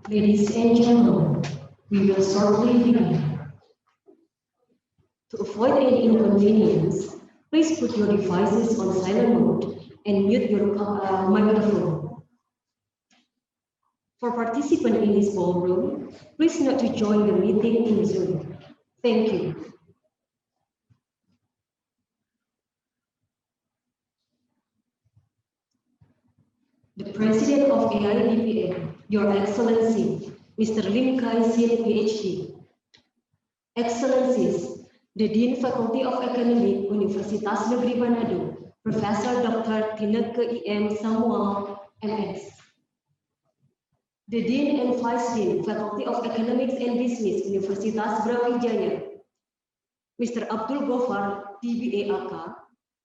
Ladies and gentlemen, we will shortly begin. To avoid any inconvenience, please put your devices on silent mode and mute your microphone. For participants in this ballroom, please note to join the meeting in Zoom. Thank you. The President of aibpm, Your Excellency, Mr. Lim Kai-sin, PhD. Excellencies, the Dean Faculty of Economics, Universitas Negeri Manado, Professor Dr. Tineke IM Samuel, MS. The Dean and Vice Dean, Faculty of Economics and Business, Universitas Brawijaya, Mr. Abdul Ghaffar, DBA AK,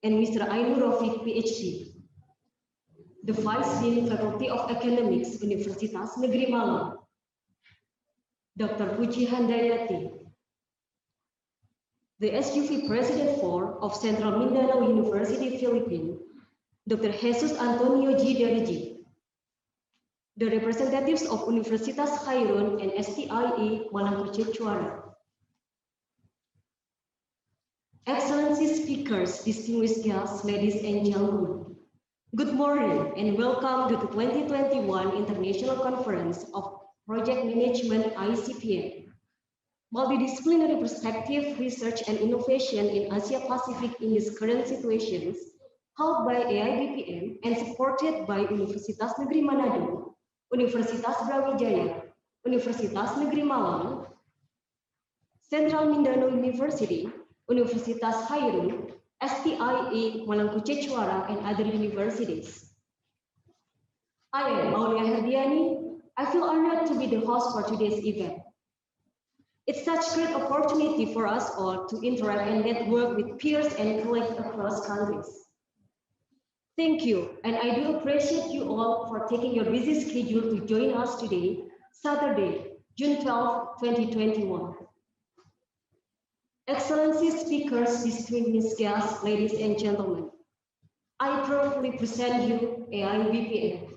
and Mr. Ainur Rafiq, PhD. The Vice Dean, Faculty of Economics, Universitas Negeri Malang, Dr. Puji Handayati. The SUV President 4 of Central Mindanao University, Philippines, Dr. Jesus Antonio G. Dariji. The representatives of Universitas Khairun and STIE Malang Kuching. Excellencies, speakers, distinguished guests, ladies and gentlemen. Good morning and welcome to the 2021 International Conference of Project Management ICPM. Multidisciplinary Perspective, Research and Innovation in Asia Pacific in these current situations, held by aibpm and supported by Universitas Negeri Manado, Universitas Brawijaya, Universitas Negeri Malang, Central Mindanao University, Universitas Khairun, STIE Malang Kuching and other universities. I am Aulia Herdiani. I feel honored to be the host for today's event. It's such a great opportunity for us all to interact and network with peers and colleagues across countries. Thank you, and I do appreciate you all for taking your busy schedule to join us today, Saturday, June 12, 2021. Excellencies, speakers, distinguished guests, ladies and gentlemen, I proudly present you aibpm.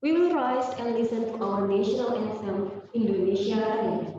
We will rise and listen to our national anthem, Indonesia Raya.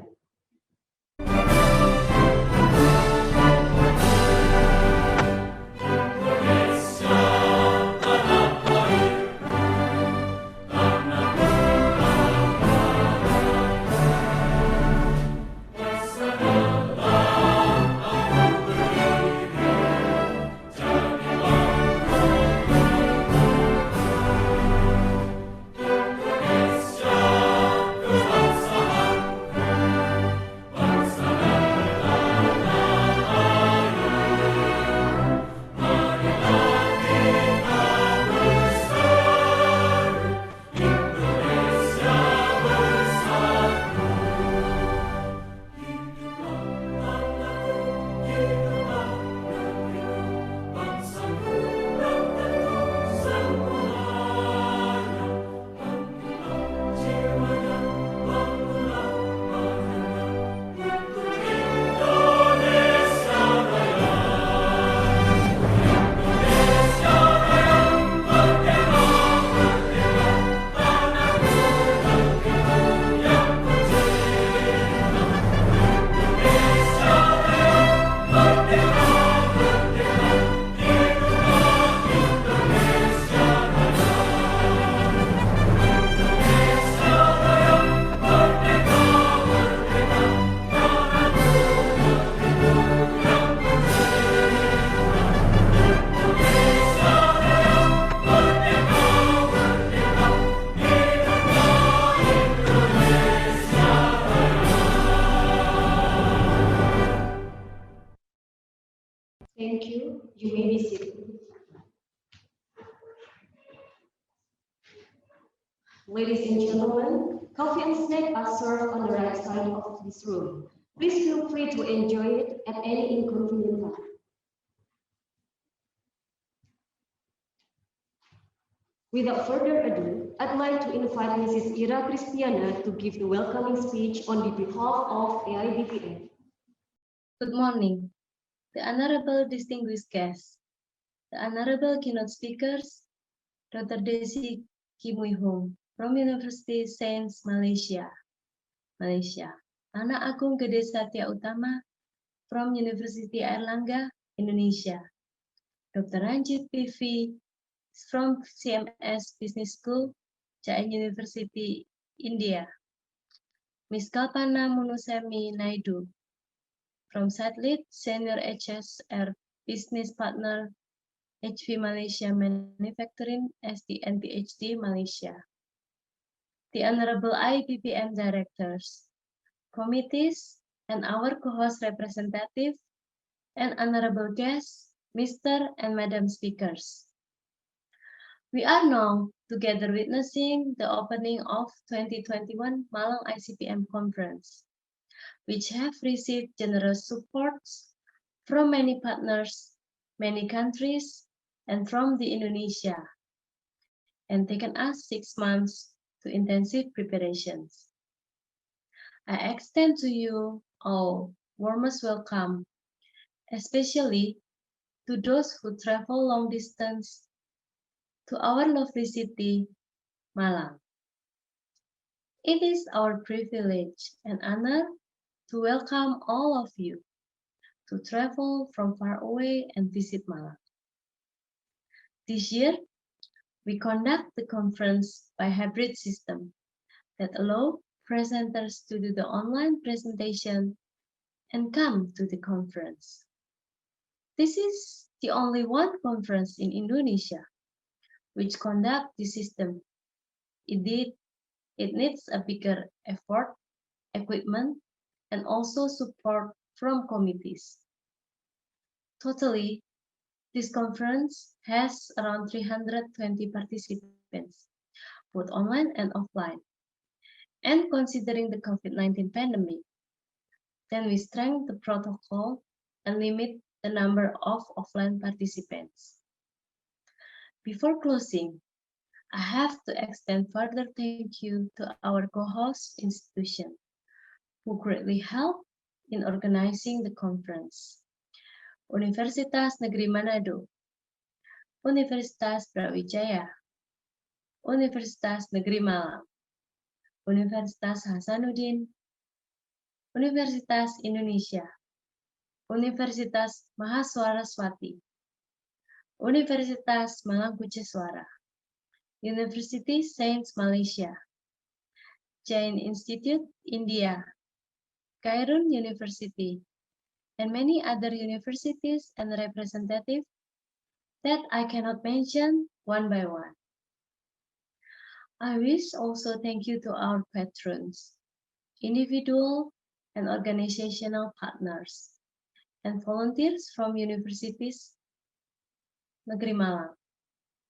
Thank you. You may be seated. Ladies and gentlemen, coffee and snack are served on the right side of this room. Please feel free to enjoy it at any inconvenient time. Without further ado, I'd like to invite Mrs. Ira Christiana to give the welcoming speech on behalf of aibpm. Good morning, the Honorable Distinguished Guests, the Honorable Keynote Speakers, Dr. Desi Kimuihong from University Sains Malaysia, Anak Agung Gede Satya Utama from University Airlangga, Indonesia, Dr. Ranjit PV from CMS Business School, Jain University, India, Ms. Kalpana Munusemi Naidu from Satellite Senior HSR Business Partner HV Malaysia Manufacturing SDN PhD Malaysia. The Honorable ICPM Directors, Committees, and our co-host representative, and Honorable guests, Mr. and Madam Speakers. We are now together witnessing the opening of 2021 Malang ICPM Conference, which have received generous supports from many partners, many countries, and from the Indonesia, and taken us 6 months to intensive preparations. I extend to you all warmest welcome, especially to those who travel long distance to our lovely city, Malang. It is our privilege and honor to welcome all of you to travel from far away and visit Malang. This year, we conduct the conference by hybrid system that allow presenters to do the online presentation and come to the conference. This is the only one conference in Indonesia which conduct the system. Indeed, it needs a bigger effort, equipment, and also support from committees. Totally, this conference has around 320 participants, both online and offline. And considering the COVID-19 pandemic, then we strengthen the protocol and limit the number of offline participants. Before closing, I have to extend further thank you to our co-host institution, who greatly helped in organizing the conference. Universitas Negeri Manado, Universitas Brawijaya, Universitas Negeri Malang, Universitas Hasanuddin, Universitas Indonesia, Universitas Mahaswaraswati, Universitas Malang Kuchiswara, University Sains Malaysia, Jain Institute, India, Kairun University, and many other universities and representatives that I cannot mention one by one. I wish also thank you to our patrons, individual and organizational partners, and volunteers from universities Negeri Malang,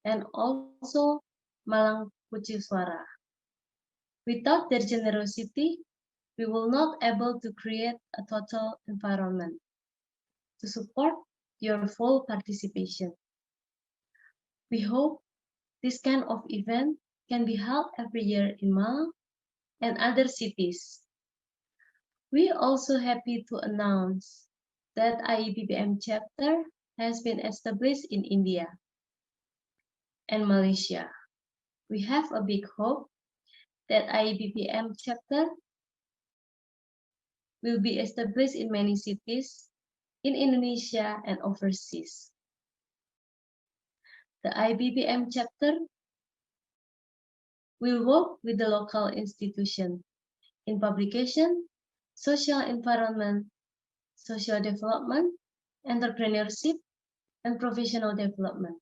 and also Malang Kuchiswara. Without their generosity, we will not able to create a total environment to support your full participation. We hope this kind of event can be held every year in Malang and other cities. We are also happy to announce that aibpm chapter has been established in India and Malaysia. We have a big hope that aibpm chapter will be established in many cities in Indonesia and overseas. The aibpm chapter will work with the local institution in publication, social environment, social development, entrepreneurship, and professional development.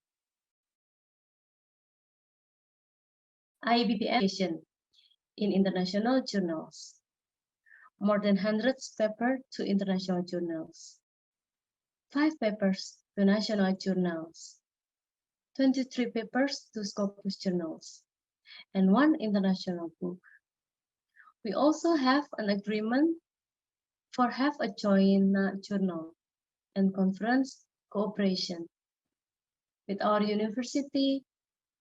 aibpm in international journals. More than 100 papers to international journals. 5 papers to national journals. 23 papers to Scopus journals. And 1 international book. We also have an agreement for have a joint journal and conference cooperation with our university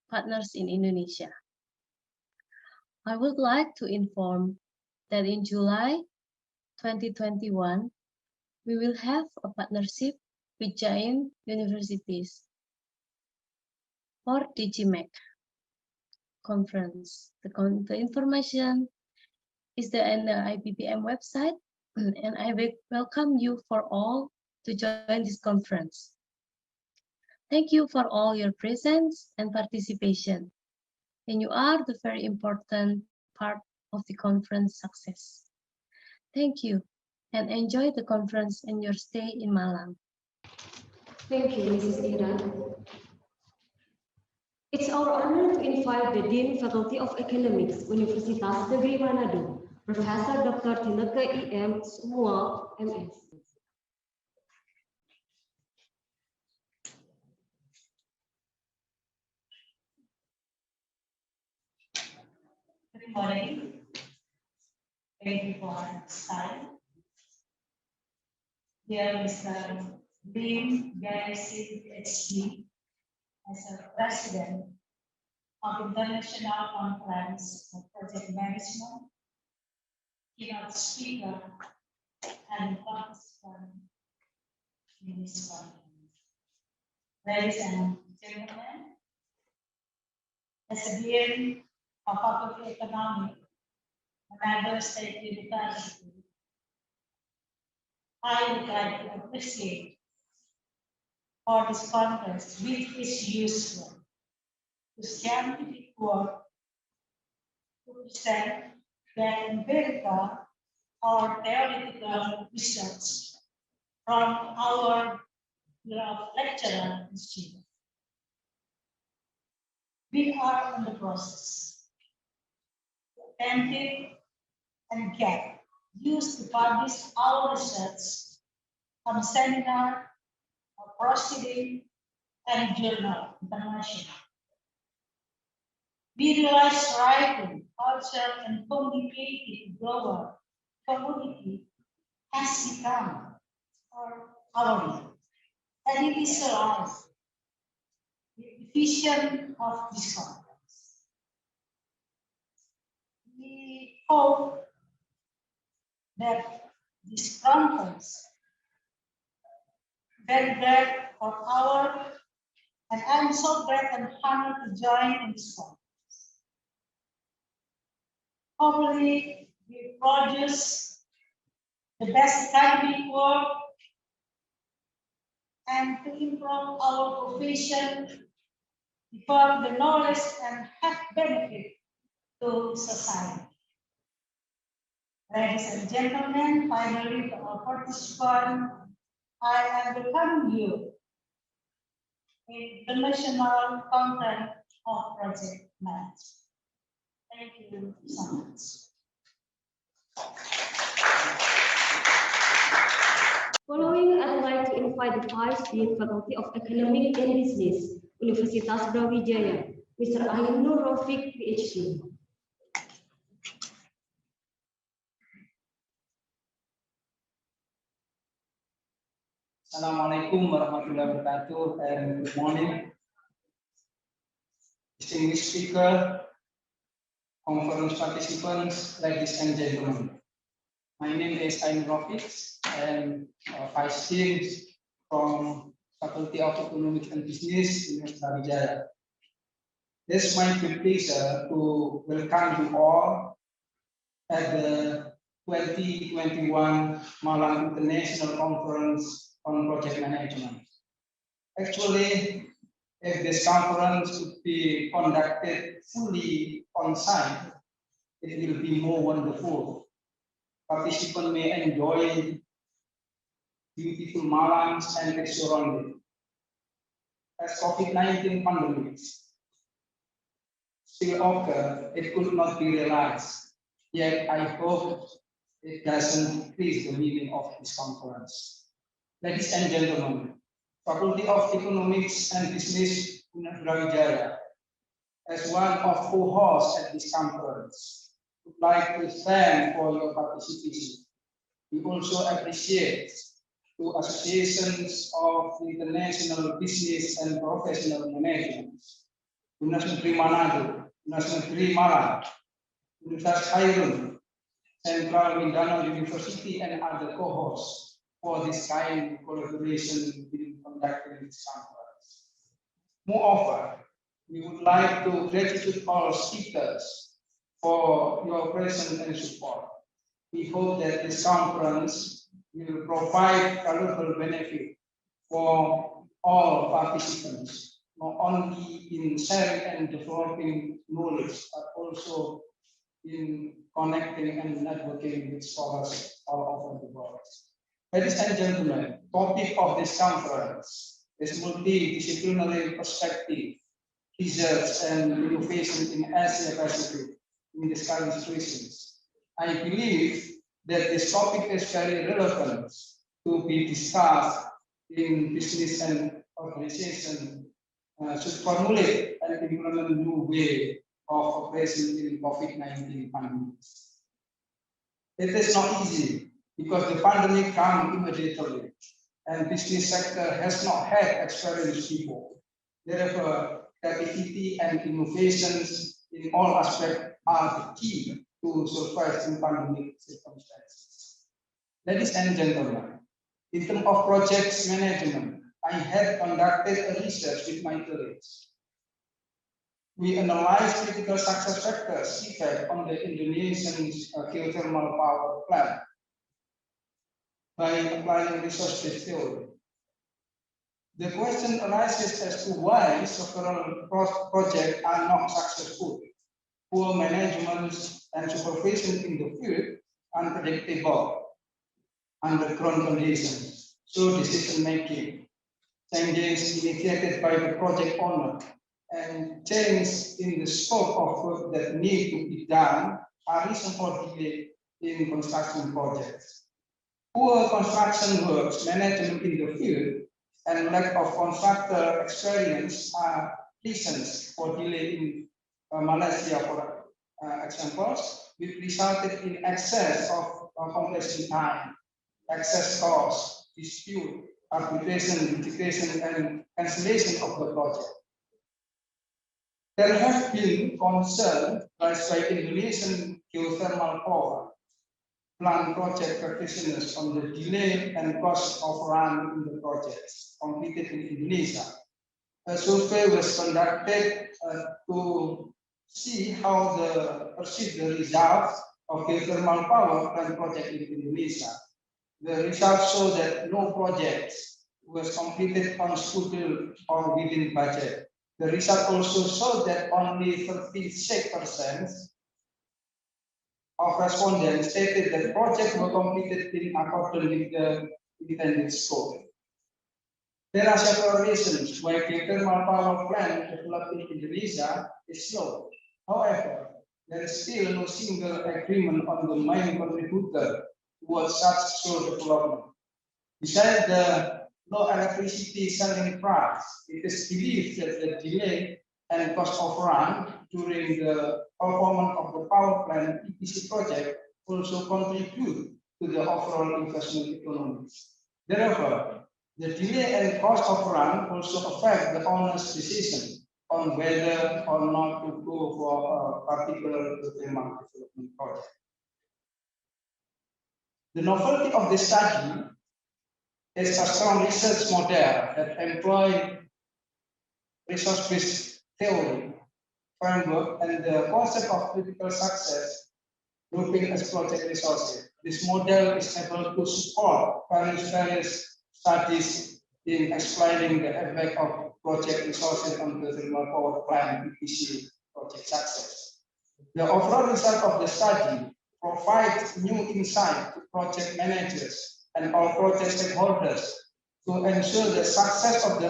partners in Indonesia. I would like to inform that in July 2021, we will have a partnership with giant universities for DigiMac conference. The information is there in the aibpm website, and I will welcome you for all to join this conference. Thank you for all your presence and participation. And you are the very important part of the conference success. Thank you, and enjoy the conference and your stay in Malang. Thank you, Mrs. Ira. It's our honor to invite the Dean Faculty of Economics, Universitas Negeri Manado, Professor Dr. Tineke IM Sumual, MS. Good morning. Thank you for this time. Dear Mr. Dean Garrison PhD, as a President of International Conference of Project Management, keynote speaker, and participant in this conference. Ladies and gentlemen, as a Dean of Faculty of Economics, Manado State University, I would like to appreciate for this conference, which is useful to scientific work, to present the empirical or theoretical research from our lecturer and students. We are in the process to attentive and get used to publish our research on seminar, or proceeding, and journal international. We realize writing, culture, and communicating global community has become our need, and it is alive with the vision of this conference. We hope that this conference very glad for our, and I'm so glad and honored to join in this conference. hopefully we produce the best academic work and to improve our profession, develop the knowledge and have benefit to society. Ladies and gentlemen, finally to our participants, I am welcoming you in the National Conference of Project Management. Thank you so much. Following, I'd like to invite the Vice Dean, Faculty of Economic and Business, Universitas Brawijaya, Mr. Ainur Rafiq, PhD. Assalamualaikum warahmatullahi wabarakatuh and good morning. Distinguished speaker, conference participants, ladies and gentlemen. My name is Ainur Rafiq and Vice Dean from Faculty of Economics and Business, Universitas Brawijaya. It's my pleasure to welcome you all at the 2021 Malang International Conference on Project Management. Actually, if this conference would be conducted fully on site, it will be more wonderful. Participants may enjoy beautiful Malang and its surrounding. As COVID-19 pandemic still occur, it could not be realized. Yet I hope it doesn't decrease the meaning of this conference. Ladies and gentlemen, Faculty of Economics and Business, Universitas Brawijaya, as one of co-hosts at this conference, would like to thank for your participation. We also appreciate the associations of international business and professional management, Universitas Negeri Manado, Universitas Negeri Malang, Universitas Khairul, Central Mindanao University, and other co-hosts for this kind of collaboration in conducting this conference. Moreover, we would like to gratitude all speakers for your presence and support. We hope that this conference will provide valuable benefit for all participants, not only in sharing and developing knowledge, but also in connecting and networking with scholars all over the world. Ladies and gentlemen, topic of this conference is multidisciplinary perspective, research and innovation in Asia Pacific in these current situations. I believe that this topic is very relevant to be discussed in business and organization should formulate and implement a new way of operation in COVID-19 pandemic. It is not easy because the pandemic came immediately and business sector has not had experience before. Therefore, creativity and innovations in all aspects are the key to survive in pandemic circumstances. Ladies and gentlemen, in terms of projects management, I had conducted a research with my colleagues. We analyzed critical success factors effect on the Indonesian geothermal power plant by applying resource-based theory. The question arises as to why several projects are not successful. Poor management and supervision in the field, unpredictable underground conditions, slow decision making, changes initiated by the project owner, and change in the scope of work that need to be done are reason for delay in construction projects. Poor construction works management in the field and lack of contractor experience are reasons for delay in Malaysia, for examples, which resulted in excess of completion time, excess cost, dispute, arbitration, litigation, and cancellation of the project. There have been concerns raised by Indonesian geothermal power plant project practitioners on the delay and cost overrun in the projects completed in Indonesia. A survey was conducted to see how perceive the results of geothermal power plant project in Indonesia. The results show that no project was completed on schedule or within budget. The result also showed that only 36% of respondents stated that projects were completed in accordance with the intended scope. There are several reasons why geothermal power plant developed in Indonesia is slow. However, there is still no single agreement on the main contributor towards such slow development. Besides the low electricity selling price, it is believed that the delay and cost overrun during the performance of the power plant EPC project also contribute to the overall investment economics. Therefore, the delay and cost overrun also affect the owner's decision on whether or not to go for a particular geothermal development project. The novelty of this study is a strong research model that employs resource-based theory, framework, and the concept of critical success grouping as project resources. This model is able to support various studies in explaining the effect of project resources on the thermal power plant EPC project success. The overall result of the study provides new insight to project managers and all project stakeholders to ensure the success of the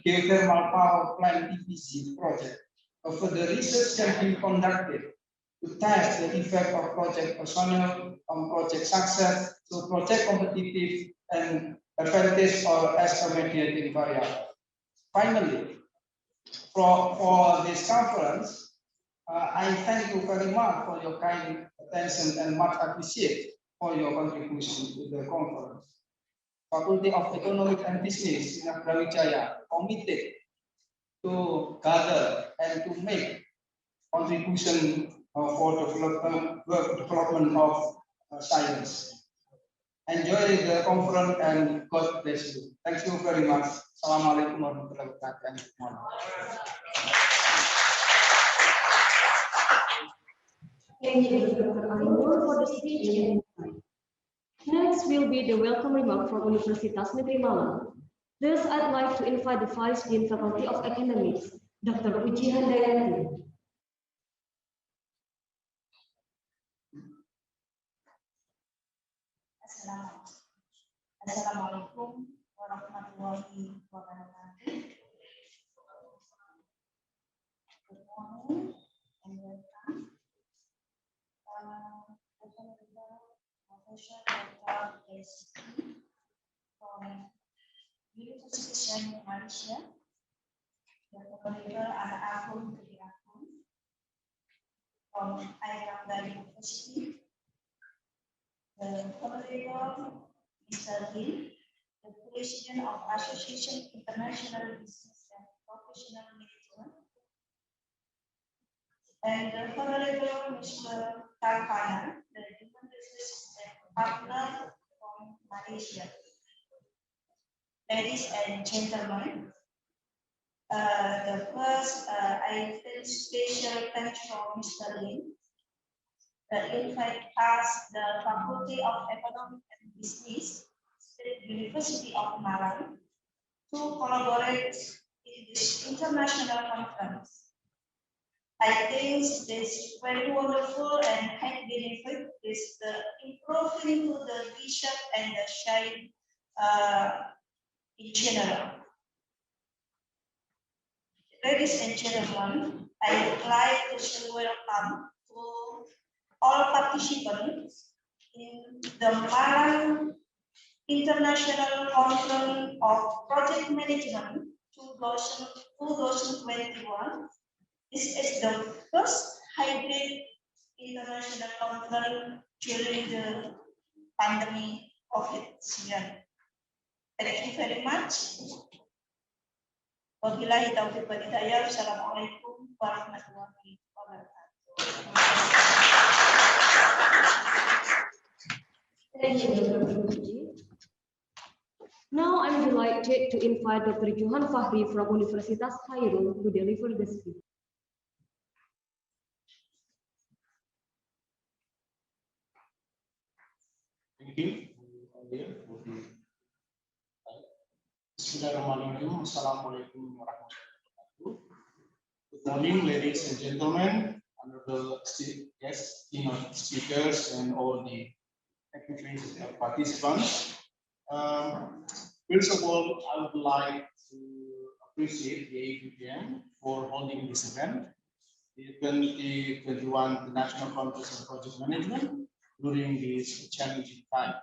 geothermal power plant EPC project. Further research can be conducted to test the effect of project personnel on project success, so project competitive and advantage or estimating variable. Finally, for this conference, I thank you very much for your kind attention and much appreciate for your contribution to the conference. Faculty of Economics and Business in Brawijaya committed to gather and to make contribution for development of science. Enjoy the conference and God bless you. Thank you very much. Assalamualaikum warahmatullahi wabarakatuh. Thank you, Dr. Ainur, for the speech and insight. Next will be the welcome remark from Universitas Negeri Malang. Thus, I'd like to invite the Vice Dean Faculty of Economics, Dr. Uji Handayati. Assalamualaikum warahmatullahi wabarakatuh. Good morning and welcome. Professor Dr. Desi from University of Malaysia, the Professor Anak Akun Kediri Akun from Airlangga University, the Honorable Mr. Lee, the President of Association International Business and Professional Management, and the Honorable Mr. Tarkana, the Human Resources Partner from Malaysia. Ladies and gentlemen, the first, I feel special thanks for Mr. Lee. Invite us, the Faculty of Economics and Business, State University of Malang, to collaborate in this international conference. I think this is very wonderful and high benefit is the improving to the vision and the shine in general. Ladies and gentlemen, I would like to say welcome to all participants in the Malang International Conference of Project Management 2021. This is the first hybrid international conference during the pandemic COVID-19. Thank you very much. Wabillahi taufiq wal hidayah. Assalamualaikum warahmatullahi wabarakatuh. Thank you, Dr. Uji. Now I'm delighted to invite Dr. Johan Fahri from Universitas Cairo to deliver the speech. Thank you. Bismillahirrahmanirrahim. Assalamualaikum warahmatullahi wabarakatuh. Good morning, ladies and gentlemen, honorable guests, keynote speakers, and all the technically participants. First of all, I would like to appreciate the aibpm for holding this event, the 2021 National Conference on Project Management, during this challenging time.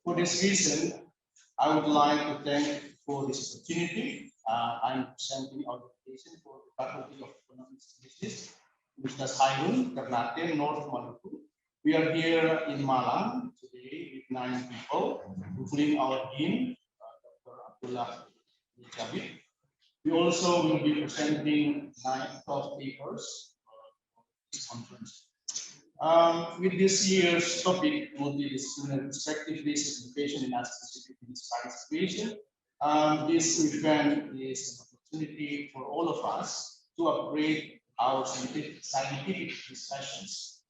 For this reason, I would like to thank for this opportunity. I'm presenting our application for the Faculty of Economics and Business, Mr. Hairun Ternate, North Maluku. We are here in Malang today with 9 people, including our Dean, Dr. Abdullah Jabir. We also will be presenting 12 papers for this conference. With this year's topic, multidisciplinary perspectives, education in Asia-Pacific participation, this event is an opportunity for all of us to upgrade our scientific discussions,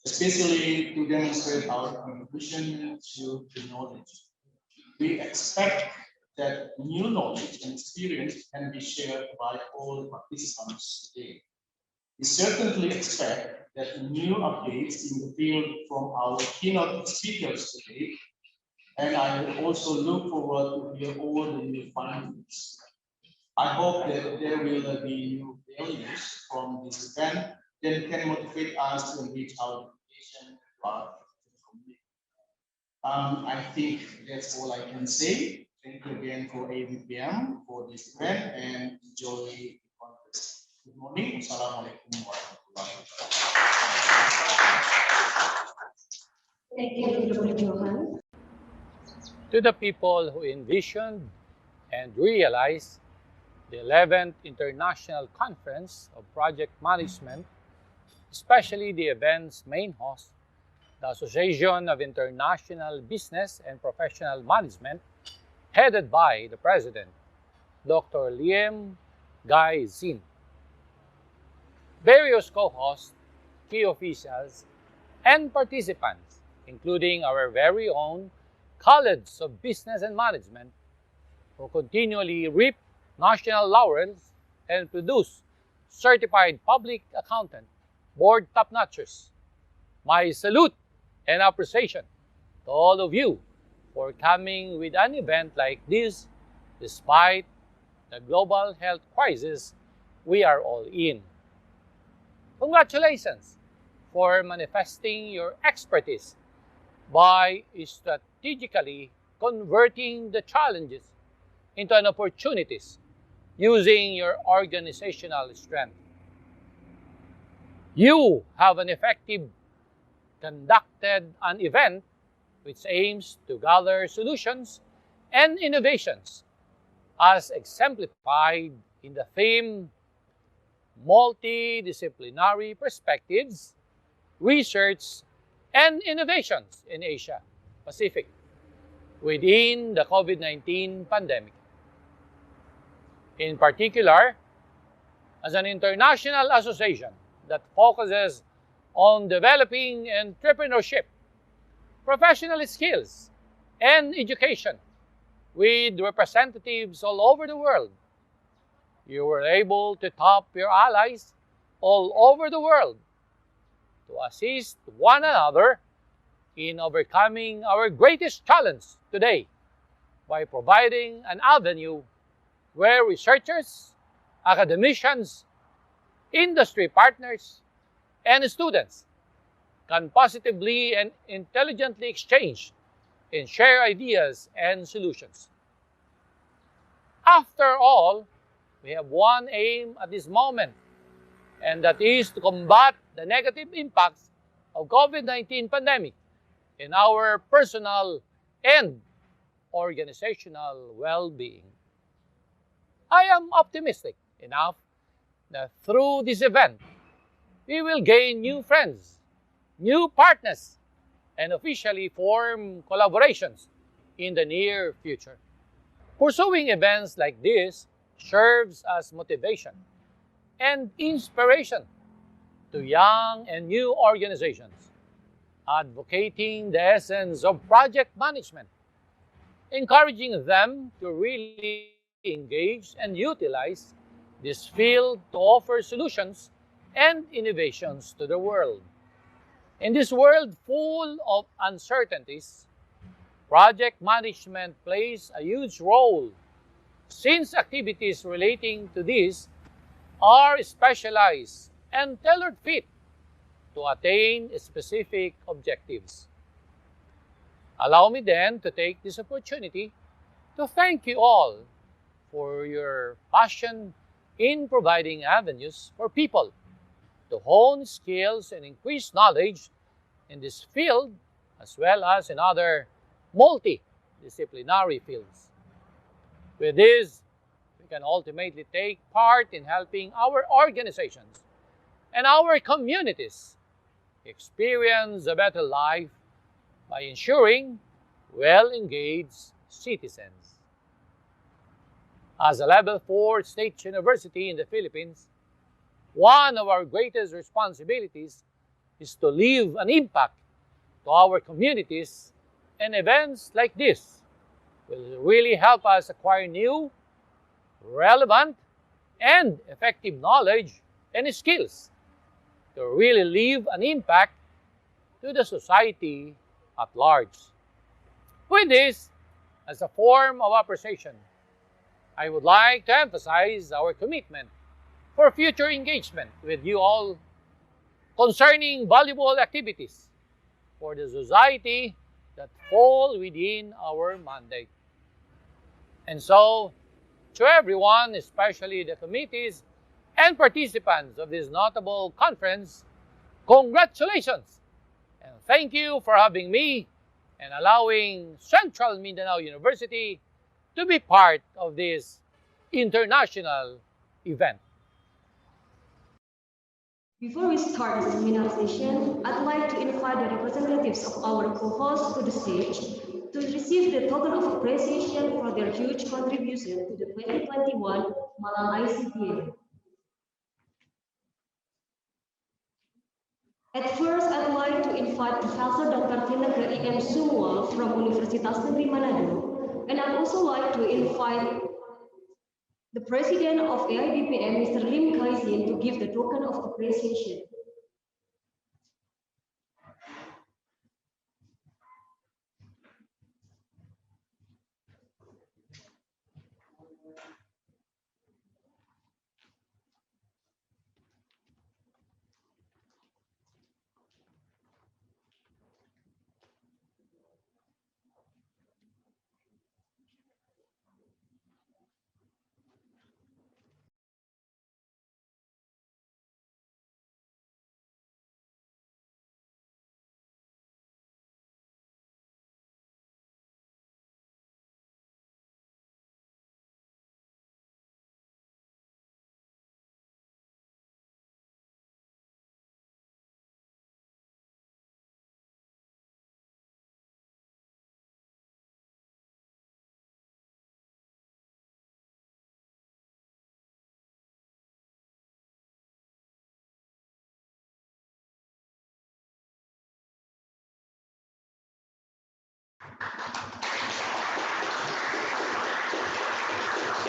especially to demonstrate our contribution to the knowledge. We expect that new knowledge and experience can be shared by all participants today. We certainly expect that new updates in the field from our keynote speakers today, and I also look forward to hear all the new findings. I hope that there will be new values from this event that can motivate us to enrich our education part of the community. I think that's all I can say. Thank you again for aibpm for this event and enjoy the conference. Good morning. Assalamualaikum warahmatullahi wabarakatuh. Thank you, Dr. Johan. To the people who envisioned and realized the 11th International Conference of Project Management, especially the event's main host, the Association of International Business and Professional Management, headed by the President, Dr. Liam Guy Zin. Various co-hosts, key officials, and participants, including our very own College of Business and Management, who continually reap national laurels and produce certified public accountant, board top-notchers. My salute and appreciation to all of you for coming with an event like this, despite the global health crisis we are all in. Congratulations for manifesting your expertise by strategically converting the challenges into an opportunities using your organizational strength. You have an effective conducted an event which aims to gather solutions and innovations as exemplified in the theme Multidisciplinary Perspectives, Research and Innovations in Asia Pacific within the COVID-19 pandemic. In particular, as an international association that focuses on developing entrepreneurship, professional skills, and education with representatives all over the world, you were able to tap your allies all over the world to assist one another in overcoming our greatest challenge today by providing an avenue where researchers, academicians, industry partners, and students can positively and intelligently exchange and share ideas and solutions. After all, we have one aim at this moment, and that is to combat the negative impacts of COVID-19 pandemic in our personal and organizational well-being. I am optimistic enough that through this event, we will gain new friends, new partners, and officially form collaborations in the near future. Pursuing events like this serves as motivation and inspiration to young and new organizations advocating the essence of project management, encouraging them to really engage and utilize this field to offer solutions and innovations to the world. In this world full of uncertainties, project management plays a huge role since activities relating to this are specialized and tailored fit to attain specific objectives. Allow me then to take this opportunity to thank you all for your passion in providing avenues for people to hone skills and increase knowledge in this field as well as in other multidisciplinary fields. With this, we can ultimately take part in helping our organizations and our communities experience a better life by ensuring well-engaged citizens. As a Level 4 state university in the Philippines, one of our greatest responsibilities is to leave an impact to our communities, and events like this will really help us acquire new, relevant, and effective knowledge and skills to really leave an impact to the society at large. With this, as a form of appreciation, I would like to emphasize our commitment for future engagement with you all concerning valuable activities for the society that fall within our mandate. And so, to everyone, especially the committees and participants of this notable conference, congratulations! And thank you for having me and allowing Central Mindanao University to be part of this international event. Before we start the seminar session, I'd like to invite the representatives of our co-hosts to the stage to receive the token of appreciation for their huge contribution to the 2021 Malang ICPM. At first, I'd like to invite Professor Dr. Tineke I.M. Sumual from Universitas Negeri Manado, and I'd also like to invite the President of aibpm, Mr. Lim Kaizin, to give the token of appreciation.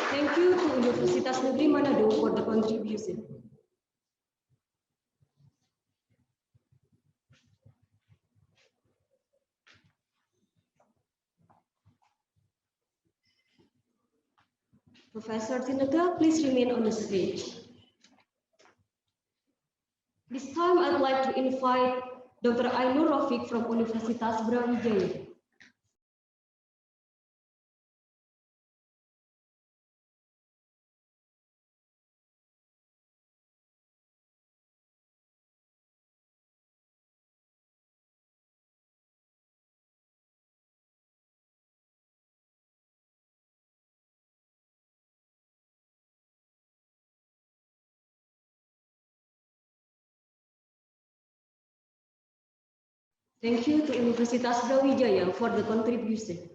Thank you to Universitas Negeri Manado for the contribution. Professor Tineke, please remain on the stage. This time, I'd like to invite Dr. Ainur Rafiq from Universitas Brawijaya. Thank you to Universitas Brawijaya for the contribution.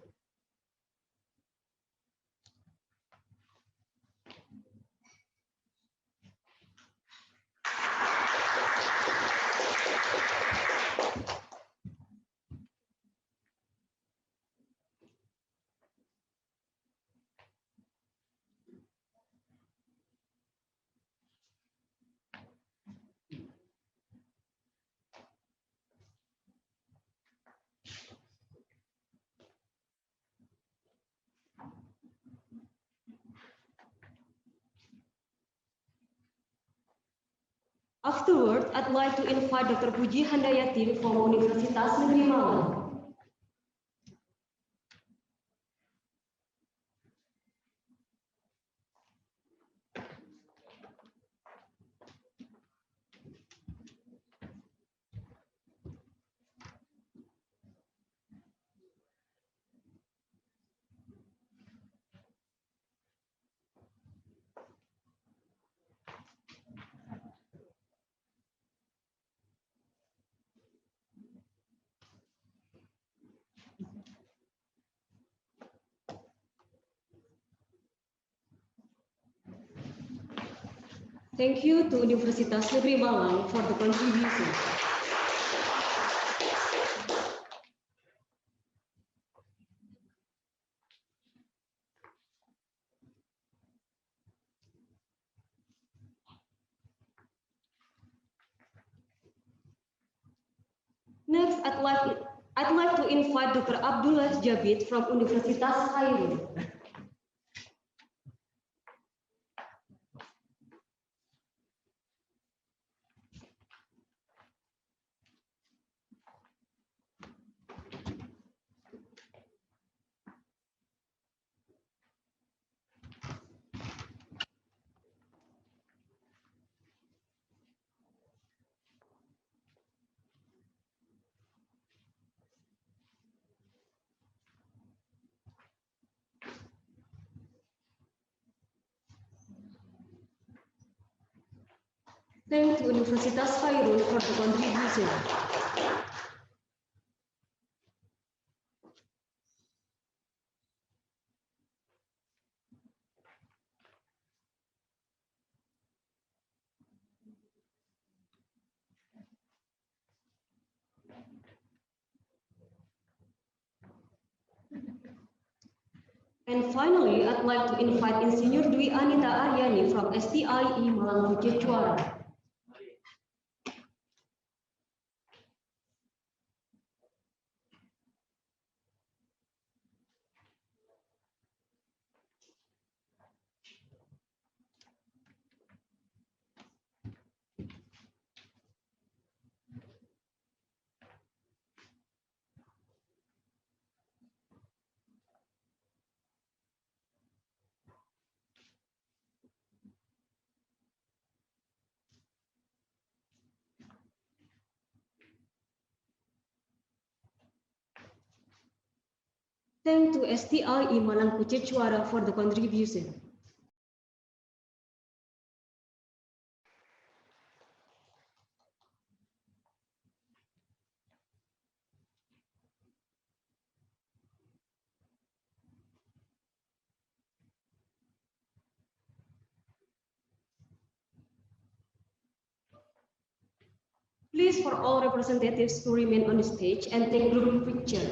Afterward, I'd like to invite Dr. Puji Handayati from Universitas Negeri Malang. Thank you to Universitas Negeri Malang for the contribution. Next, I'd like to invite Dr. Abdullah Jabid from Universitas Cairo. Thank you, Universitas Cairo for the contribution. And finally, I'd like to invite Insinyur Dwi Anita Aryani from STIE Malang Kucecuara. Thank to STIE Malang Kucecuara for the contribution. Please, for all representatives to remain on the stage and take group picture.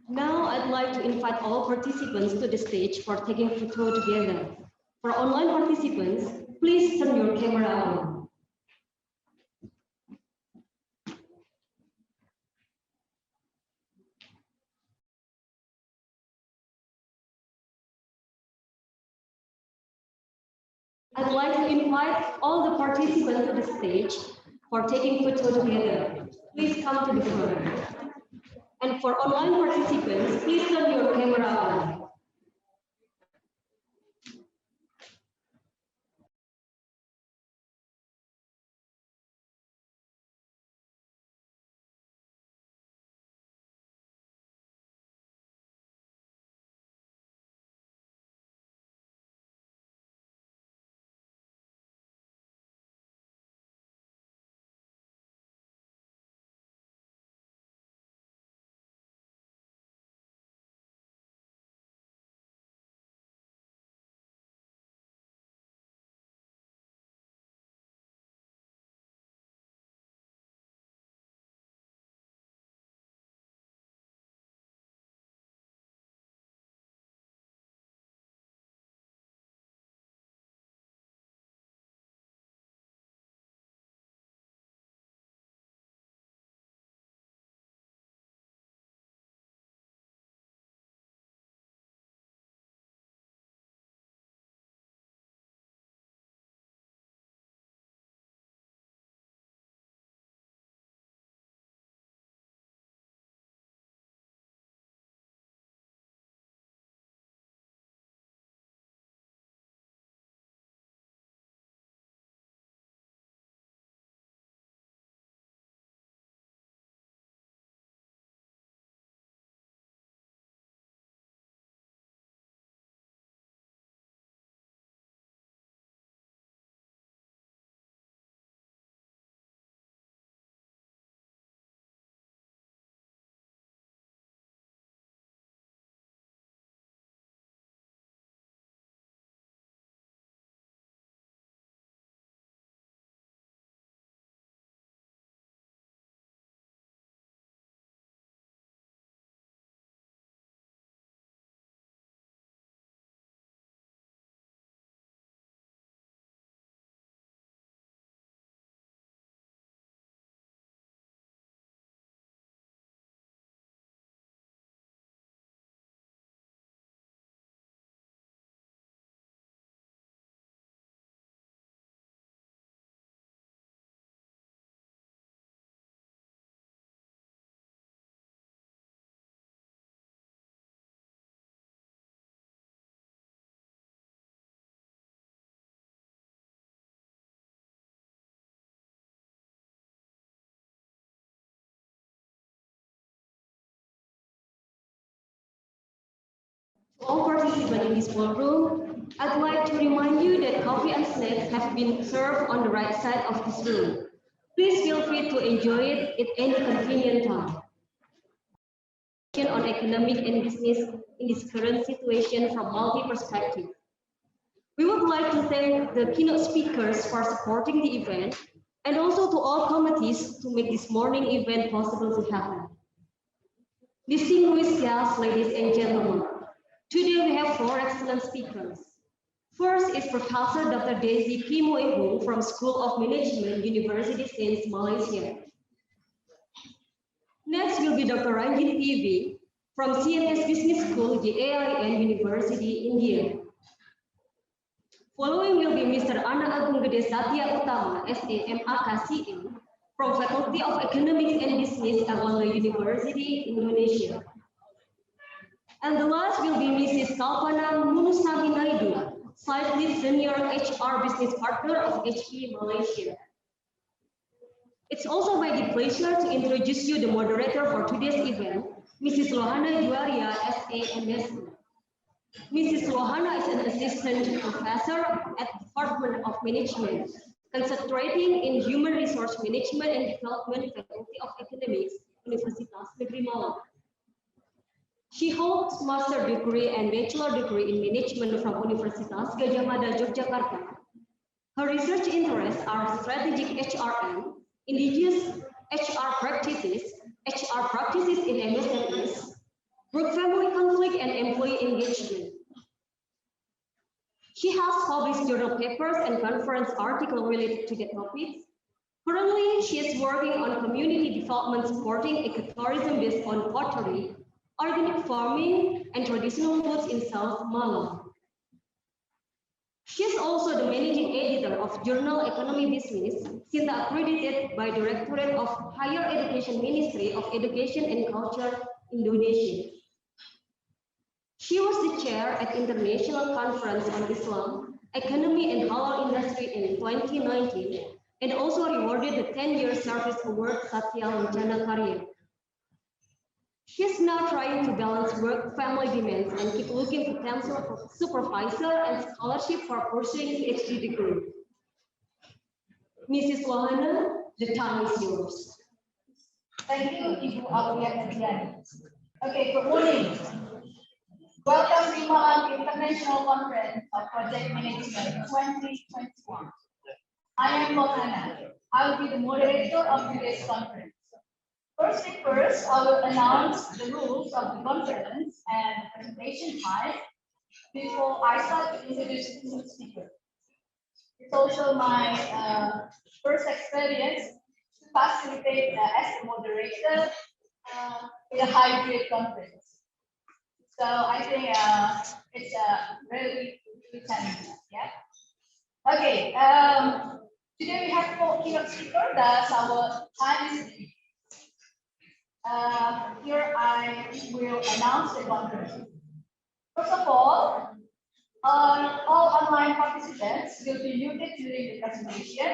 Now I'd like to invite all participants to the stage for taking photo together. For online participants, please turn your camera on. I'd like to invite all the participants to the stage for taking photo together. Please come to the front. And for online participants, please turn your camera on. To all participants in this ballroom, I'd like to remind you that coffee and snacks have been served on the right side of this room. Please feel free to enjoy it at any convenient time. On economic and business in this current situation from multi-perspective. We would like to thank the keynote speakers for supporting the event and also to all committees to make this morning event possible to happen. Distinguished guests, ladies and gentlemen, today we have four excellent speakers. First is Professor Dr. Desi P. Moehung from School of Management, University Sains, Malaysia. Next will be Dr. Ranjit PV from CNS Business School, JAIN University, India. Following will be Mr. Ana Agung Gede Satya Utama, SAMAKCM, from Faculty of Economics and Business, Erlangga University, Indonesia. And the last will be Mrs. Kalpana Munusami Naidu, Site Lead Senior HR Business Partner of HP Malaysia. It's also my pleasure to introduce you the moderator for today's event, Mrs. Lohana Juaria, SAMSC. Mrs. Lohana is an assistant professor at the Department of Management, concentrating in Human Resource Management and Development, Faculty of Economics, Universitas Negeri Malang. She holds master degree and bachelor degree in management from Universitas Gadjah Mada, Yogyakarta. Her research interests are strategic HRM, indigenous HR practices in MSMEs, work family conflict, and employee engagement. She has published journal papers and conference articles related to the topics. Currently, she is working on community development supporting ecotourism based on pottery, organic farming, and traditional foods in South Malang. She is also the managing editor of Journal Economy Business, since accredited by Directorate of Higher Education Ministry of Education and Culture, Indonesia. She was the chair at International Conference on Islam, Economy and Halal Industry in 2019, and also rewarded the 10-year service award Satya Lancana Karya. She's now trying to balance work, family demands, and keep looking potential for supervisor and scholarship for pursuing PhD degree. Mrs. Wahana, the time is yours. Thank you, Ibu Aulia Nadiani. Okay, good morning. Welcome to Malang International Conference of Project Management 2021. I am Wahana. I will be the moderator of today's conference. First thing first, I will announce the rules of the conference and the presentation time before I start to introduce the speaker. It's also my first experience to facilitate as a moderator in a hybrid conference. So I think it's a really challenging. Yeah. Okay. Today we have 4 keynote speakers. That's our time is. Here I will announce the conference. First of all online participants will be muted during the presentation.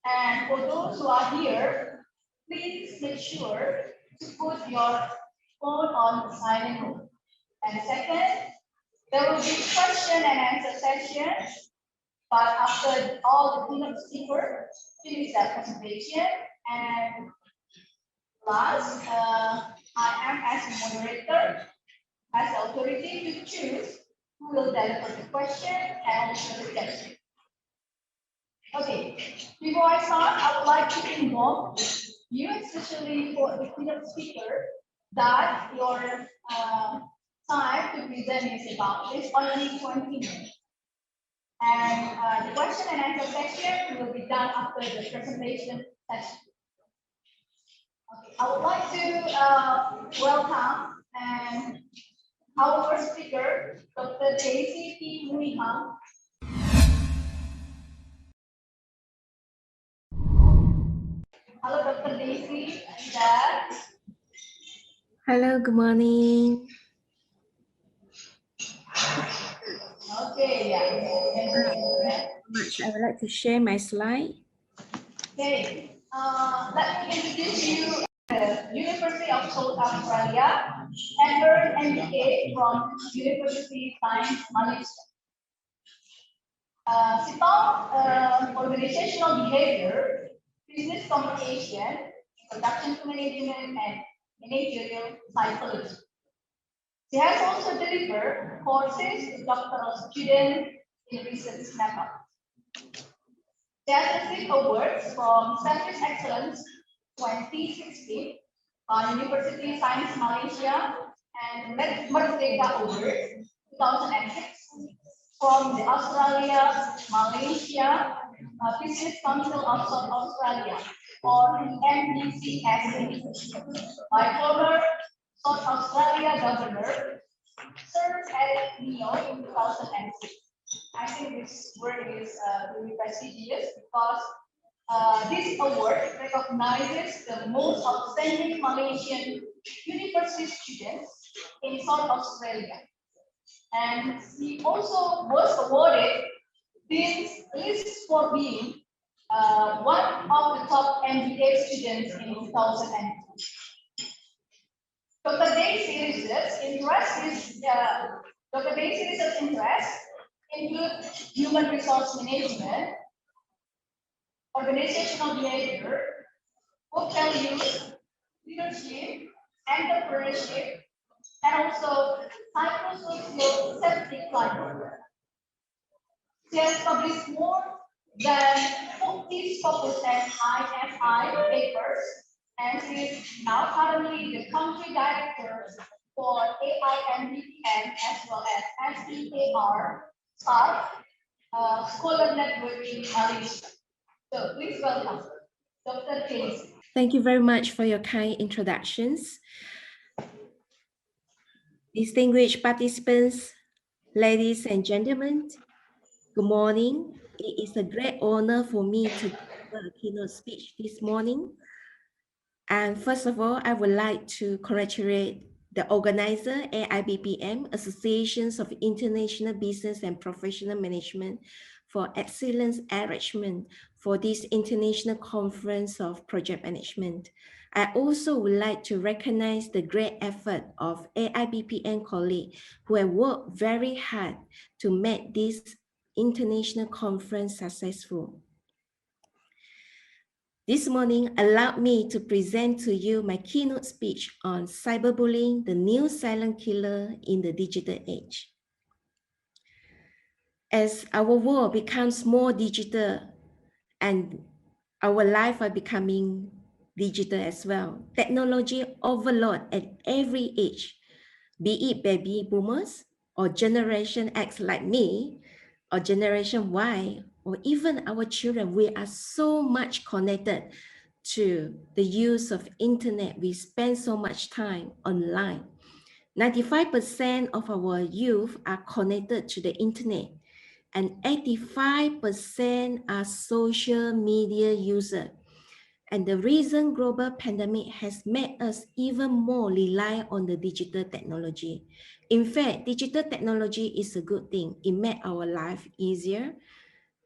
And for those who are here, please make sure to put your phone on silent mode. And second, there will be question and answer session. But after all the keynote speakers finish their presentation, and last, I am as a moderator, as the authority to choose who will deliver the question and also the session. Okay, before I start, I would like to inform you, especially for the keynote speaker, that your time to present is only 20 minutes. And the question and answer session will be done after the presentation session. Okay, I would like to welcome our first speaker, Dr. Daisy P. Munihang. Hello, Dr. Daisy. Hello, good morning. Okay, yeah. I would like to share my slide. Okay, let me introduce you the University of South Australia and earned MBA from University Science Malaysia. She taught organizational behavior, business communication, introduction to management, and managerial psychology. She has also delivered courses to doctoral students in research methods. She has received awards from Service Excellence 2016 by University Science Malaysia and Merdeka Award 2006 from the Australia Malaysia Business Council of South Australia, or MBCSA, by former South Australia Governor Sir Eric Neo in 2006. I think this word is really prestigious because this award recognizes the most outstanding Malaysian university students in South Australia. And he also was awarded this list for being one of the top MBA students in 2002. Dr. Daisy's research interests include human resource management, organizational behavior, book values, leadership, entrepreneurship, and also psychosocial safety climate. She has published more than 40 scopus and IFI papers, and she is now currently the country director for aibpm as well as SEAR Scholar Network in Malaysia. So please welcome Dr. Daisy. Thank you very much for your kind introductions. Distinguished participants, ladies and gentlemen, Good morning. It is a great honor for me to deliver a keynote speech this morning. And first of all, I would like to congratulate the organizer, aibpm, Associations of International Business and Professional Management, for excellent arrangement for this international conference of project management. I also would like to recognize the great effort of aibpm colleagues who have worked very hard to make this international conference successful. This morning, allow me to present to you my keynote speech on cyberbullying, the new silent killer in the digital age. As our world becomes more digital and our life are becoming digital as well, technology overload at every age, be it baby boomers or Generation X like me, or Generation Y, or even our children, we are so much connected to the use of internet. We spend so much time online. 95% of our youth are connected to the internet, and 85% are social media users. And the recent global pandemic has made us even more rely on the digital technology. In fact, digital technology is a good thing. It made our life easier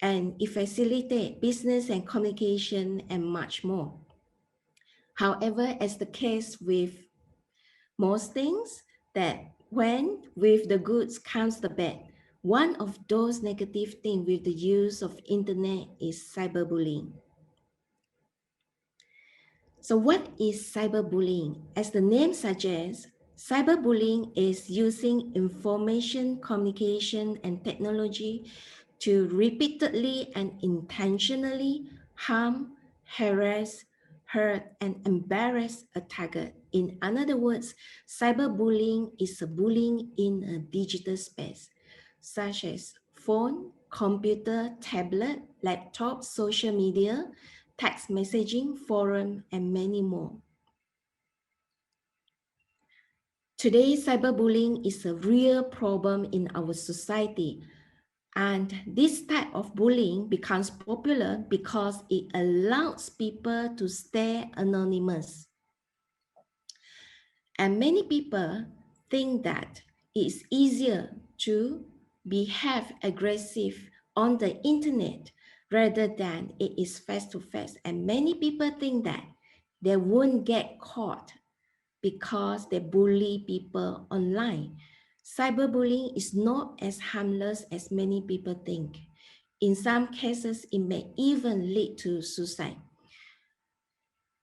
and it facilitates business and communication and much more. However, as the case with most things, that when with the goods comes the bad, one of those negative things with the use of internet is cyberbullying. So what is cyberbullying? As the name suggests, cyberbullying is using information, communication, and technology to repeatedly and intentionally harm, harass, hurt, and embarrass a target. In other words, cyberbullying is a bullying in a digital space, such as phone, computer, tablet, laptop, social media, text messaging, forum, and many more. Today, cyberbullying is a real problem in our society. And this type of bullying becomes popular because it allows people to stay anonymous. And many people think that it's easier to behave aggressive on the internet rather than it is face-to-face. And many people think that they won't get caught because they bully people online. Cyberbullying is not as harmless as many people think. In some cases, it may even lead to suicide.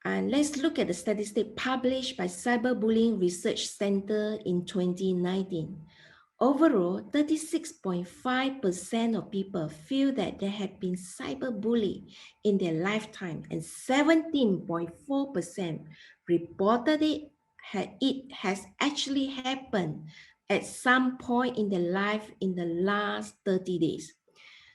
And let's look at the statistic published by Cyberbullying Research Center in 2019. Overall, 36.5% of people feel that they have been cyberbullied in their lifetime, and 17.4% reported it has actually happened at some point in their life in the last 30 days.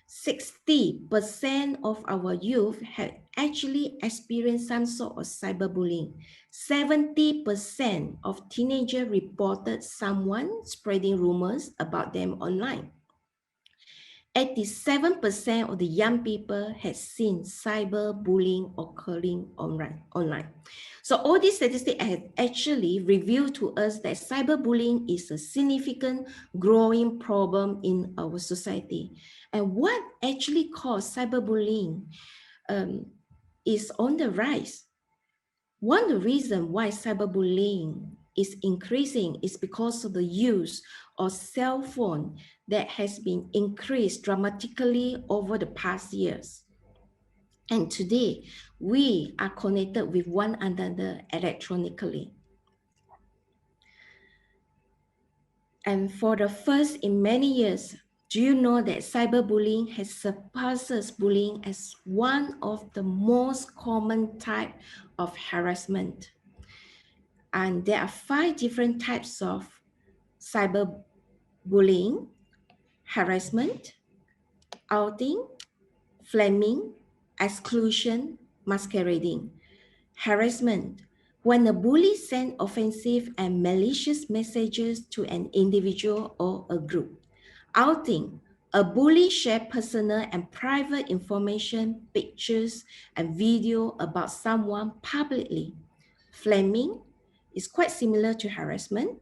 60% of our youth have actually experienced some sort of cyberbullying. 70% of teenagers reported someone spreading rumors about them online. 87% of the young people had seen cyberbullying occurring online. So all these statistics have actually revealed to us that cyberbullying is a significant growing problem in our society. And what actually caused cyberbullying is on the rise. One of the reasons why cyberbullying is increasing is because of the use of cell phone that has been increased dramatically over the past years. And today, we are connected with one another electronically. And for the first in many years, do you know that cyberbullying has surpassed bullying as one of the most common type of harassment? And there are 5 different types of cyberbullying: harassment, outing, flaming, exclusion, masquerading. Harassment: when a bully sends offensive and malicious messages to an individual or a group. Outing: A bully shares personal and private information, pictures, and video about someone publicly. Flaming is quite similar to harassment.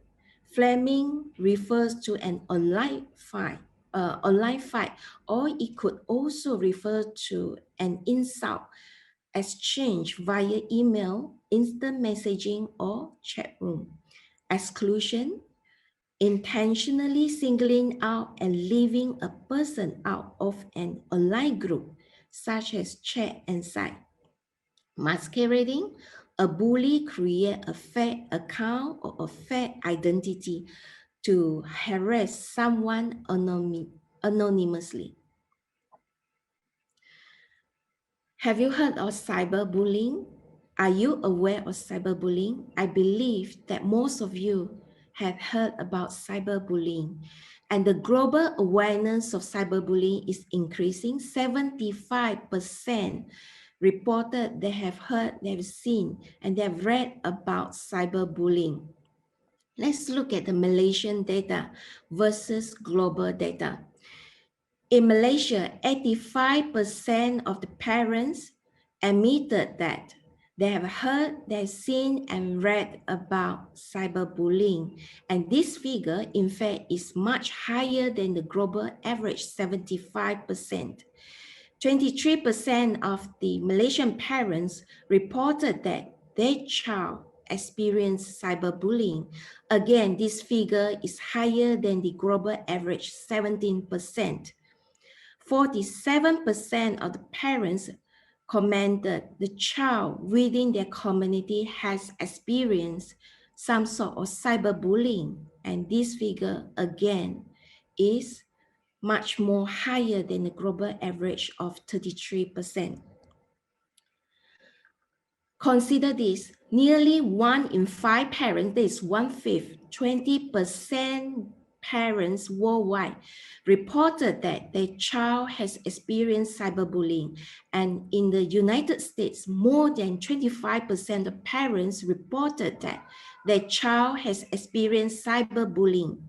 Flaming refers to an online fight, or it could also refer to an insult exchange via email, instant messaging, or chat room. Exclusion, intentionally singling out and leaving a person out of an online group, such as chat and site. Masquerading, a bully creates a fake account or a fake identity to harass someone anonymously. Have you heard of cyberbullying? Are you aware of cyberbullying? I believe that most of you have heard about cyberbullying, and the global awareness of cyberbullying is increasing. 75% reported they have heard, they have seen, and they have read about cyberbullying. Let's look at the Malaysian data versus global data. In Malaysia, 85% of the parents admitted that they have heard, they've seen, and read about cyberbullying. And this figure, in fact, is much higher than the global average, 75%. 23% of the Malaysian parents reported that their child experienced cyberbullying. Again, this figure is higher than the global average, 17%. 47% of the parents commented the child within their community has experienced some sort of cyberbullying, and this figure again is much more higher than the global average of 33%. Consider this, nearly 1 in 5 parents, that is 1/5, 20% parents worldwide reported that their child has experienced cyberbullying. And in the United States, more than 25% of parents reported that their child has experienced cyberbullying.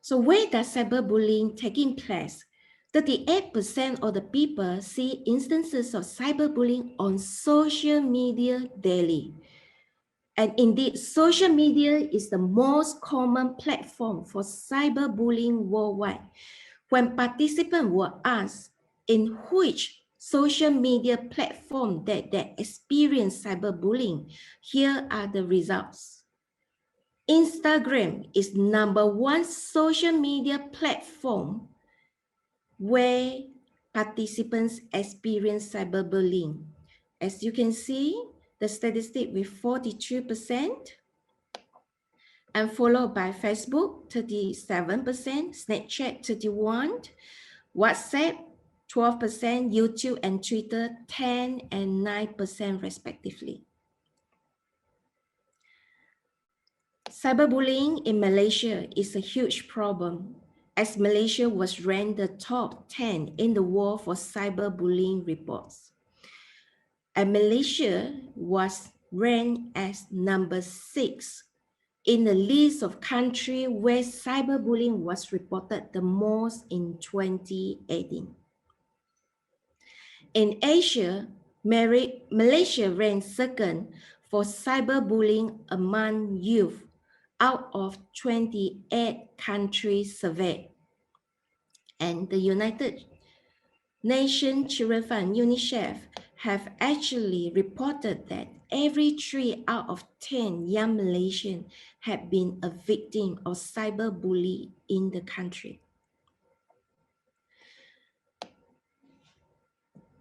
So where does cyberbullying taking place? 38% of the people see instances of cyberbullying on social media daily. And indeed, social media is the most common platform for cyberbullying worldwide. When participants were asked in which social media platform that they experience cyberbullying, here are the results. Instagram is #1 social media platform where participants experience cyberbullying. As you can see, the statistic with 42%, and followed by Facebook, 37%, Snapchat, 31%, WhatsApp, 12%, YouTube and Twitter, 10% and 9% respectively. Cyberbullying in Malaysia is a huge problem, as Malaysia was ranked the top 10 in the world for cyberbullying reports. And Malaysia was ranked as #6 in the list of countries where cyberbullying was reported the most in 2018. In Asia, Malaysia ranked 2nd for cyberbullying among youth out of 28 countries surveyed. And the United Nations Children Fund, UNICEF, have actually reported that every 3 out of 10 young Malaysians have been a victim of cyberbullying in the country.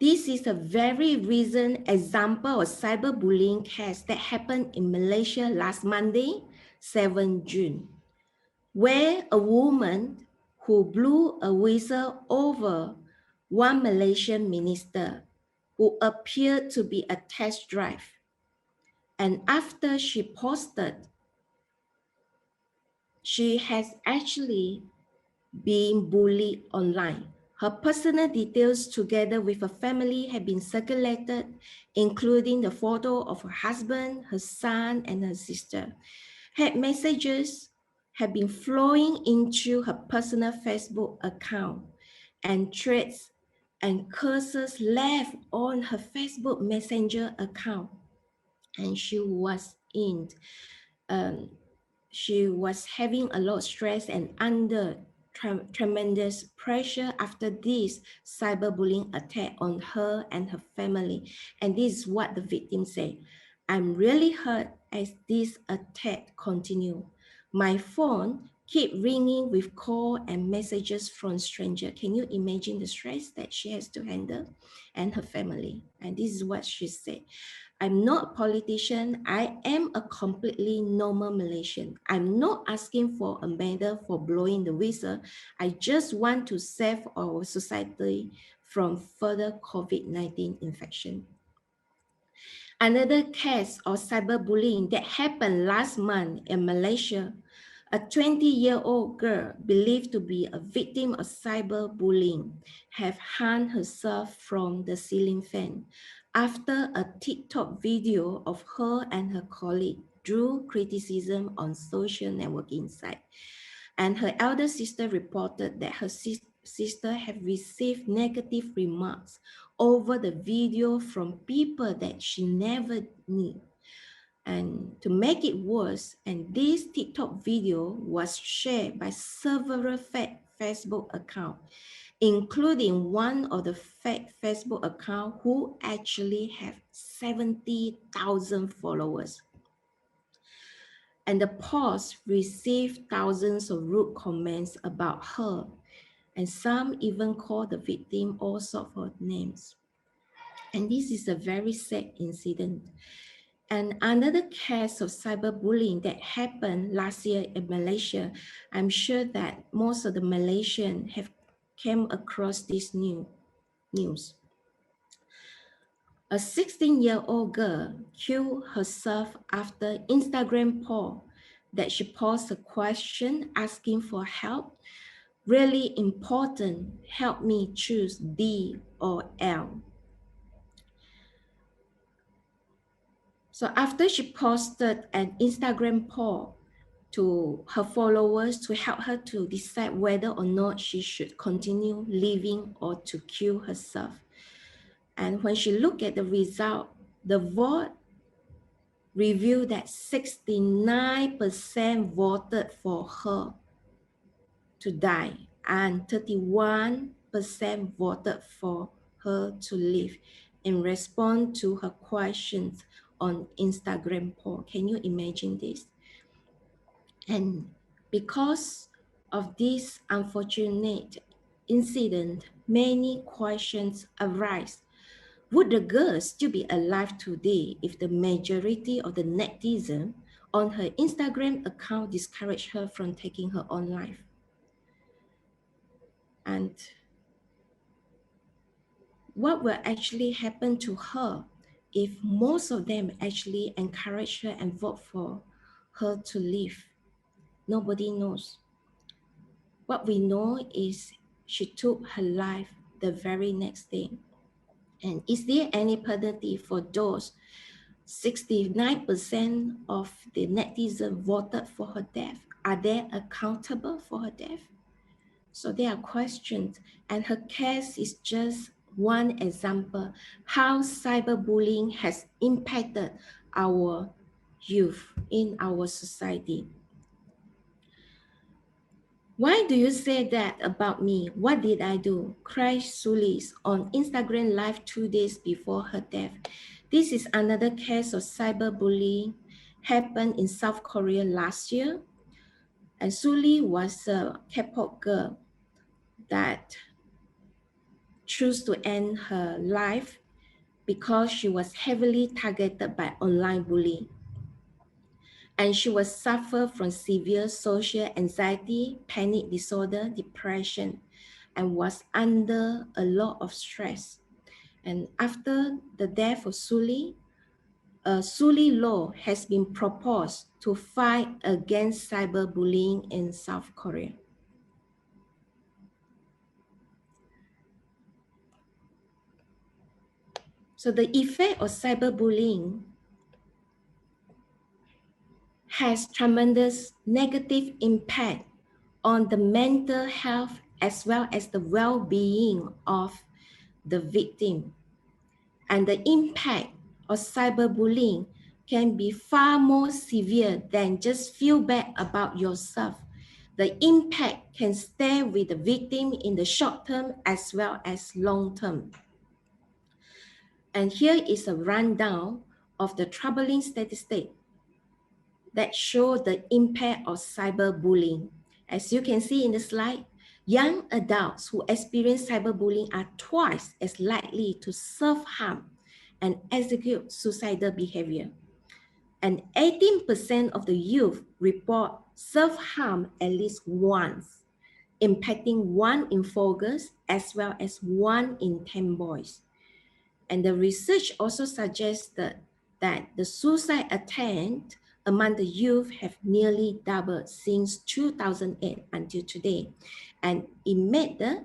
This is a very recent example of cyberbullying case that happened in Malaysia last Monday, 7 June, where a woman who blew a whistle over one Malaysian minister who appeared to be a test drive. And after she posted, she has actually been bullied online. Her personal details together with her family have been circulated, including the photo of her husband, her son, and her sister. Had messages have been flowing into her personal Facebook account, and threats and curses left on her Facebook Messenger account. And she was having a lot of stress and under tremendous pressure after this cyberbullying attack on her and her family. And this is what the victim said: "I'm really hurt as this attack continue. My phone keep ringing with call and messages from stranger." Can you imagine the stress that she has to handle and her family? And this is what she said: "I'm not a politician. I am a completely normal Malaysian. I'm not asking for a medal for blowing the whistle. I just want to save our society from further COVID-19 infection." Another case of cyberbullying that happened last month in Malaysia. A 20-year-old girl believed to be a victim of cyberbullying have hung herself from the ceiling fan after a TikTok video of her and her colleague drew criticism on social networking site. And her elder sister reported that her sister had received negative remarks over the video from people that she never knew. And to make it worse, and this TikTok video was shared by several fake Facebook accounts, including one of the fake Facebook accounts who actually have 70,000 followers. And the post received thousands of rude comments about her, and some even called the victim all sorts of names. And this is a very sad incident. And another case of cyberbullying that happened last year in Malaysia, I'm sure that most of the Malaysians have came across this news. A 16-year-old girl killed herself after Instagram post that she posed a question asking for help. "Really important, help me choose D or L." So after she posted an Instagram poll to her followers to help her to decide whether or not she should continue living or to kill herself. And when she looked at the result, the vote revealed that 69% voted for her to die and 31% voted for her to live in response to her questions on Instagram poll. Can you imagine this? And because of this unfortunate incident, many questions arise. Would the girl still be alive today if the majority of the netizens on her Instagram account discouraged her from taking her own life? And what will actually happen to her if most of them actually encourage her and vote for her to live? Nobody knows. What we know is she took her life the very next day. And is there any penalty for those 69% of the netizens voted for her death? Are they accountable for her death? So there are questions, and her case is just one example how cyberbullying has impacted our youth in our society. "Why do you say that about me? What did I do?" cried Sulis on Instagram Live 2 days before her death. This is another case of cyberbullying happened in South Korea last year. And Suli was a K-pop girl that chose to end her life because she was heavily targeted by online bullying. And she was suffer from severe social anxiety, panic disorder, depression, and was under a lot of stress. And after the death of Suli, a Suli law has been proposed to fight against cyberbullying in South Korea. So the effect of cyberbullying has tremendous negative impact on the mental health as well as the well-being of the victim. And the impact of cyberbullying can be far more severe than just feel bad about yourself. The impact can stay with the victim in the short term as well as long term. And here is a rundown of the troubling statistics that show the impact of cyberbullying. As you can see in the slide, young adults who experience cyberbullying are twice as likely to self-harm and execute suicidal behavior. And 18% of the youth report self-harm at least once, impacting 1 in 4 girls as well as 1 in 10 boys. And the research also suggested that the suicide attempt among the youth have nearly doubled since 2008 until today. And it made the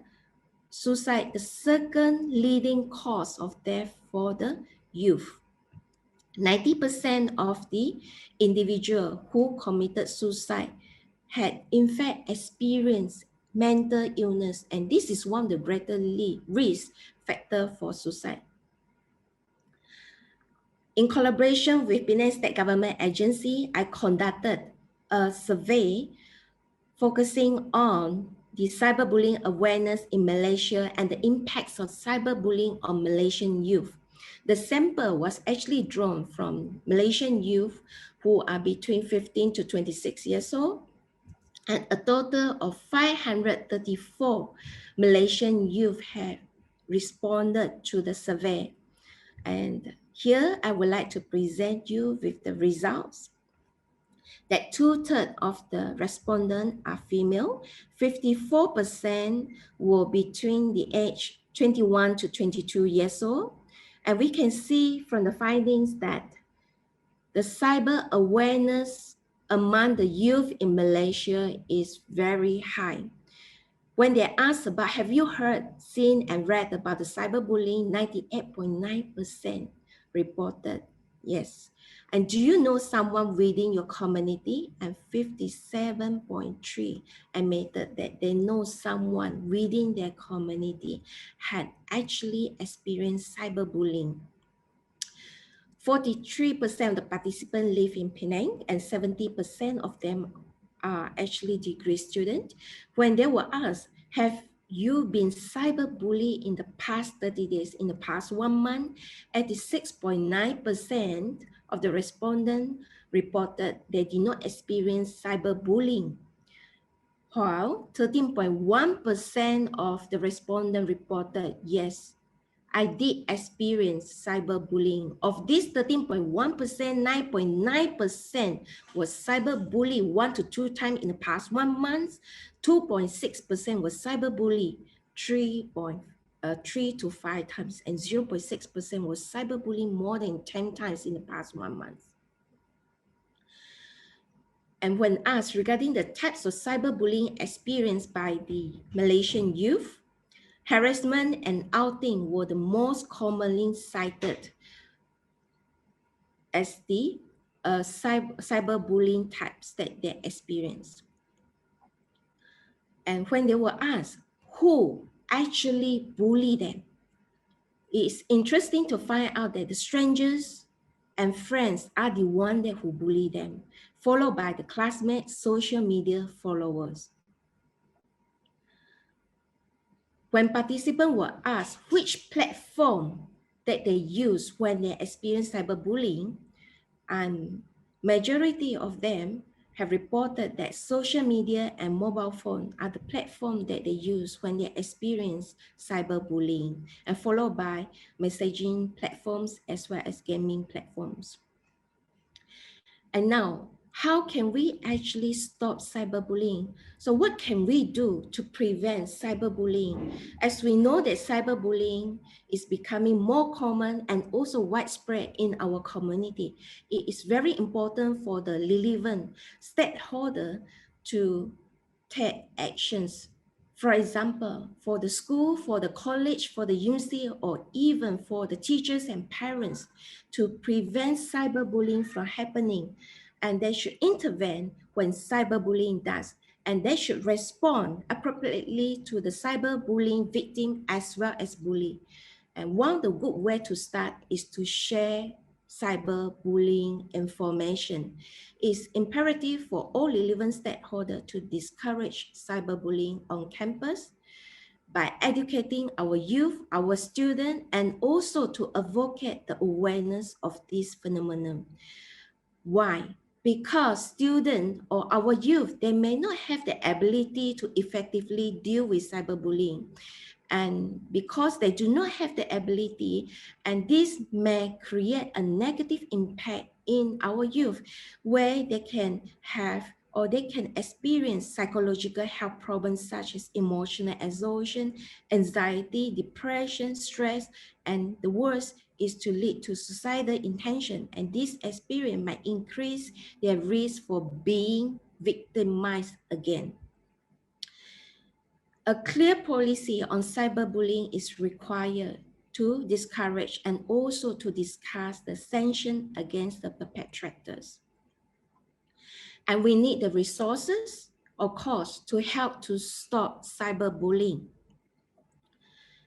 suicide the second leading cause of death for the youth. 90% of the individual who committed suicide had in fact experienced mental illness, and this is one of the greater risk factor for suicide. In collaboration with Penang State Government Agency, I conducted a survey focusing on the cyberbullying awareness in Malaysia and the impacts of cyberbullying on Malaysian youth. The sample was actually drawn from Malaysian youth who are between 15 to 26 years old, and a total of 534 Malaysian youth have responded to the survey. And here I would like to present you with the results. That 2/3 of the respondents are female, 54% were between the age 21 to 22 years old. And we can see from the findings that the cyber awareness among the youth in Malaysia is very high. When they asked about, have you heard, seen, and read about the cyberbullying, 98.9% reported yes. And do you know someone within your community? And 57.3% admitted that they know someone within their community had actually experienced cyberbullying. 43% of the participants live in Penang, and 70% of them are actually degree students. When they were asked, have you been cyberbullied in the past 30 days, in the past 1 month, 86.9% of the respondents reported they did not experience cyberbullying, while 13.1% of the respondents reported, yes, I did experience cyberbullying. Of this 13.1%, 9.9% was cyberbullied 1 to 2 times in the past 1 month. 2.6% was cyberbullied 3 to 5 times, and 0.6% was cyberbullying more than 10 times in the past 1 month. And when asked regarding the types of cyberbullying experienced by the Malaysian youth, harassment and outing were the most commonly cited as the cyberbullying types that they experienced. And when they were asked who actually bullied them, it's interesting to find out that the strangers and friends are the ones who bully them, followed by the classmates, social media followers. When participants were asked which platform that they use when they experience cyberbullying, and majority of them have reported that social media and mobile phone are the platform that they use when they experience cyberbullying, and followed by messaging platforms as well as gaming platforms. And now, how can we actually stop cyberbullying? So what can we do to prevent cyberbullying? As we know that cyberbullying is becoming more common and also widespread in our community, it is very important for the relevant stakeholder to take actions. For example, for the school, for the college, for the university, or even for the teachers and parents to prevent cyberbullying from happening. and they should intervene when cyberbullying does, and they should respond appropriately to the cyberbullying victim as well as bully. And one of the good way to start is to share cyberbullying information. It's imperative for all relevant stakeholders to discourage cyberbullying on campus by educating our youth, our students, and also to advocate the awareness of this phenomenon. Why? Because students or our youth, they may not have the ability to effectively deal with cyberbullying. And because they do not have the ability, and this may create a negative impact in our youth, where they can have or they can experience psychological health problems such as emotional exhaustion, anxiety, depression, stress, and the worst is to lead to suicidal intention. And this experience might increase their risk for being victimized again. A clear policy on cyberbullying is required to discourage and also to discuss the sanction against the perpetrators. And we need the resources, of course, to help to stop cyberbullying.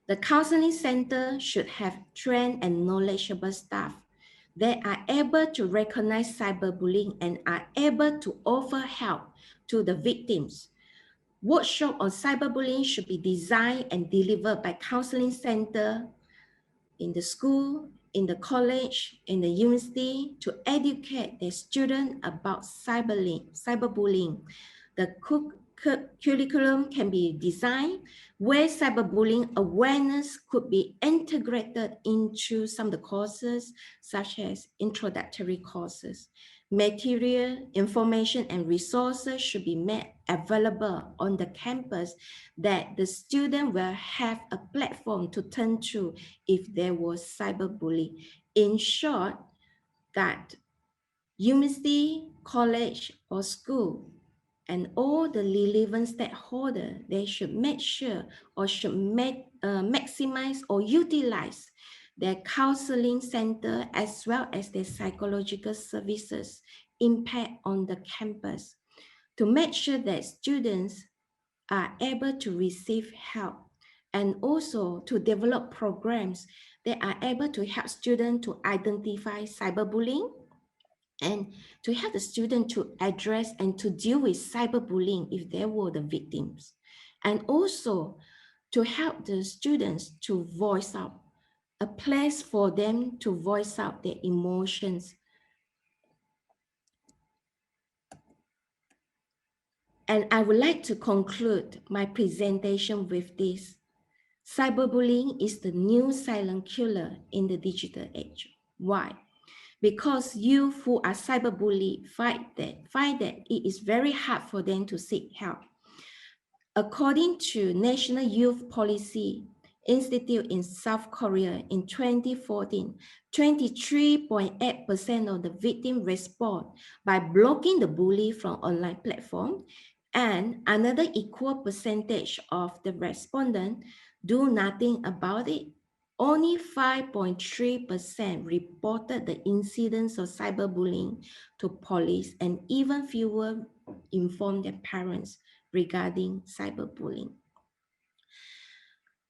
The counseling center should have trained and knowledgeable staff that are able to recognize cyberbullying and are able to offer help to the victims. Workshop on cyberbullying should be designed and delivered by counseling center in the school, in the college, in the university to educate the students about cyberbullying. The curriculum can be designed where cyberbullying awareness could be integrated into some of the courses, such as introductory courses. Material, information, and resources should be made available on the campus that the student will have a platform to turn to if there was cyberbullying. In short, that university, college, or school and all the relevant stakeholders, they should make sure or should maximize or utilize their counseling center as well as their psychological services impact on the campus to make sure that students are able to receive help and also to develop programs that are able to help students to identify cyberbullying and to help the student to address and to deal with cyberbullying if they were the victims, and also to help the students to voice out, a place for them to voice out their emotions. And I would like to conclude my presentation with this. Cyberbullying is the new silent killer in the digital age. Why? Because youth who are cyberbullied find that it is very hard for them to seek help. According to National Youth Policy Institute in South Korea in 2014, 23.8% of the victims respond by blocking the bully from online platform, and another equal percentage of the respondents do nothing about it. Only 5.3% reported the incidents of cyberbullying to police, and even fewer informed their parents regarding cyberbullying.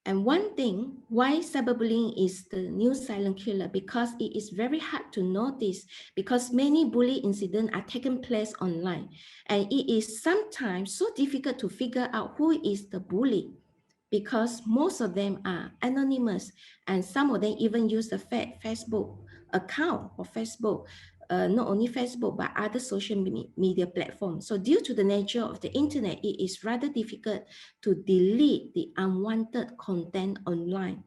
And one thing why cyberbullying is the new silent killer, because it is very hard to notice, because many bully incidents are taking place online, and it is sometimes so difficult to figure out who is the bully, because most of them are anonymous, and some of them even use the Facebook account or Facebook, not only Facebook, but other social media platforms. So due to the nature of the internet, it is rather difficult to delete the unwanted content online.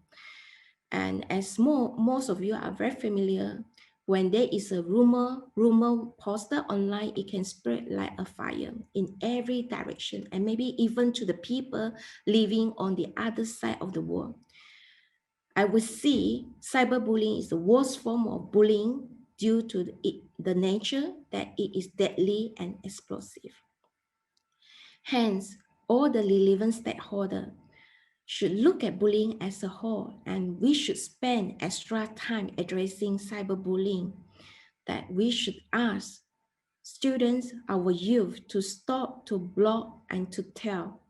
And as most of you are very familiar, when there is a rumor posted online, it can spread like a fire in every direction, and maybe even to the people living on the other side of the world. I would see cyberbullying is the worst form of bullying due to the nature that it is deadly and explosive. Hence, all the relevant stakeholders should look at bullying as a whole, and we should spend extra time addressing cyberbullying, that we should ask students, our youth, to stop, to block, and to tell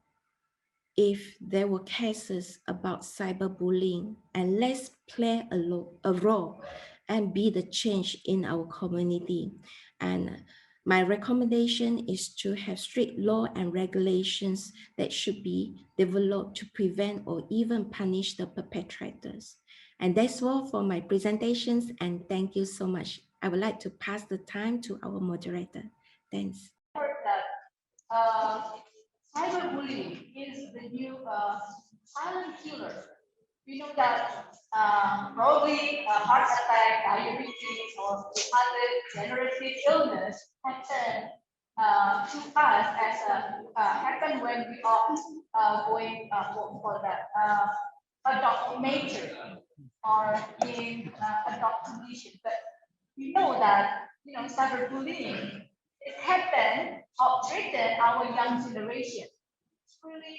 if there were cases about cyberbullying, and let's play a role and be the change in our community. And my recommendation is to have strict law and regulations that should be developed to prevent or even punish the perpetrators. And that's all for my presentations, and thank you so much. I would like to pass the time to our moderator. Thanks. Cyberbullying is the new silent killer. We know that probably a heart attack, diabetes, or other degenerative illness happen to us as happen when we are going for that adult nature or in adult condition. But we know that cyberbullying it happened or threatened our young generation. It's really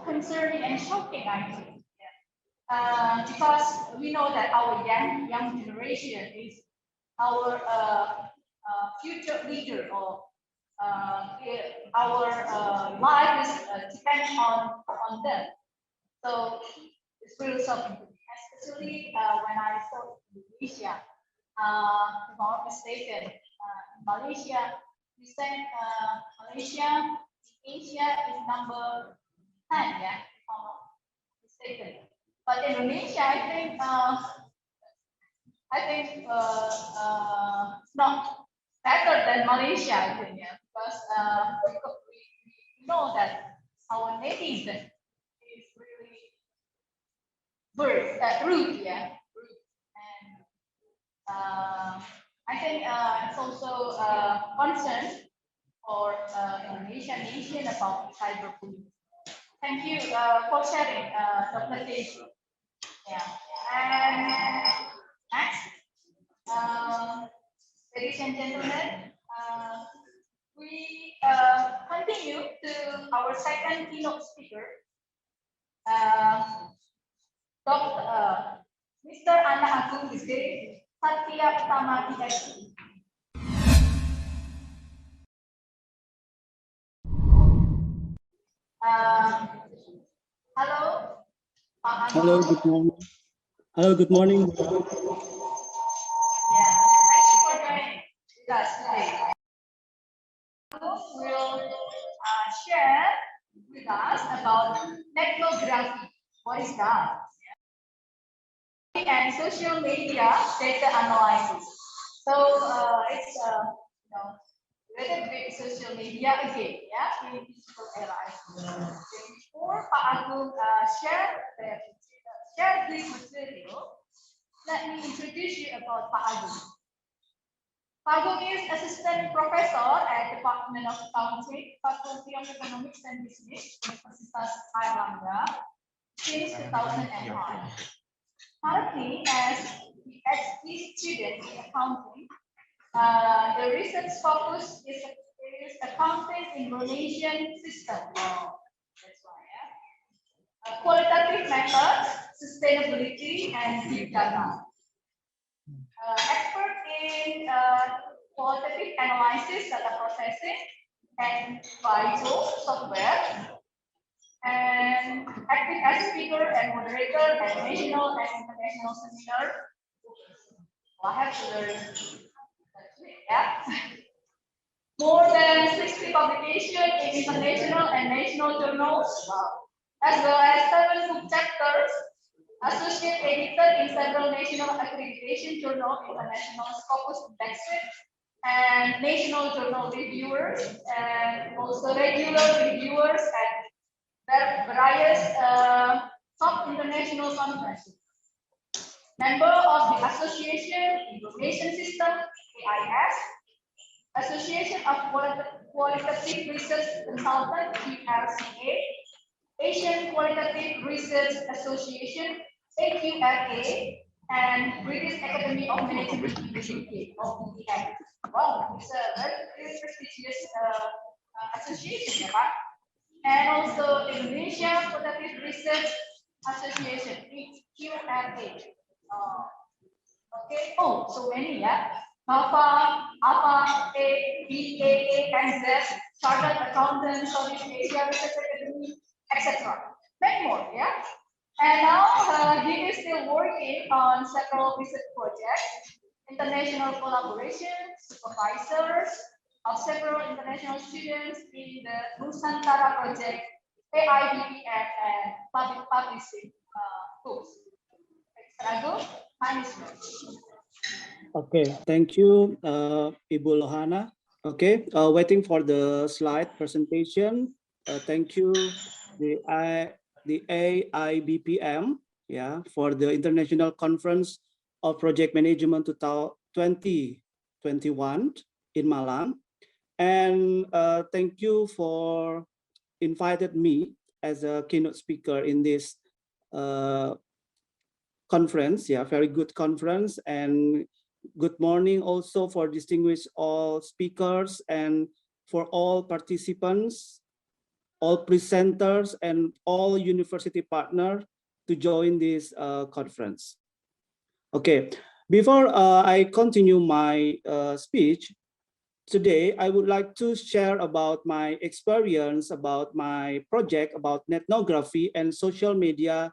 concerning and shocking, I think. Because we know that our young generation is our future leader, or our life is depends on them. So it's really shocking to me, especially when I saw Indonesia. If I'm not mistaken, in Malaysia, you said Malaysia in Asia is number 10, yeah, if I'm not mistaken. But Indonesia, I think not better than Malaysia, I think, yeah, because we know that our netizen is really rude, yeah, rude, and I think it's also concern for Indonesian nation about cyberbullying. Thank you for sharing, Dr. Dave. Yeah, and next, ladies and gentlemen, we continue to our second keynote speaker, Mr. Anna Agung Gede, Satya Utama PhD. Hello. Hello, good morning. Hello, good morning. Yeah, thank you for joining us today. Will share with us about ethnography. What is that? And social media data analysis. So it's related with social media again, yeah, in digital era. Before Pak Agung share this material, let me introduce you about Pak Agung. Pak Agung is assistant professor at Department of Accounting, Faculty of Economics and Business, Universitas Airlangga, since 2005. Currently, as PhD student in accounting, the research focus is accounting in Malaysian system. Oh, that's why, yeah. Qualitative methods, sustainability, and big data. Expert in qualitative analysis, data processing, and FISO software. And active as speaker and moderator at national and international seminar. Well, I have to learn. Yeah. More than 60 publications in international and national journals, as well as 7 book chapters, associate editor in several national accreditation journals, international Scopus Indexed, and national journal reviewers, and also regular reviewers at various top international conferences. Member of the Association Information System, AIS, Association of Qualitative Research Consultants, QRCA, Asian Qualitative Research Association, AQRA, and British Academy of Management in the UK, OPM. Wow, it's a very prestigious association, right? And also Indonesia Qualitative Research Association, QRA. Okay. Oh, so many, yeah. Alpha, Alpha, A, B, A, and Z, Chartered Accountants, Southeast Asia Research Academy, etc. Many more, yeah? And now he is still working on several research projects, international collaboration, supervisors of several international students in the Nusantara project, aibpm, and public publishing tools. Thanks, time is yours. Okay, thank you, Ibu Lohana. Okay, waiting for the slide presentation. Thank you, the AIBPM, yeah, for the International Conference of Project Management 2021 in Malang. And thank you for invited me as a keynote speaker in this conference. Yeah, very good conference. And good morning also for distinguished all speakers and for all participants, all presenters, and all university partners to join this conference. Okay, before I continue my speech, today I would like to share about my experience about my project about ethnography and social media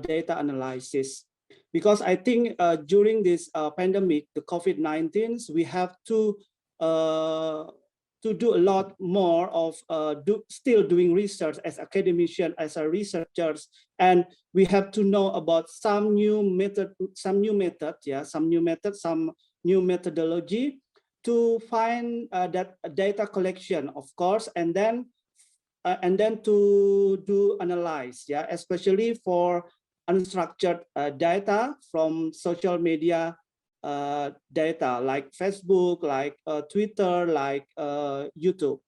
data analysis. Because I think during this pandemic, the COVID-19, we have to do a lot more of still doing research as academician, as a researchers, and we have to know about some new methodology to find that data collection, of course, and then to do analyze, yeah, especially for unstructured data from social media data like Facebook, like Twitter, like YouTube.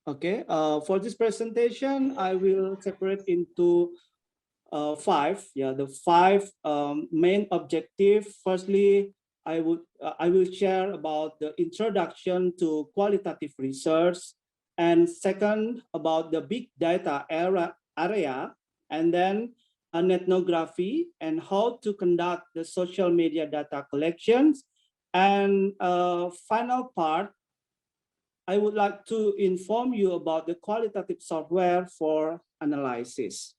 Okay, for this presentation, I will separate into five. Yeah, the five main objective. Firstly, I will share about the introduction to qualitative research, and second about the big data area, and then an ethnography and how to conduct the social media data collections, and final part, I would like to inform you about the qualitative software for analysis.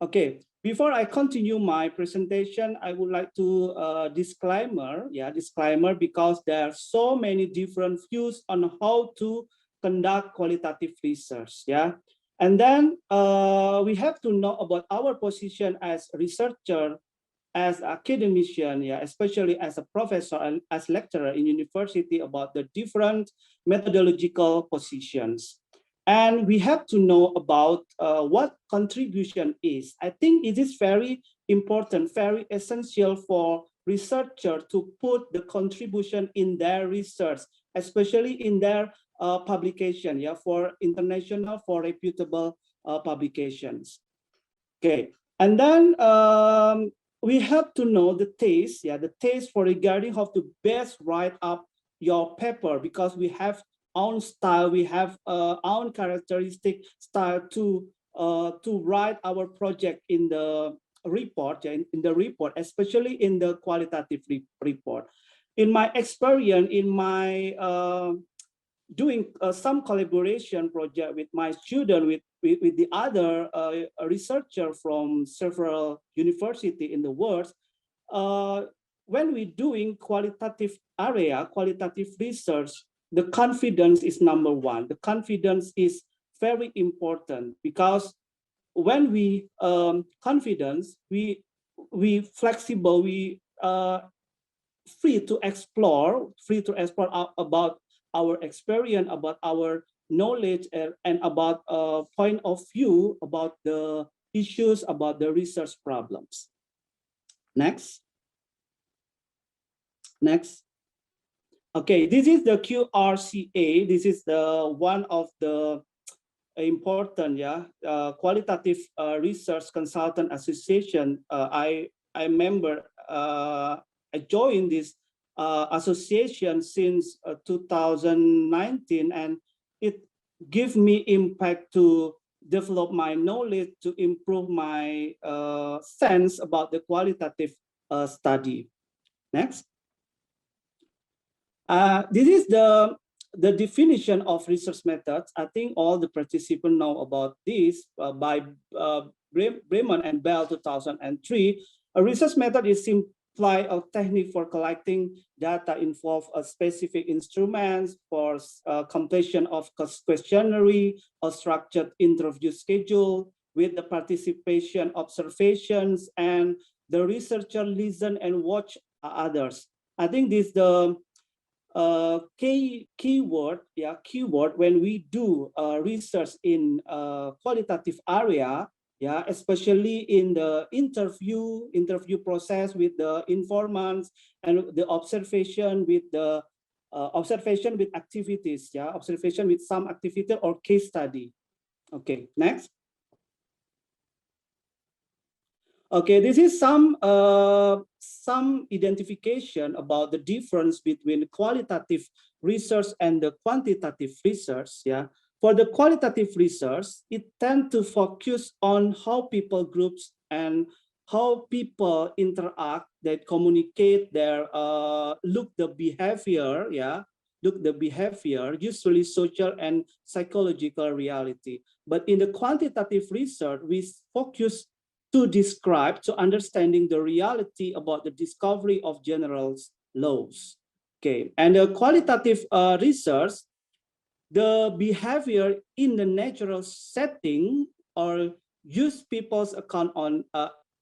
Okay, before I continue my presentation, I would like to disclaimer because there are so many different views on how to conduct qualitative research, yeah. And then we have to know about our position as researcher, as academician, yeah, especially as a professor and as lecturer in university, about the different methodological positions. And we have to know about what contribution is. I think it is very important, very essential for researchers to put the contribution in their research, especially in their publication, yeah, for international, for reputable publications. Okay, and then we have to know the taste, yeah, the taste for regarding how to best write up your paper, because we have own style, we have own characteristic style to write our project in the report, yeah, in the report, especially in the qualitative report. In my experience, in my doing some collaboration project with my student, with the other researcher from several university in the world, when we're doing qualitative research, the confidence is number one. The confidence is very important, because when we confidence, we flexible, we free to explore about our experience, about our knowledge, and about point of view about the issues, about the research problems. Next. Okay, this is the QRCA. This is the one of the important, yeah, qualitative research consultant association. I remember I joined this association since 2019, and it gives me impact to develop my knowledge, to improve my sense about the qualitative study. Next. This is the definition of research methods. I think all the participants know about this by Bremen and Bell 2003. A research method is simply a technique for collecting data involve a specific instruments for completion of questionnaire or structured interview schedule with the participation, observations, and the researcher listen and watch others. I think this is the keyword when we do research in qualitative area, especially in the interview process with the informants and the observation with the observation with activities, observation with some activity or case study. Okay, next. Okay, this is some identification about the difference between qualitative research and the quantitative research. For the qualitative research, it tends to focus on how people groups and how people interact, that communicate their look the behavior, usually social and psychological reality. But in the quantitative research, we focus to describe, to understanding the reality about the discovery of general laws. Okay, and the qualitative research, the behavior in the natural setting or use people's account on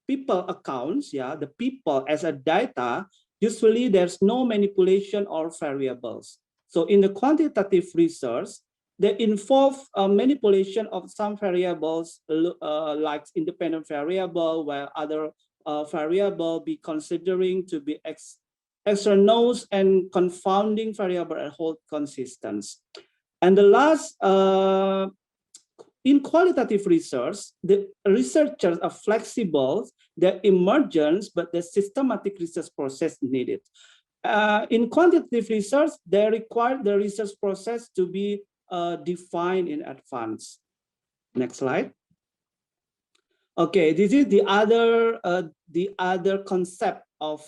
people accounts, the people as a data, usually there's no manipulation or variables. So in the quantitative research, they involve manipulation of some variables like independent variable, while other variable be considering to be externals and confounding variable and hold consistent. And the last, in qualitative research, the researchers are flexible, the emergence, but the systematic research process needed. In quantitative research, they require the research process to be defined in advance. Next slide. Okay, this is the other concept of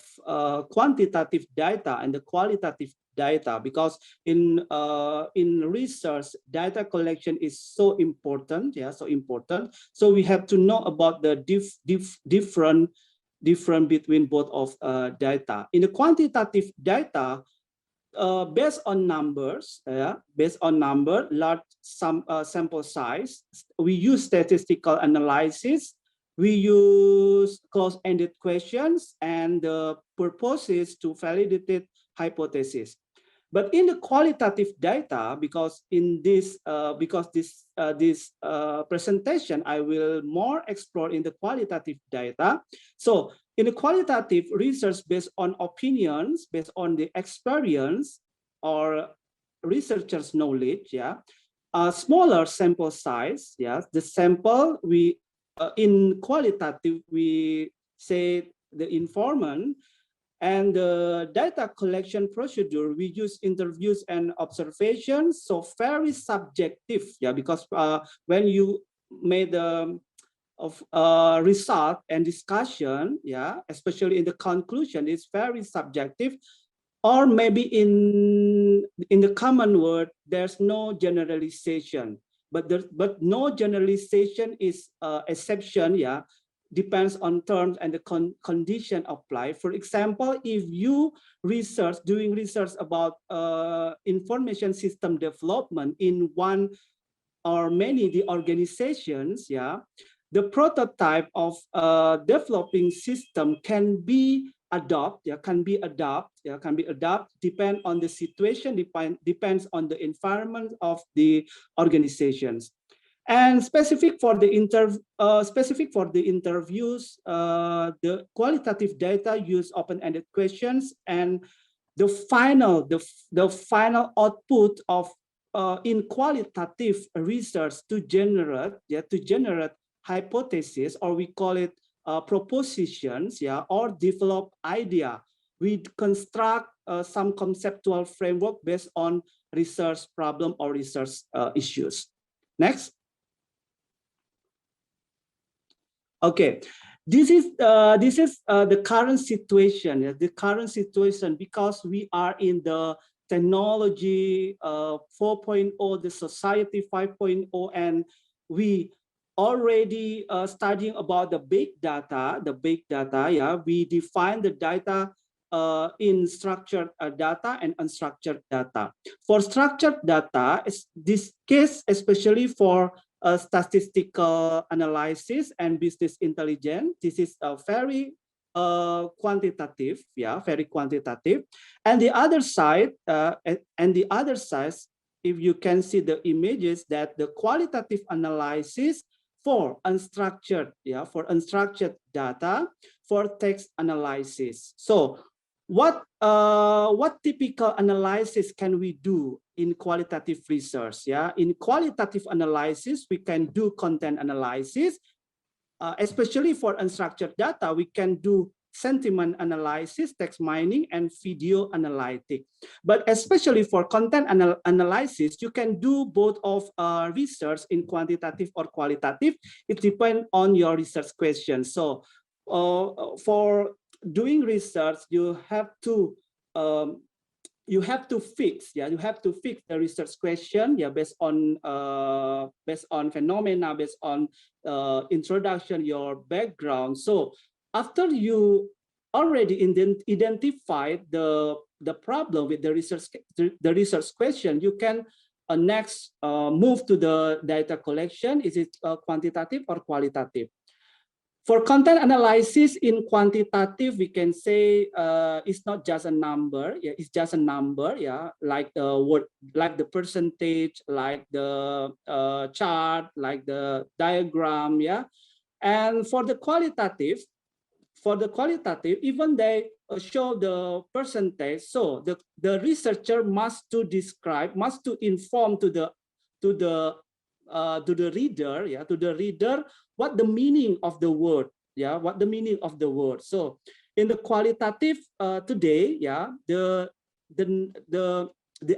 quantitative data and the qualitative data, because in research, data collection is so important, so important. So we have to know about the different between both of data. In the quantitative data, based on numbers, large sample size, we use statistical analysis, we use close-ended questions, and the purposes to validate hypothesis. But in the qualitative data, because in this presentation, I will more explore in the qualitative data. So in the qualitative research based on opinions, based on the experience or researchers' knowledge, a smaller sample size, the sample we in qualitative we say the informant, and the data collection procedure, we use interviews and observations. So very subjective, because when you made the result and discussion, especially in the conclusion, is very subjective. Or maybe in the common word, there's no generalization. But no generalization is exception, depends on terms and the condition apply. For example, if you doing research about information system development in one or many the organizations, the prototype of developing system can be adopted, depend on the situation, depends on the environment of the organizations. And specific for the interviews, the qualitative data use open-ended questions, and the final output of in qualitative research to generate hypothesis, or we call it propositions, or develop idea. We construct some conceptual framework based on research problem or research issues. Next. Okay, this is the current situation. The current situation, because we are in the technology 4.0, the society 5.0, and we already studying about the big data. Yeah, we define the data in structured data and unstructured data. For structured data, this case especially for statistical analysis and business intelligence, this is a very quantitative, yeah, very quantitative. And the other side, if you can see the images, that the qualitative analysis for unstructured, yeah, for unstructured data, for text analysis. So what typical analysis can we do in qualitative research? Yeah, in qualitative analysis, we can do content analysis. Especially for unstructured data, we can do sentiment analysis, text mining, and video analytics. But especially for content analysis, you can do both of research in quantitative or qualitative. It depends on your research question. So for doing research, you have to fix, yeah, you have to fix the research question, yeah, based on phenomena, based on introduction, your background. So after you already identified the problem with the research question, you can next move to the data collection. Is it quantitative or qualitative? For content analysis in quantitative, we can say it's not just a number. Yeah, it's just a number. Yeah, like the word, like the percentage, like the chart, like the diagram. Yeah, and for the qualitative, even they show the percentage. So the researcher must to describe, must to inform to the reader, yeah, to the reader, what the meaning of the word, yeah, what the meaning of the word. So in the qualitative today, yeah, the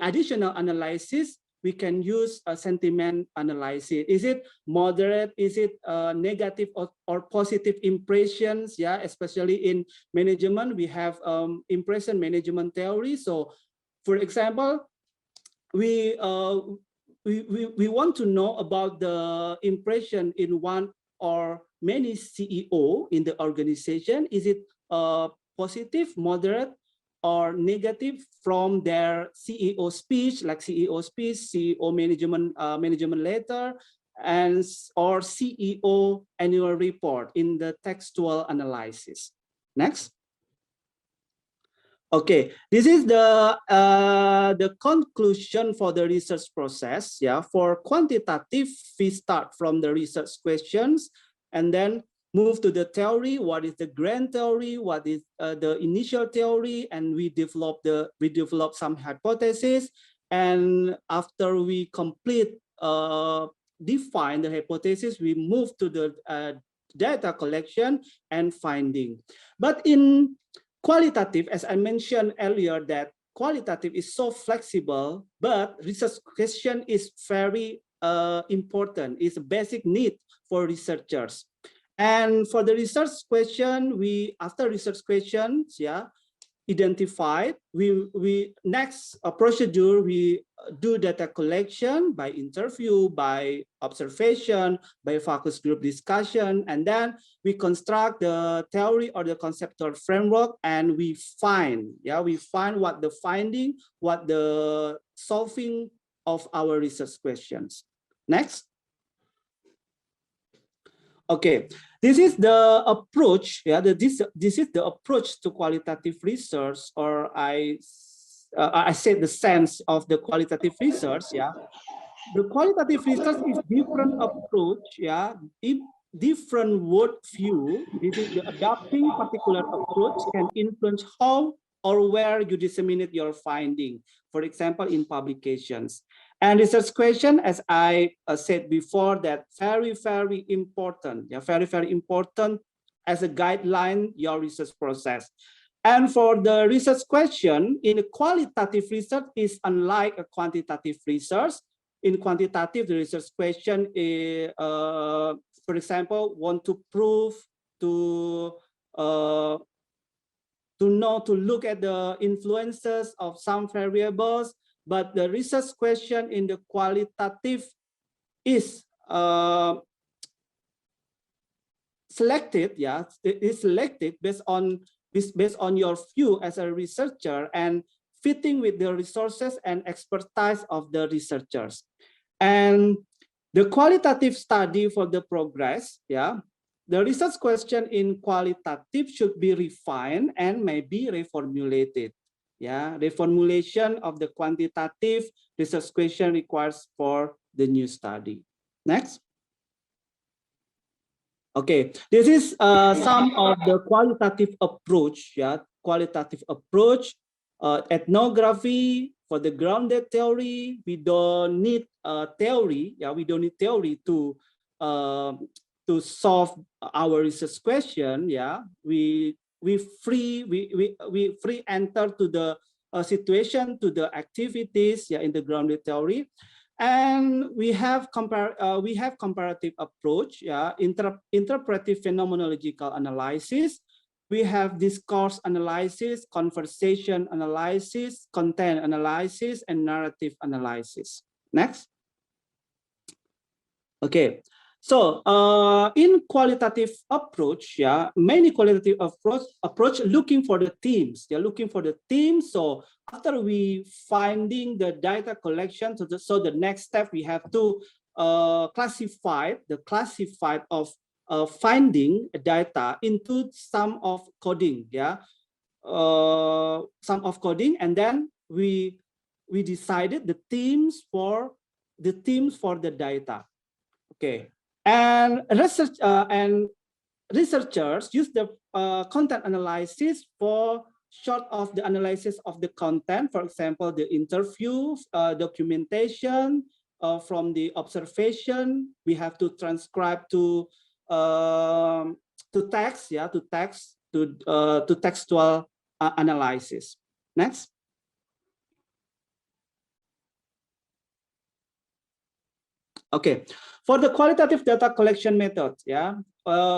additional analysis, we can use a sentiment analysis. Is it moderate? Is it negative or positive impressions? Yeah, especially in management, we have impression management theory. So for example, we want to know about the impression in one or many CEO in the organization. Is it positive, moderate, or negative from their CEO speech, like CEO speech, CEO management letter, and or CEO annual report in the textual analysis. Next. Okay, this is the conclusion for the research process. Yeah, for quantitative, we start from the research questions and then move to the theory. What is the grand theory? What is the initial theory? And we develop some hypotheses. And after we complete define the hypothesis, we move to the data collection and finding. But in qualitative, as I mentioned earlier, that qualitative is so flexible, but research question is very important. It's a basic need for researchers. And for the research question, after research questions, yeah, identified, we next procedure, we do data collection by interview, by observation, by focus group discussion, and then we construct the theory or the conceptual framework, and we find, yeah, we find what the finding, what the solving of our research questions. Next. Okay, this is the approach. Yeah, this is the approach to qualitative research, or I said the sense of the qualitative research. Yeah, the qualitative research is different approach. Yeah, different world view. This is the adapting particular approach can influence how or where you disseminate your finding. For example, in publications. And research question, as I said before, that very, very important. Yeah, very, very important as a guideline, your research process. And for the research question, in a qualitative research is unlike a quantitative research. In quantitative, the research question is, for example, want to prove to to look at the influences of some variables, but the research question in the qualitative is selected, yeah, it is selected based on your view as a researcher and fitting with the resources and expertise of the researchers. And the qualitative study for the progress, yeah, the research question in qualitative should be refined and maybe reformulated. Yeah, reformulation of the quantitative research question requires for the new study. Next. Okay, this is some of the qualitative approach. Yeah, qualitative approach. Ethnography for the grounded theory. We don't need theory. Yeah, we don't need theory to solve our research question. Yeah, we free enter to the situation, to the activities. Yeah, in the grounded theory. And we have comparative approach, yeah, interpretive phenomenological analysis. We have discourse analysis, conversation analysis, content analysis, and narrative analysis. Next. Okay. So in qualitative approach, yeah, many qualitative approach looking for the themes. They're looking for the themes. So after we finding the data collection, so the next step we have to classify of finding data into some of coding, yeah, some of coding, and then we decided the themes for the data. Okay. And researchers use the content analysis for short of the analysis of the content. For example, the interviews, documentation from the observation. We have to transcribe to text, yeah, to textual analysis. Next. Okay, for the qualitative data collection method, yeah,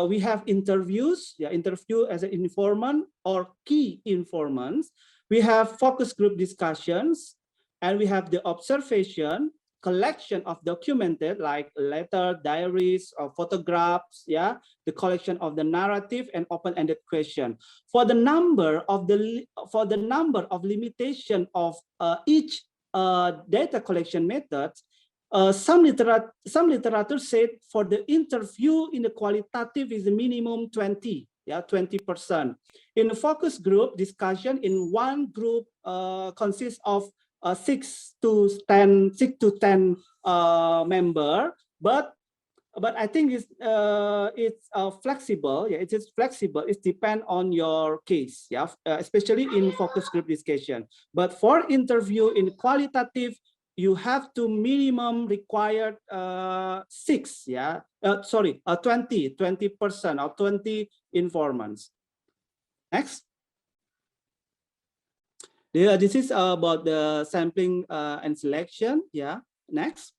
we have interviews, yeah, interview as an informant or key informants. We have focus group discussions, and we have the observation, collection of documented like letter, diaries, or photographs, yeah, the collection of the narrative and open-ended question. For the number of limitation of each data collection method. Some literature said for the interview in the qualitative is a minimum 20, yeah, 20%. In the focus group discussion, in one group consists of 6 to 10 member, but I think it's flexible. Yeah, it is flexible. It depends on your case. Yeah, especially in focus group discussion. But for interview in qualitative, you have to minimum required 6, yeah, 20% or 20 informants. Next. Yeah, this is about the sampling and selection. Yeah, next.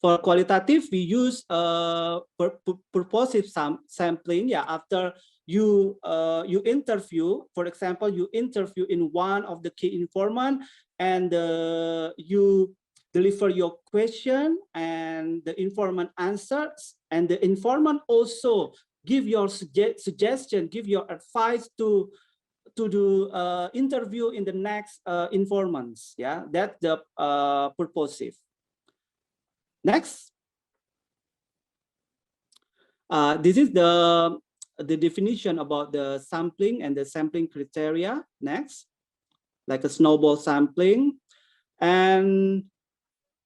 For qualitative, we use purposive sampling. Yeah, after you interview, for example, you interview in one of the key informant, and you deliver your question, and the informant answers, and the informant also give your suggestion, give your advice to do interview in the next informants. Yeah, that's the purposive. Next. This is the definition about the sampling and the sampling criteria. Next. Like a snowball sampling. And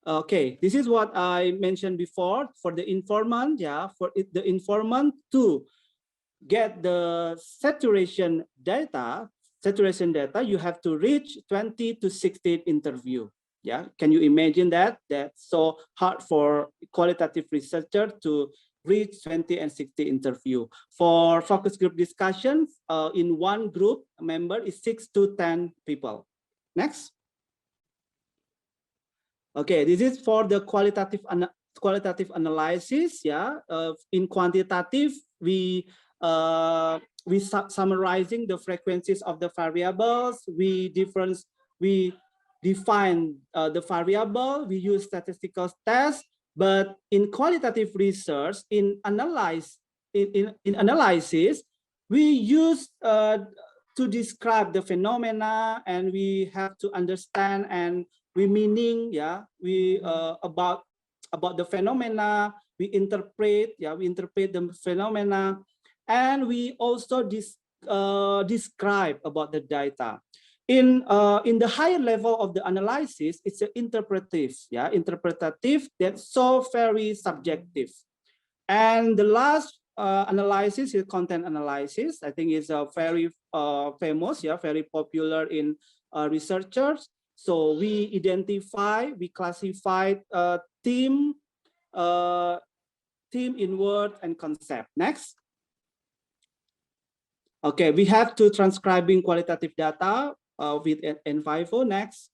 okay, this is what I mentioned before for the informant. Yeah, for the informant to get the saturation data, you have to reach 20 to 60 interview. Yeah, can you imagine that? That's so hard for qualitative researcher to reach 20 and 60 interview. For focus group discussions, in one group member is 6 to 10 people. Next. Okay, this is for the qualitative analysis. Yeah, in quantitative, we we summarizing the frequencies of the variables. We define the variable. We use statistical tests. But in qualitative research, in analysis, we use to describe the phenomena, and we have to understand and we meaning, we about the phenomena. We interpret, we interpret the phenomena, and we also describe about the data. In the higher level of the analysis, it's an interpretive, interpretative, that's so very subjective. And the last analysis is content analysis. I think it's a very famous, very popular in researchers. So we identify, we classify theme in word and concept. Next. Okay, we have to transcribing qualitative data with N50. Next.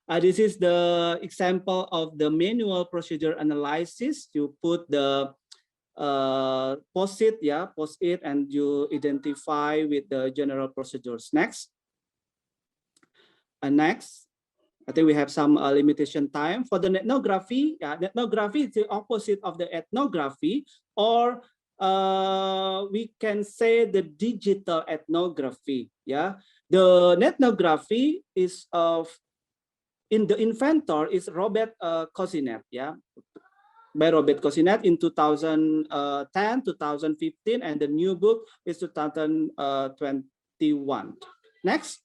This is the example of the manual procedure analysis. You put the post-it, and you identify with the general procedures. Next. And next, I think we have some limitation time for the ethnography. Ethnography is the opposite of the ethnography, or we can say the digital ethnography. The ethnography is in the inventor is Robert Cosinet, by Robert Cosinet in 2010, 2015, and the new book is 2021. Next.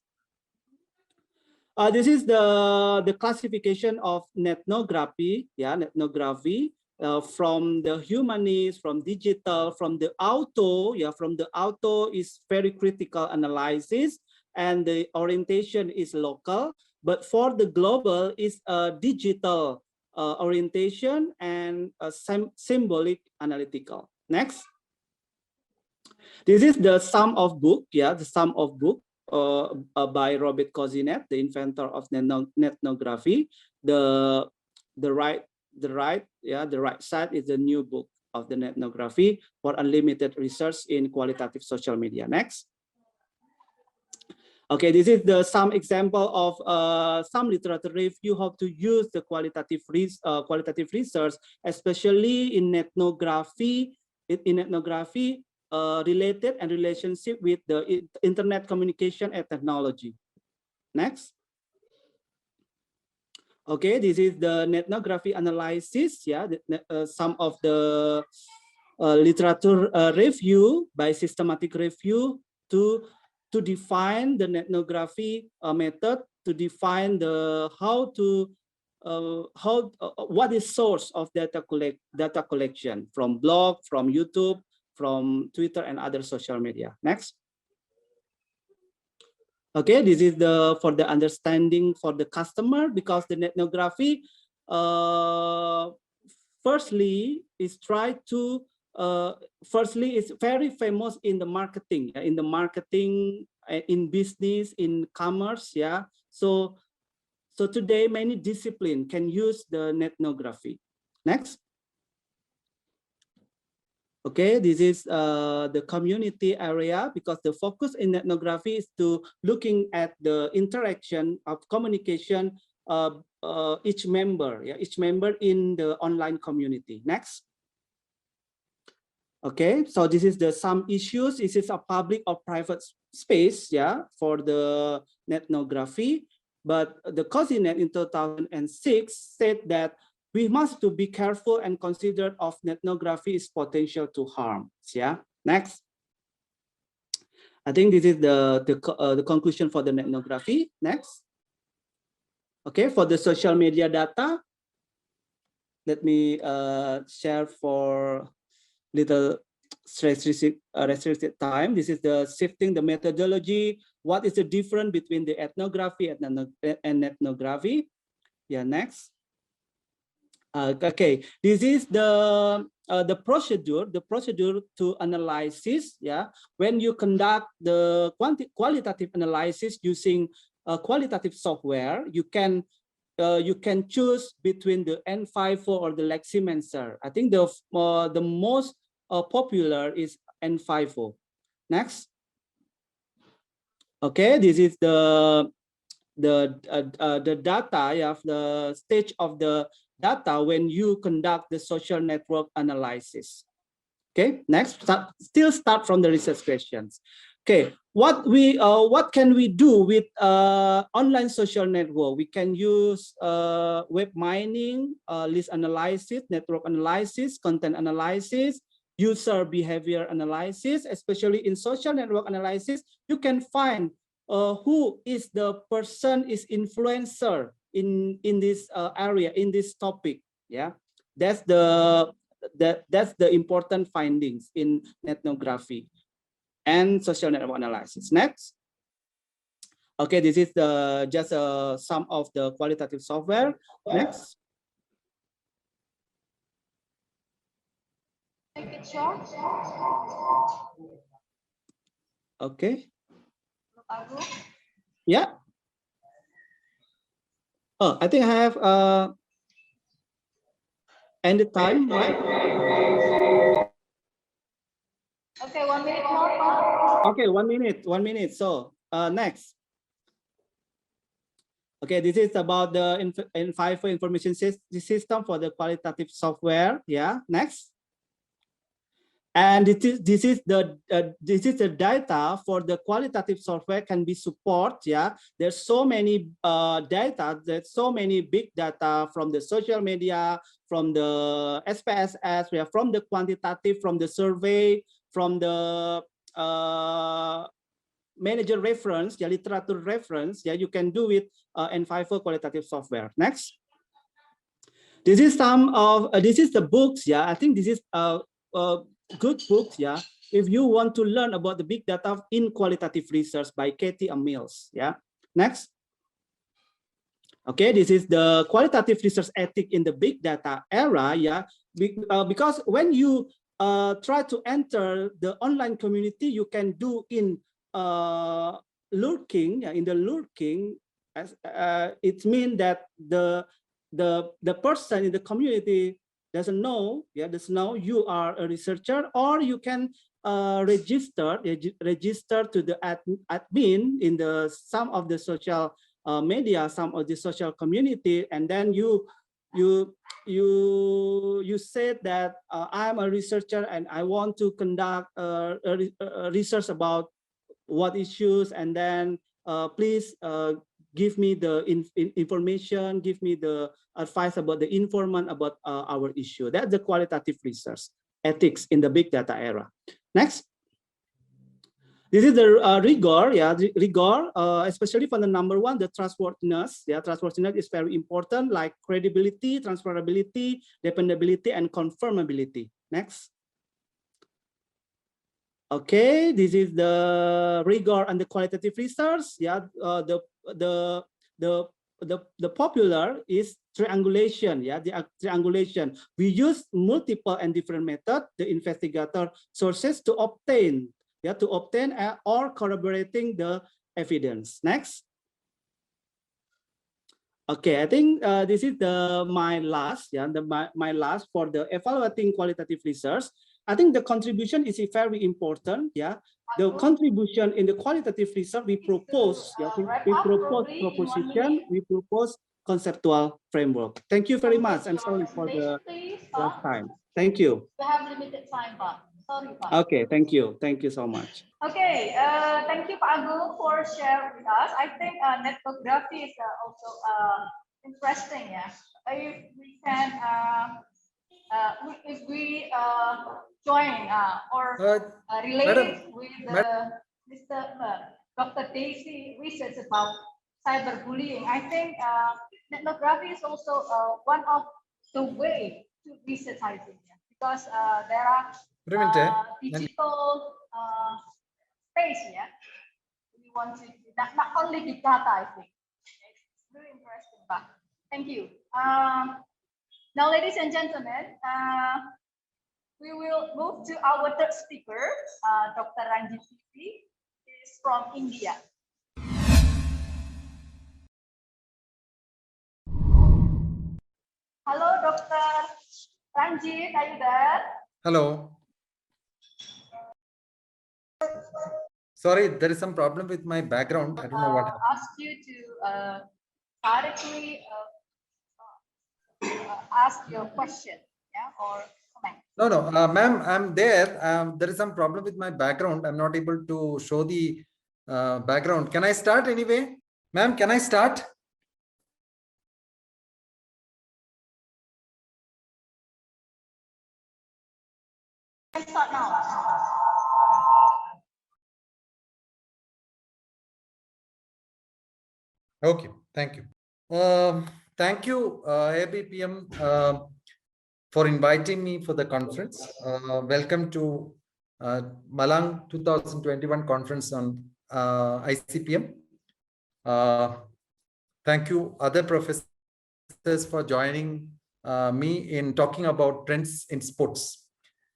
This is the classification of ethnography, ethnography from the humanist, from digital, from the auto, from the auto is very critical analysis, and the orientation is local. But for the global is a digital orientation and a symbolic analytical. Next. This is the sum of book, the sum of book by Robert Cosinet, the inventor of ethnography. The right side is the new book of the ethnography for unlimited research in qualitative social media. Next. Okay, this is the some example of some literature review how to use the qualitative research, especially in ethnography. Related and relationship with the internet communication and technology. Next. Okay, this is the ethnography analysis. Some of the literature review by systematic review to define the ethnography method, to define the what is source of data collection from blog, from YouTube, from Twitter and other social media. Next. Okay, this is for the understanding for the customer, because the ethnography firstly is very famous in the marketing, in business, in commerce. So today many disciplines can use the ethnography. Next. Okay, this is the community area, because the focus in ethnography is to looking at the interaction of communication of each member in the online community. Next. Okay, so this is the some issues. This is a public or private space, for the ethnography. But the Cosinet in 2006 said that we must to be careful and consider of ethnography is potential to harm. Next. I think this is the conclusion for the ethnography. Next. Okay, for the social media data, let me share for little restricted time. This is the shifting the methodology. What is the difference between the ethnography and ethnography? Next. Okay, this is the procedure to analysis. When you conduct the qualitative analysis using qualitative software, you can choose between the N50 or the Leximancer. I think the most popular is N50. Next. Okay, this is the data, you have the stage of the data when you conduct the social network analysis. Okay, next, still start from the research questions. Okay, what can we do with online social network? We can use web mining, list analysis, network analysis, content analysis, user behavior analysis. Especially in social network analysis, you can find who is the person is influencer in this area, in this topic. Yeah, that's the important findings in ethnography and social network analysis. Next. Okay, this is just some of the qualitative software. Next. Make it short. Okay. Yeah. Oh, I think I have ended time, right? Okay, 1 minute more. Okay, 1 minute. So next. Okay, this is about the N50 information system for the qualitative software. Yeah, next. And this is the data for the qualitative software can be support. Yeah, there's so many data. There's so many big data from the social media, from the SPSS, we have from the quantitative, from the survey, from the manager reference, yeah, literature reference. Yeah, you can do with N50 qualitative software. Next. This is some of this is the books. Yeah, I think this is good books. Yeah, if you want to learn about the big data in qualitative research by Katie and Mills. Yeah. Next. Okay, this is the qualitative research ethic in the big data era. Yeah, because when you try to enter the online community, you can do in lurking. Yeah, in the lurking, as it means that the person in the community doesn't know. Yeah, doesn't know you are a researcher, or you can register to the admin in the some of the social media, some of the social community, and then you said that I'm a researcher and I want to conduct a research about what issues, and then please give me the information, give me the advice about the informant about our issue. That's the qualitative research ethics in the big data era. Next. This is the rigor, yeah, rigor, especially for the number one, the trustworthiness. Yeah, trustworthiness is very important, like credibility, transferability, dependability, and confirmability. Next. Okay, this is the rigor and the qualitative research. Yeah, the popular is triangulation. Yeah, the triangulation. We use multiple and different methods, the investigator sources to obtain. Yeah, to obtain or corroborating the evidence. Next. Okay, I think this is my last. Yeah, my last for the evaluating qualitative research. I think the contribution is very important. Yeah, the contribution in the qualitative research we propose. Yeah, we propose proposition. We propose conceptual framework. Thank you very much. I'm sorry for the last time. Thank you. We have limited time, Pak. Sorry, Pak. Okay, thank you. Thank you so much. Okay, thank you, Pak Agung, for sharing with us. I think networkography is also interesting. Yeah, if we can, if we join or relate with Mr. Dr. Daisy research about cyberbullying, I think networkography is also one of the way to research, I think, yeah, because there are digital space, yeah. We want to not only big data, I think. It's very interesting, but thank you. Now, ladies and gentlemen, we will move to our third speaker, Dr. Ranjit Pivi, is from India. Hello, Dr. Ranjit, are you there? Hello. Sorry, there is some problem with my background. I don't know what happened. Ask you to directly ask your question, yeah, or comment. No, no, ma'am, I'm there. There is some problem with my background. I'm not able to show the background. Can I start anyway? Ma'am, can I start? Let's start now. Okay, thank you. Thank you, aibpm, for inviting me for the conference. Welcome to Malang 2021 conference on ICPM. Thank you, other professors, for joining me in talking about trends in sports.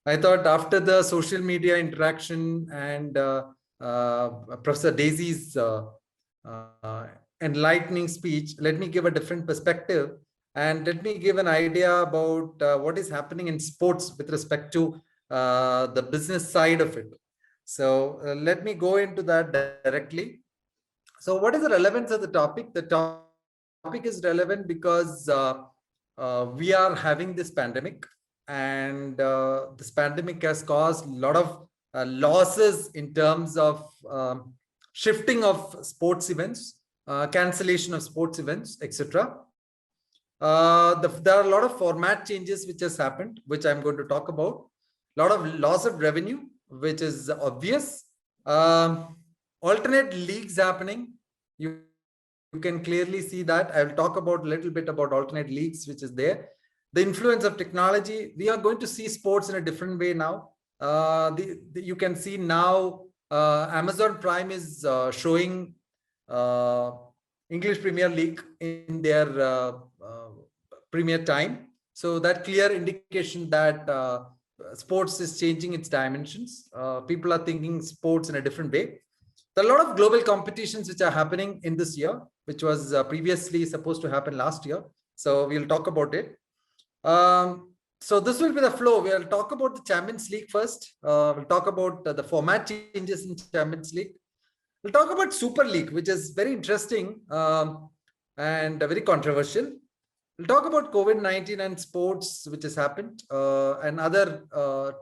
I thought after the social media interaction and Professor Daisy's enlightening speech, let me give a different perspective and let me give an idea about what is happening in sports with respect to the business side of it. So let me go into that directly. So what is the relevance of the topic? The topic is relevant because we are having this pandemic, and this pandemic has caused a lot of losses in terms of shifting of sports events, cancellation of sports events, etc. There are a lot of format changes which has happened, which I'm going to talk about. A lot of loss of revenue, which is obvious. Alternate leagues happening. You can clearly see that. I'll talk about a little bit about alternate leagues, which is there. The influence of technology. We are going to see sports in a different way now. You can see now Amazon Prime is showing English Premier League in their premier time. So that clear indication that sports is changing its dimensions. People are thinking sports in a different way. There are a lot of global competitions which are happening in this year, which was previously supposed to happen last year. So we'll talk about it. So this will be the flow. We'll talk about the Champions League first. We'll talk about the format changes in Champions League. We'll talk about Super League, which is very interesting and very controversial. We'll talk about COVID-19 and sports, which has happened, and other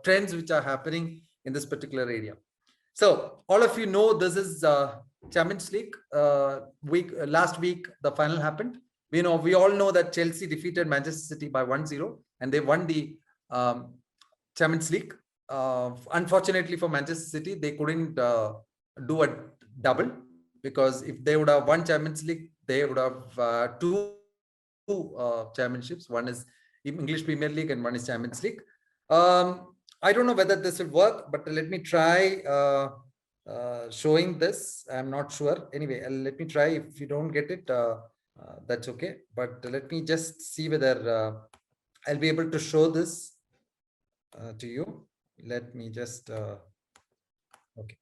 trends which are happening in this particular area. So all of you know this is Champions League. Last week, the final happened. We all know that Chelsea defeated Manchester City by 1-0, and they won the Champions League. Unfortunately for Manchester City, they couldn't do a double, because if they would have won Champions League, they would have two championships. One is English Premier League and one is Champions League. I don't know whether this will work, but let me try showing this. I'm not sure. Anyway, let me try. If you don't get it, that's okay. But let me just see whether I'll be able to show this to you. Let me just, okay.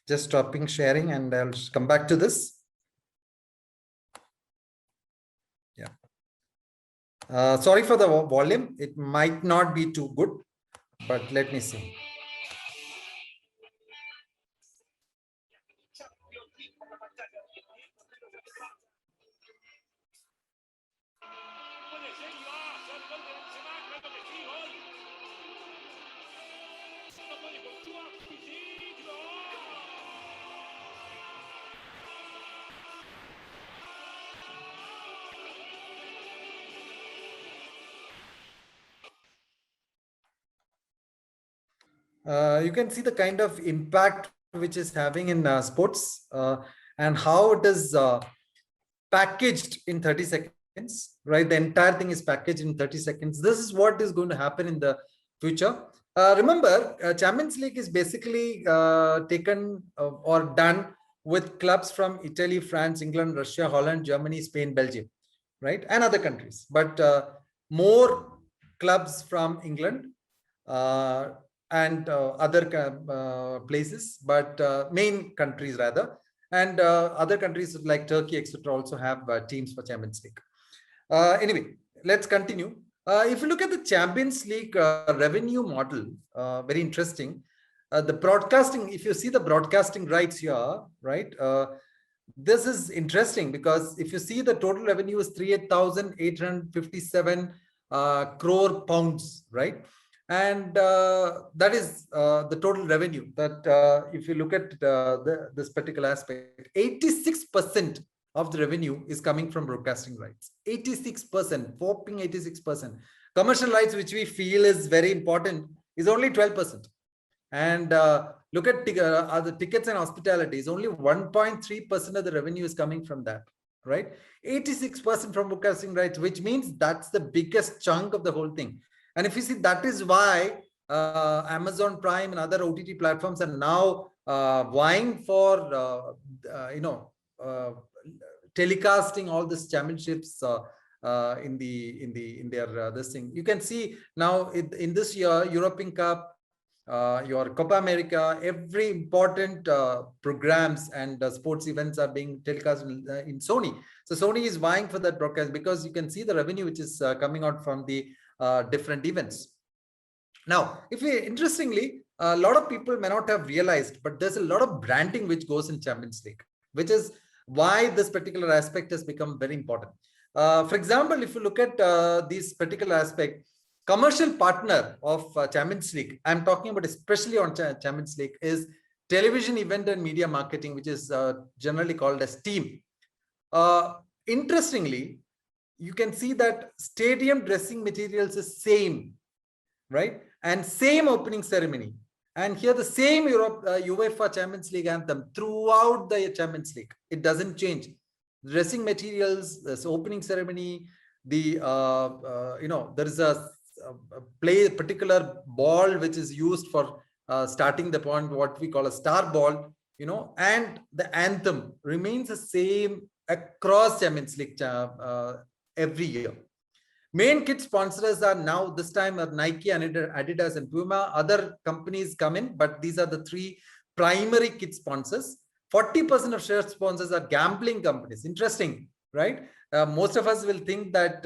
Just stopping sharing and I'll come back to this. Yeah. Sorry for the volume. It might not be too good, but let me see. You can see the kind of impact which is having in sports and how it is packaged in 30 seconds, right? The entire thing is packaged in 30 seconds. This is what is going to happen in the future. Remember, Champions League is basically taken or done with clubs from Italy, France, England, Russia, Holland, Germany, Spain, Belgium, right? And other countries, but more clubs from England and other places, but main countries rather, and other countries like Turkey, etc., also have teams for Champions League. Anyway, let's continue. If you look at the Champions League revenue model, very interesting. the broadcasting, if you see the broadcasting rights here, right? This is interesting because if you see the total revenue is 38,857 crore pounds, right? And that is the total revenue that if you look at this particular aspect, 86% of the revenue is coming from broadcasting rights. 86%, whopping 86%. Commercial rights, which we feel is very important, is only 12%. And look at the tickets and hospitality, is only 1.3% of the revenue is coming from that, right? 86% from broadcasting rights, which means that's the biggest chunk of the whole thing. And if you see, that is why Amazon Prime and other OTT platforms are now vying for, telecasting all these championships in their this thing. You can see now in this year, European Cup, your Copa America, every important programs and sports events are being telecast in Sony. So Sony is vying for that broadcast because you can see the revenue which is coming out from the different events. Now, interestingly, a lot of people may not have realized, but there's a lot of branding which goes in Champions League, which is why this particular aspect has become very important. For example, if you look at this particular aspect, commercial partner of Champions League, I'm talking about especially on Champions League, is television event and media marketing, which is generally called as TEAM. Interestingly, you can see that stadium dressing materials is same, right? And same opening ceremony. And here the same UEFA Champions League anthem throughout the Champions League. It doesn't change. Dressing materials, this opening ceremony, the there is a particular ball which is used for starting the point, what we call a star ball, and the anthem remains the same across Champions League every year. Main kit sponsors are now this time are Nike, Adidas, and Puma. Other companies come in, but these are the three primary kit sponsors. 40% of shirt sponsors are gambling companies. Interesting, right? Most of us will think that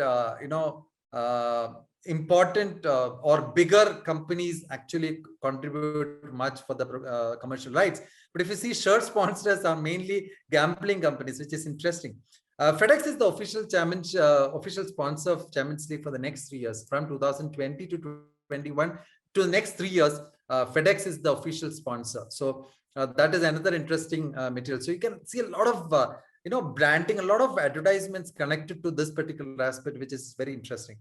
important or bigger companies actually contribute much for the commercial rights. But if you see, shirt sponsors are mainly gambling companies, which is interesting. FedEx is the official sponsor of Champions League for the next 3 years, from 2020 to 21 to the next 3 years. FedEx is the official sponsor. So that is another interesting material. So you can see a lot of branding, a lot of advertisements connected to this particular aspect, which is very interesting.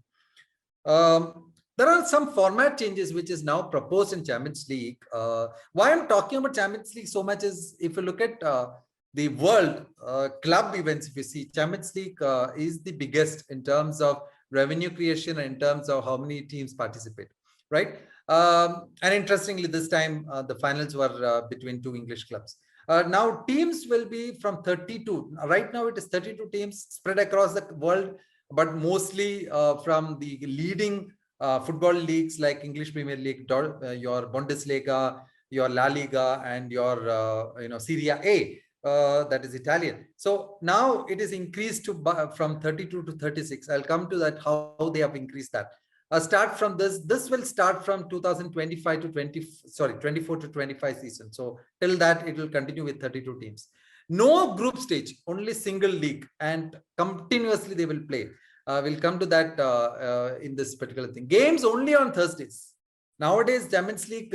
There are some format changes which is now proposed in Champions League. Why I'm talking about Champions League so much is, if you look at the world club events, if you see, Champions League is the biggest in terms of revenue creation and in terms of how many teams participate, right? And interestingly, this time the finals were between 2 English clubs. Now teams will be from 32. Right now it is 32 teams spread across the world, but mostly from the leading football leagues like English Premier League, your Bundesliga, your La Liga, and your Serie A. That is Italian. So now it is increased to from 32 to 36. I'll come to that, how they have increased that. Start from this will start from 2025 to 24 to 25 season. So till that it will continue with 32 teams. No group stage, only single league, and continuously they will play. We'll come to that in this particular thing. Games only on Thursdays. Nowadays, Champions League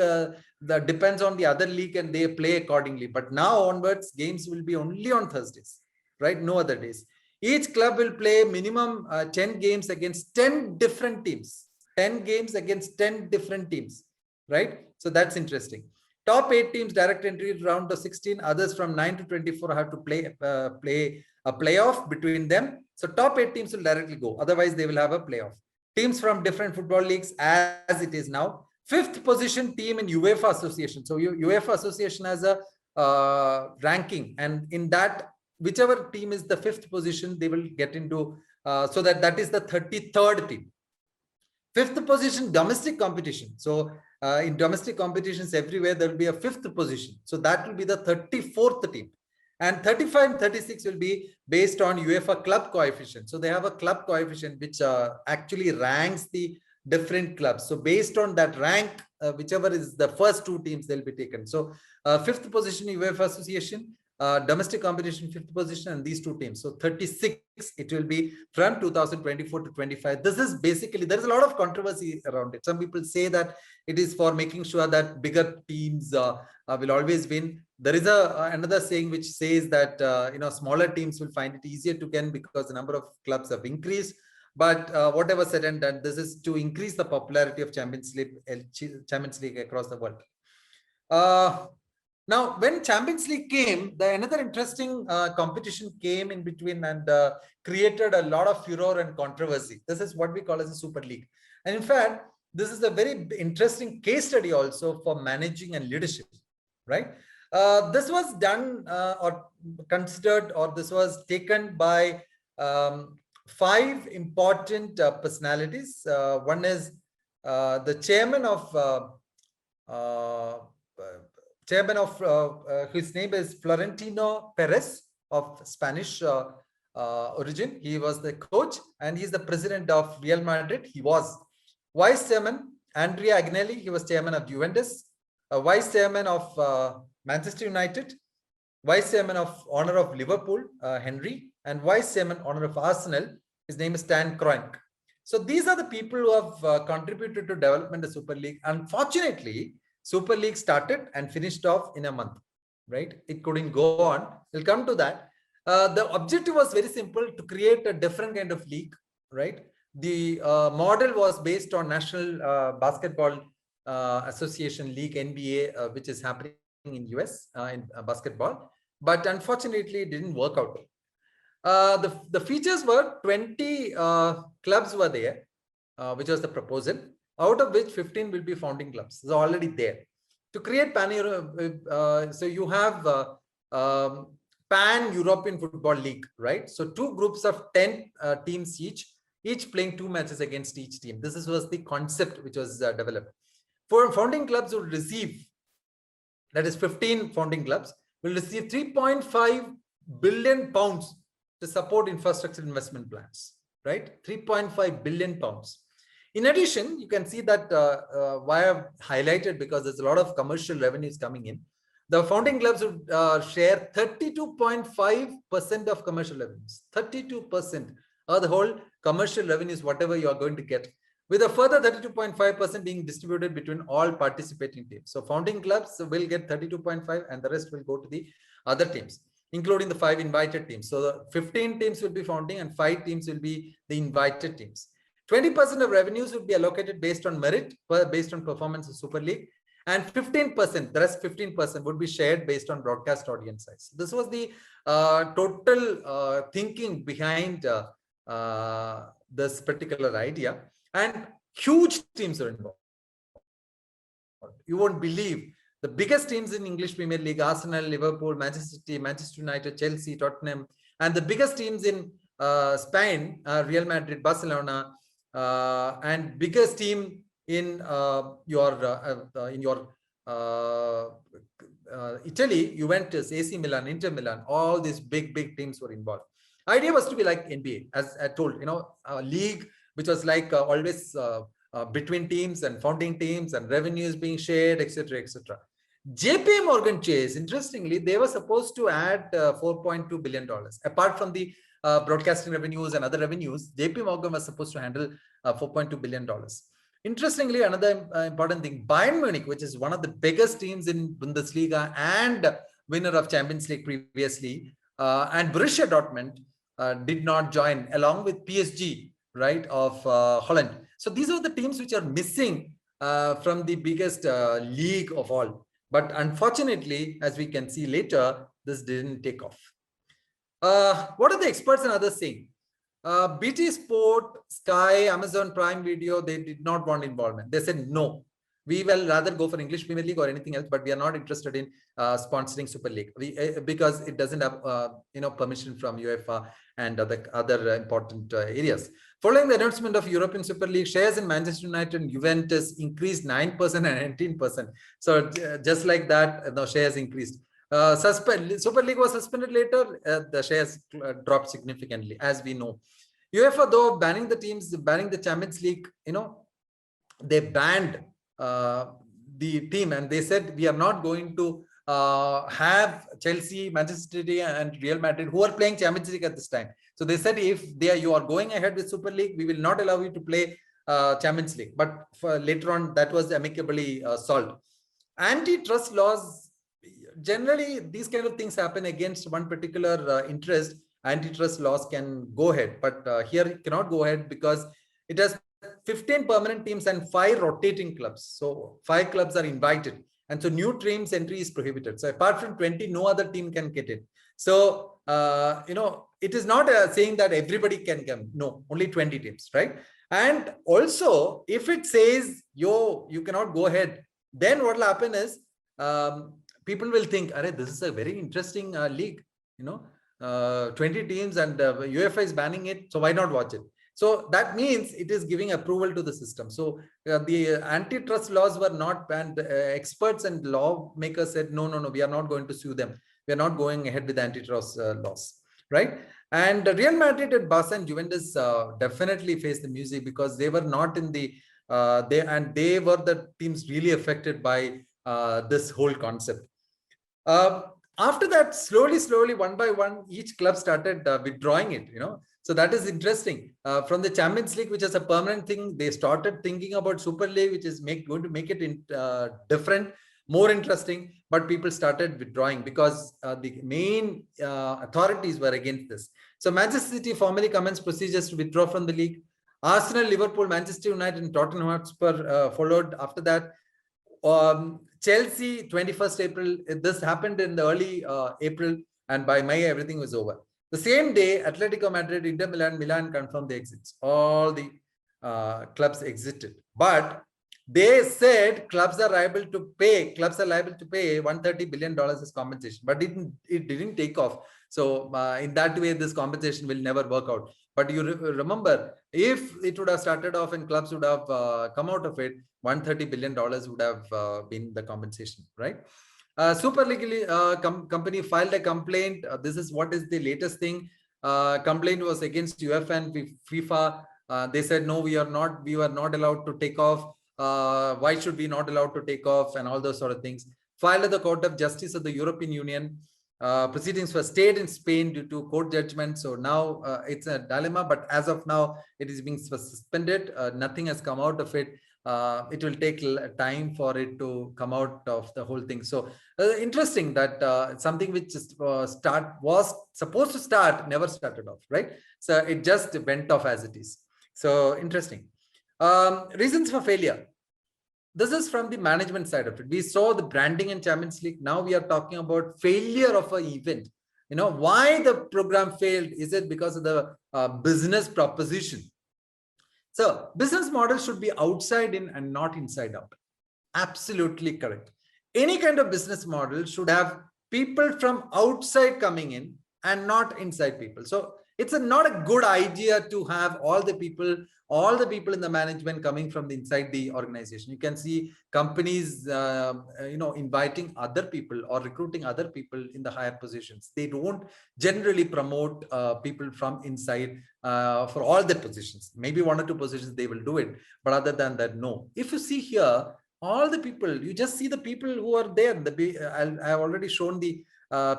that depends on the other league and they play accordingly. But now onwards, games will be only on Thursdays, right? No other days. Each club will play minimum 10 games against 10 different teams. 10 games against 10 different teams, right? So that's interesting. Top 8 teams direct entry round of 16. Others from 9 to 24 have to play a playoff between them. So top 8 teams will directly go. Otherwise, they will have a playoff. Teams from different football leagues as it is now. 5th position team in UEFA Association. So UEFA Association has a ranking, and in that, whichever team is the 5th position, they will get into, so that is the 33rd team. 5th position, domestic competition. So in domestic competitions everywhere, there will be a 5th position. So that will be the 34th team. And 35 and 36 will be based on UEFA club coefficient. So they have a club coefficient which actually ranks the different clubs. So based on that rank, whichever is the first two teams, they'll be taken. So fifth position UEFA Association, domestic competition fifth position, and these two teams. So 36 it will be from 2024 to 25. This is basically, there is a lot of controversy around it. Some people say that it is for making sure that bigger teams will always win. There is another saying which says that smaller teams will find it easier to win because the number of clubs have increased. But whatever said and done, this is to increase the popularity of Champions League across the world. Now, when Champions League came, another interesting competition came in between and created a lot of furor and controversy. This is what we call as a Super League. And in fact, this is a very interesting case study also for managing and leadership, right? This was done or considered, or this was taken by 5 important personalities. One is the chairman of his name is Florentino Perez of Spanish origin. He was the coach and he's the president of Real Madrid. He was vice chairman Andrea Agnelli. He was chairman of Juventus, vice chairman of Manchester United, vice chairman of honor of Liverpool, Henry, and vice chairman honor of Arsenal. His name is Stan Kroenke. So these are the people who have contributed to development of Super League. Unfortunately, Super League started and finished off in a month, right? It couldn't go on. We'll come to that. The objective was very simple, to create a different kind of league, right? The model was based on National Basketball Association League, NBA, which is happening in US in basketball. But unfortunately, it didn't work out. The features were 20 clubs were there, which was the proposal, out of which 15 will be founding clubs. So already there. To create so you have Pan-European Football League, right? So 2 groups of 10 teams each playing 2 matches against each team. This was the concept which was developed. For founding clubs would receive, that is 15 founding clubs, will receive 3.5 billion pounds to support infrastructure investment plans, right? 3.5 billion pounds. In addition, you can see that why I've highlighted, because there's a lot of commercial revenues coming in. The founding clubs would share 32.5% of commercial revenues. 32% of the whole commercial revenues, whatever you are going to get, with a further 32.5% being distributed between all participating teams. So founding clubs will get 32.5 and the rest will go to the other teams, including the 5 invited teams. So the 15 teams will be founding and 5 teams will be the invited teams. 20% of revenues would be allocated based on merit, based on performance of Super League, and 15%, the rest 15% would be shared based on broadcast audience size. This was the total thinking behind this particular idea, and huge teams are involved. You won't believe the biggest teams in English Premier League: Arsenal, Liverpool, Manchester City, Manchester United, Chelsea, Tottenham, and the biggest teams in Spain, Real Madrid, Barcelona, and biggest team in Italy, Juventus, AC Milan, Inter Milan. All these big teams were involved. Idea was to be like NBA, as I told, a league which was like always between teams and founding teams and revenues being shared, etc., etc. JP Morgan Chase, interestingly, they were supposed to add $4.2 billion. Apart from the broadcasting revenues and other revenues, JP Morgan was supposed to handle $4.2 billion. Interestingly, another important thing, Bayern Munich, which is one of the biggest teams in Bundesliga and winner of Champions League previously, and Borussia Dortmund did not join, along with PSG, right, of Holland. So these are the teams which are missing from the biggest league of all. But unfortunately, as we can see later, this didn't take off. What are the experts and others saying? BT Sport, Sky, Amazon Prime Video, they did not want involvement. They said, no, we will rather go for English Premier League or anything else, but we are not interested in sponsoring Super League because it doesn't have permission from UEFA and other important areas. Following the announcement of European Super League, shares in Manchester United and Juventus increased 9% and 18%. So just like that, the shares increased. Super League was suspended later. The shares dropped significantly, as we know. UEFA, though, banning the teams, banning the Champions League, they banned the team, and they said we are not going to have Chelsea, Manchester City, and Real Madrid who are playing Champions League at this time. So they said if you are going ahead with Super League, we will not allow you to play Champions League. But later on, that was amicably solved. Antitrust laws, generally these kind of things happen against one particular interest. Antitrust laws can go ahead, but here it cannot go ahead because it has 15 permanent teams and 5 rotating clubs. So 5 clubs are invited, and so new teams entry is prohibited. So apart from 20, no other team can get in. So it is not saying that everybody can come. No, only 20 teams, right? And also, if it says you cannot go ahead, then what will happen is people will think, this is a very interesting league, 20 teams, and UEFA is banning it, so why not watch it? So that means it is giving approval to the system. So the antitrust laws were not banned. Experts and lawmakers said, no, we are not going to sue them. We are not going ahead with antitrust laws, right? And Real Madrid and Barca and Juventus definitely faced the music because they were not in the, they were the teams really affected by this whole concept. After that, slowly, one by one, each club started withdrawing it, So that is interesting. From the Champions League, which is a permanent thing, they started thinking about Super League, which is going to make it different, more interesting. But people started withdrawing because the main authorities were against this. So Manchester City formally commenced procedures to withdraw from the league. Arsenal, Liverpool, Manchester United, and Tottenham Hotspur followed after that. Chelsea, 21st April, this happened in the early April, and by May, everything was over. The same day, Atletico Madrid, Inter Milan confirmed the exits. All the clubs exited. But they said clubs are liable to pay $130 billion as compensation, but it didn't take off. So in that way, this compensation will never work out. But you remember, if it would have started off and clubs would have come out of it, $130 billion would have been the compensation, right? Super League company filed a complaint. This is what is the latest thing. Complaint was against UEFA and FIFA. They said, no, we were not allowed to take off. Why should we not allowed to take off, and all those sort of things. Filed at the Court of Justice of the European Union. Proceedings were stayed in Spain due to court judgment. So now it's a dilemma, but as of now, it is being suspended. Nothing has come out of it. It will take time for it to come out of the whole thing. So interesting that something which was supposed to start never started off, right? So it just went off as it is. So interesting. Reasons for failure. This is from the management side of it. We saw the branding in Champions League. Now we are talking about failure of an event. Why the program failed? Is it because of the business proposition? So business model should be outside in and not inside out. Absolutely correct. Any kind of business model should have people from outside coming in and not inside people. So it's not a good idea to have all the people in the management coming from the inside the organization. You can see companies, inviting other people or recruiting other people in the higher positions. They don't generally promote people from inside for all the positions. Maybe 1 or 2 positions they will do it, but other than that, no. If you see here, all the people, you just see the people who are there. I have already shown the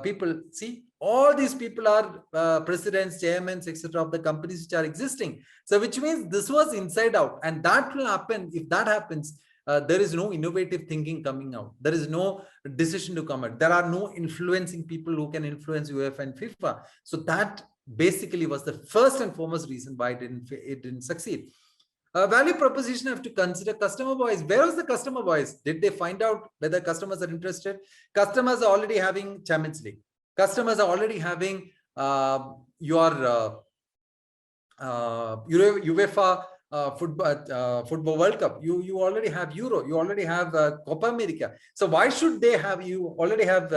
people. See, all these people are presidents, chairmen, etc. of the companies which are existing. So which means this was inside out, and that will happen. If that happens, there is no innovative thinking coming out. There is no decision to come out. There are no influencing people who can influence UEFA and FIFA. So that basically was the first and foremost reason why it didn't succeed. Value proposition have to consider customer voice. Where was the customer voice? Did they find out whether customers are interested? Customers are already having Champions League. Customers are already having your UEFA football World Cup. You already have Euro. You already have Copa America. So why should they have? You already have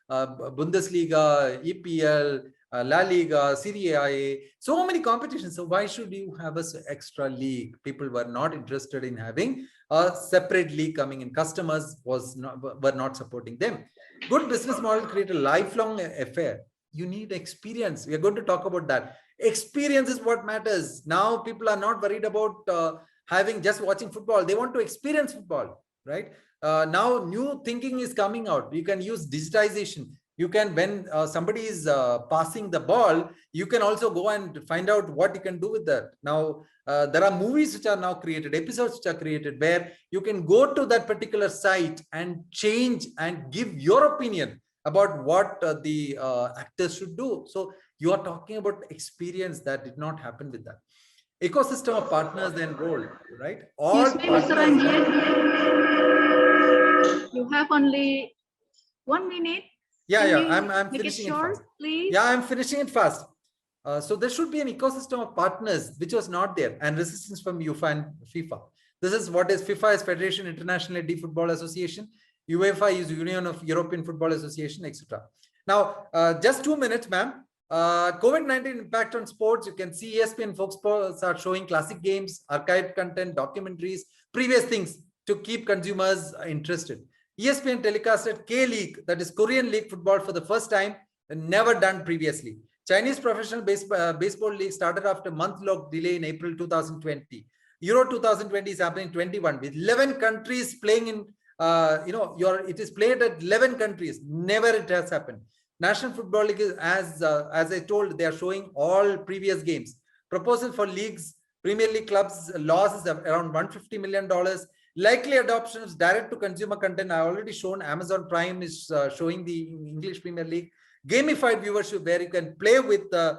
Bundesliga, EPL, La Liga, Serie A, so many competitions. So why should you have an extra league? People were not interested in having a separate league coming in. Customers were not supporting them. Good business model create a lifelong affair. You need experience. We are going to talk about that. Experience is what matters. Now people are not worried about having just watching football. They want to experience football, right? Now new thinking is coming out. You can use digitization. You can, when somebody is passing the ball, you can also go and find out what you can do with that. Now, there are movies which are now created, episodes which are created, where you can go to that particular site and change and give your opinion about what the actors should do. So you are talking about experience that did not happen with that. Ecosystem of partners then enrolled, right? All Excuse me, Mr. Ranjit. You have only 1 minute. Yeah, Can I'm make finishing it short, fast. please? Yeah, I'm finishing it fast. So there should be an ecosystem of partners, which was not there, and resistance from UEFA and FIFA. This is what is FIFA is Federation International de Football Association. UEFA is Union of European Football Association, etc. Now, just 2 minutes, ma'am. COVID-19 impact on sports. You can see ESPN Fox Sports are showing classic games, archived content, documentaries, previous things to keep consumers interested. ESPN telecasted K-League, that is Korean League football, for the first time, never done previously. Chinese Professional Baseball League started after month-long delay in April 2020. Euro 2020 is happening in 21 with 11 countries playing in, it is played at 11 countries. Never it has happened. National Football League is, as I told, they are showing all previous games. Proposal for leagues, Premier League clubs losses of around $150 million. Likely adoption of direct-to-consumer content. I already shown Amazon Prime is showing the English Premier League. Gamified viewership, where you can play with the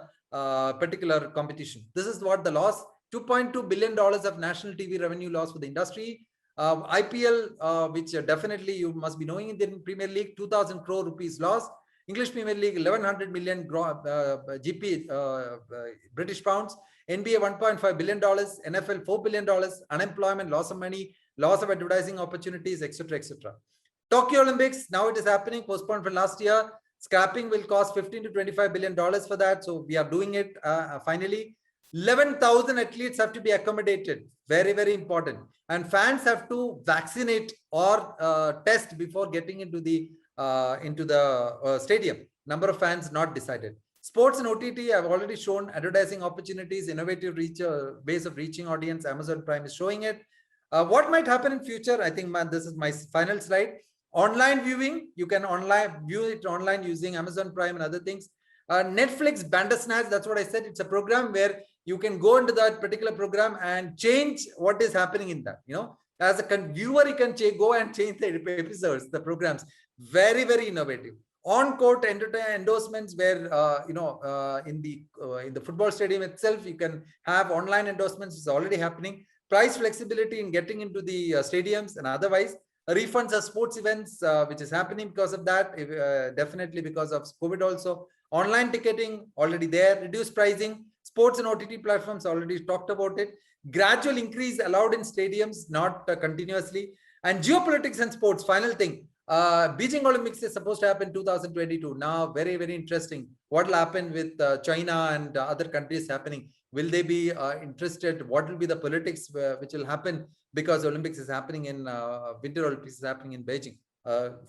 particular competition. This is what the loss. $2.2 billion of national TV revenue loss for the industry. IPL, which definitely you must be knowing in the Premier League, 2,000 crore rupees loss. English Premier League, 1,100 million British pounds. NBA, $1.5 billion. NFL, $4 billion. Unemployment, loss of money, loss of advertising opportunities, etc., etc. Tokyo Olympics, now it is happening, postponed for last year. Scrapping will cost $15 to $25 billion for that. So we are doing it finally. 11,000 athletes have to be accommodated. Very, very important. And fans have to vaccinate or test before getting into the stadium. Number of fans not decided. Sports and OTT, I've already shown advertising opportunities, innovative ways of reaching audience. Amazon Prime is showing it. What might happen in future? I think this is my final slide. Online viewing, you can view it online using Amazon Prime and other things. Netflix Bandersnatch, that's what I said. It's a program where you can go into that particular program and change what is happening in that. As a viewer, you can go and change the episodes, the programs. Very, very innovative. On-court endorsements, where in the football stadium itself, you can have online endorsements. Is already happening. Price flexibility in getting into the stadiums and otherwise. Refunds of sports events, which is happening because of that, definitely because of COVID also. Online ticketing, already there. Reduced pricing. Sports and OTT platforms, already talked about it. Gradual increase allowed in stadiums, not continuously. And geopolitics and sports, final thing. Beijing Olympics is supposed to happen 2022. Now, very, very interesting. What will happen with China and other countries happening? Will they be interested? What will be the politics which will happen? Because Olympics is happening in Winter Olympics is happening in Beijing.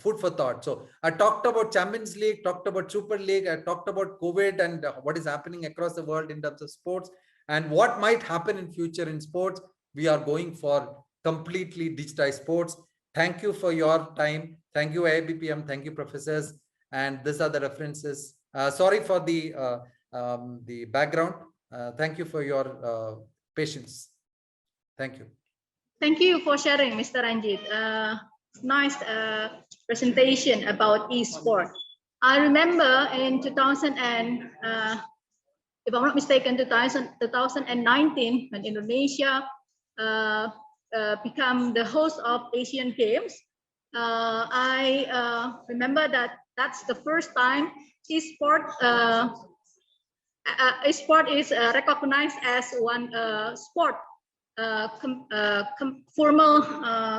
Food for thought. So I talked about Champions League, talked about Super League, I talked about COVID and what is happening across the world in terms of sports and what might happen in future in sports. We are going for completely digitized sports. Thank you for your time. Thank you, aibpm. Thank you, professors. And these are the references. Sorry for the background. Thank you for your patience. Thank you. Thank you for sharing, Mr. Ranjit. Nice presentation about e-sport. I remember in 2000 and, if I'm not mistaken, 2019, when Indonesia become the host of Asian Games. I remember that that's the first time e-sport is recognized as one sport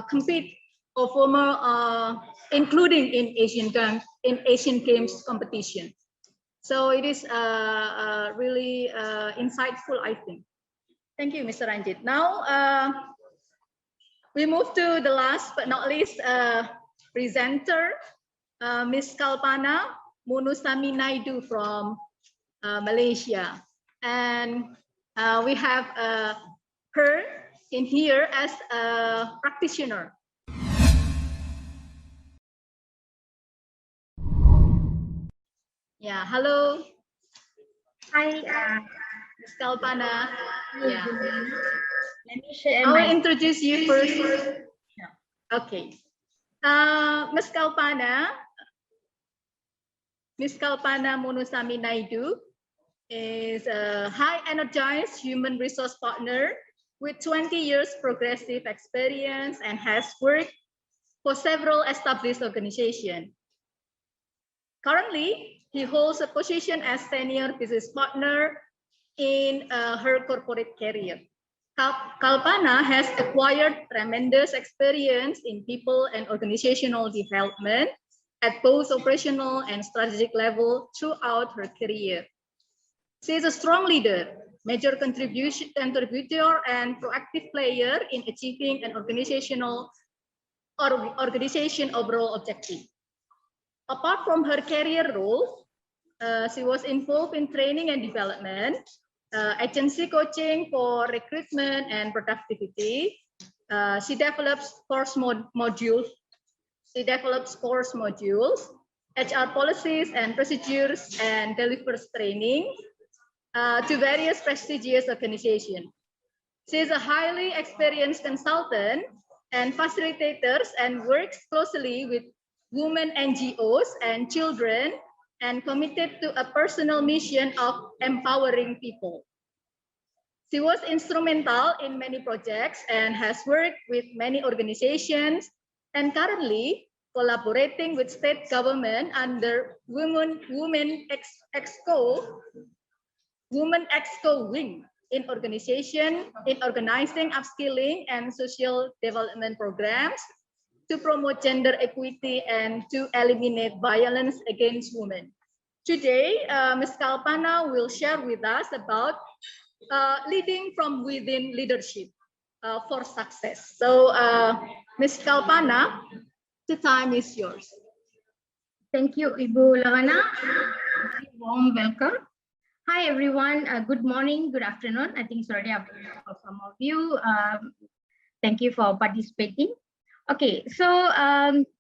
compete or formal including in Asian Games competition. So it is really insightful, I think. Thank you, Mr. Ranjit. Now we move to the last but not least presenter, Ms. Kalpana Munusami Naidu from Malaysia, and we have her in here as a practitioner. Yeah, hello. Hi, Ms. Kalpana. Yeah. let me share I will my. introduce you first. Okay. Ms. Kalpana Monusami Naidu is a high energized human resource partner with 20 years progressive experience and has worked for several established organizations. Currently, he holds a position as senior business partner in her corporate career. Kalpana has acquired tremendous experience in people and organizational development at both operational and strategic level throughout her career. She is a strong leader, major contributor and proactive player in achieving an organization overall objective. Apart from her career role, she was involved in training and development, agency coaching for recruitment and productivity. She develops course modules. HR policies and procedures, and delivers training to various prestigious organizations. She is a highly experienced consultant and facilitators and works closely with women NGOs and children and committed to a personal mission of empowering people. She was instrumental in many projects and has worked with many organizations and currently collaborating with state government under Women Exco wing in organizing upskilling and social development programs to promote gender equity and to eliminate violence against women. Today, Ms. Kalpana will share with us about leading from within leadership for success. So, Ms. Kalpana, the time is yours. Thank you, Ibu Lohana. Warm welcome. Hi, everyone. Good morning, good afternoon. I think it's already afternoon for some of you. Thank you for participating. Okay, so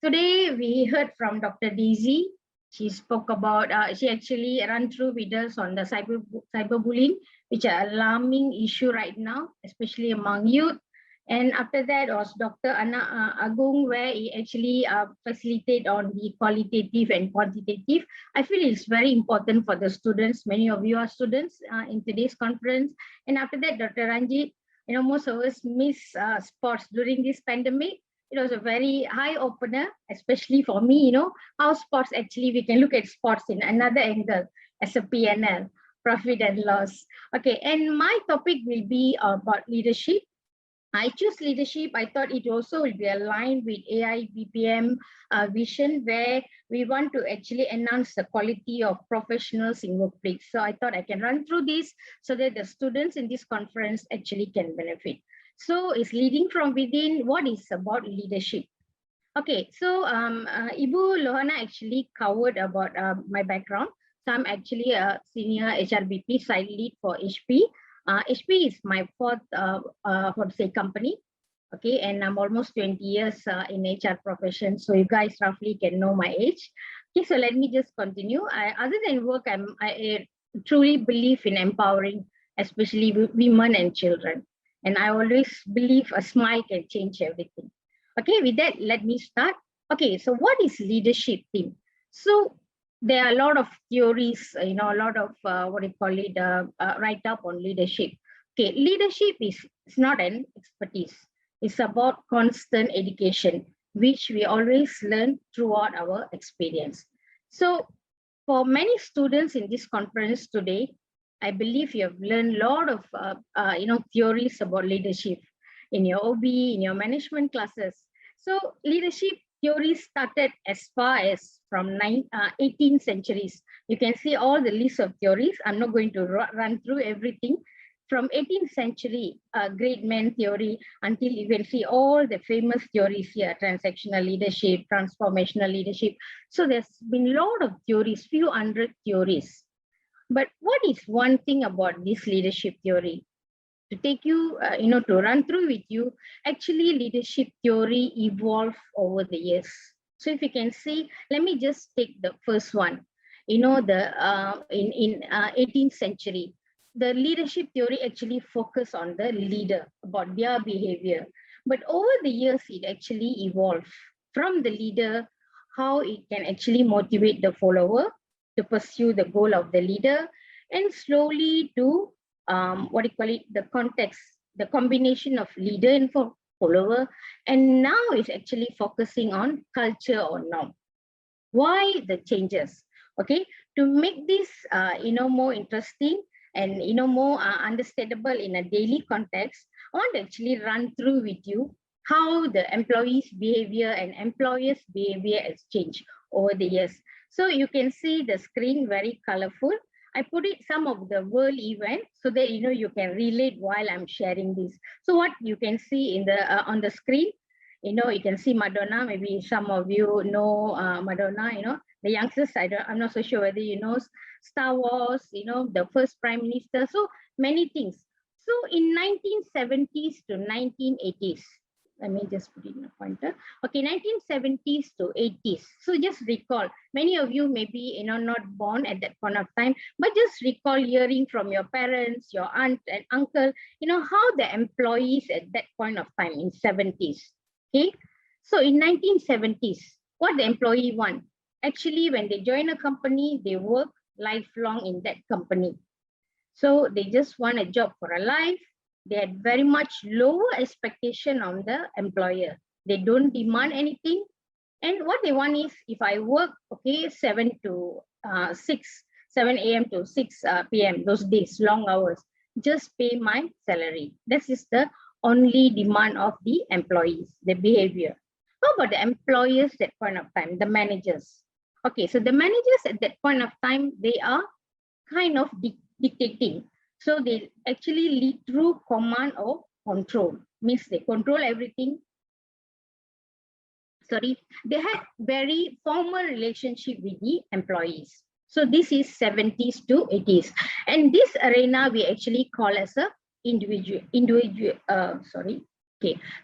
today we heard from Dr. Daisy. She spoke about, she actually ran through with us on the cyberbullying, which is an alarming issue right now, especially among youth. And after that was Dr. Anna Agung, where he actually facilitated on the qualitative and quantitative. I feel it's very important for the students. Many of you are students in today's conference. And after that, Dr. Ranjit, you know, most of us miss sports during this pandemic. It was a very high opener, especially for me, you know, how sports actually, we can look at sports in another angle as a PNL, profit and loss. Okay, and my topic will be about leadership. I choose leadership. I thought it also will be aligned with aibpm vision, where we want to actually enhance the quality of professionals in workplace. So I thought I can run through this so that the students in this conference actually can benefit. So it's leading from within. What is about leadership? Okay, so Ibu Lohana actually covered about my background. So I'm actually a senior HRBP site lead for HP. HP is my fourth company. Okay, and I'm almost 20 years in HR profession. So you guys roughly can know my age. Okay, so let me just continue. Other than work, I truly believe in empowering, especially women and children. And I always believe a smile can change everything. Okay, with that, let me start. Okay, so what is leadership team? So there are a lot of theories, you know, a lot of write up on leadership. Okay, leadership is not an expertise. It's about constant education, which we always learn throughout our experience. So for many students in this conference today, I believe you have learned a lot of theories about leadership in your OB, in your management classes. So leadership theories started as far as from 18th centuries. You can see all the list of theories. I'm not going to run through everything. From 18th century, great man theory, until you can see all the famous theories here, transactional leadership, transformational leadership. So there's been a lot of theories, few hundred theories. But what is one thing about this leadership theory? to take you, to run through with you, actually leadership theory evolved over the years. So if you can see, let me just take the first one. In 18th century, the leadership theory actually focused on the leader, about their behavior. But over the years, it actually evolved from the leader, how it can actually motivate the follower to pursue the goal of the leader, and slowly to the context, the combination of leader and follower. And now it's actually focusing on culture or norm. Why the changes? Okay, to make this more interesting and more understandable in a daily context, I want to actually run through with you how the employees' behavior and employers' behavior has changed over the years. So you can see the screen very colorful. I put it some of the world events so that you can relate while I'm sharing this. So what you can see in the on the screen, you can see Madonna. Maybe some of you know Madonna. The youngsters, I'm not so sure whether you know Star Wars. The first prime minister. So many things. So in 1970s to 1980s. Let me just put in a pointer. Okay, 1970s to 80s. So just recall, many of you may be not born at that point of time, but just recall hearing from your parents, your aunt and uncle, how the employees at that point of time in 70s. Okay, so in 1970s, what the employee want? Actually, when they join a company, they work lifelong in that company. So they just want a job for a life. They had very much lower expectation on the employer. They don't demand anything. And what they want is, if I work, okay, 7 a.m. to 6 p.m., those days, long hours, just pay my salary. This is the only demand of the employees, the behavior. How about the employers at that point of time, the managers? Okay, so the managers at that point of time, they are kind of dictating. So they actually lead through command or control, means they control everything. Sorry, they had very formal relationship with the employees. So this is 70s to 80s. And this arena we actually call as a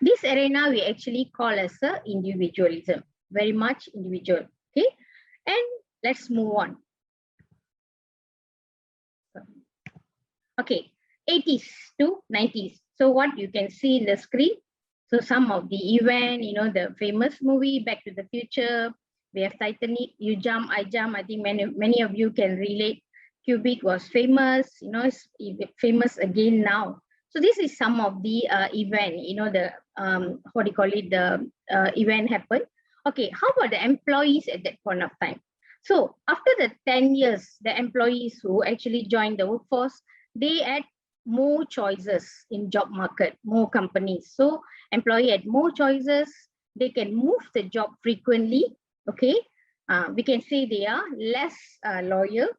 this arena we actually call as a individualism, very much individual. Okay, and let's move on. Okay, 80s to 90s. So what you can see in the screen, so some of the event, the famous movie Back to the Future, we have Titanic, You Jump, I Jump. I think many of you can relate. Cubic was famous, it's famous again now. So this is some of the event, the event happened. Okay, how about the employees at that point of time? So after the 10 years, the employees who actually joined the workforce, they had more choices in job market, more companies. So employee had more choices. They can move the job frequently. Okay, we can say they are less loyal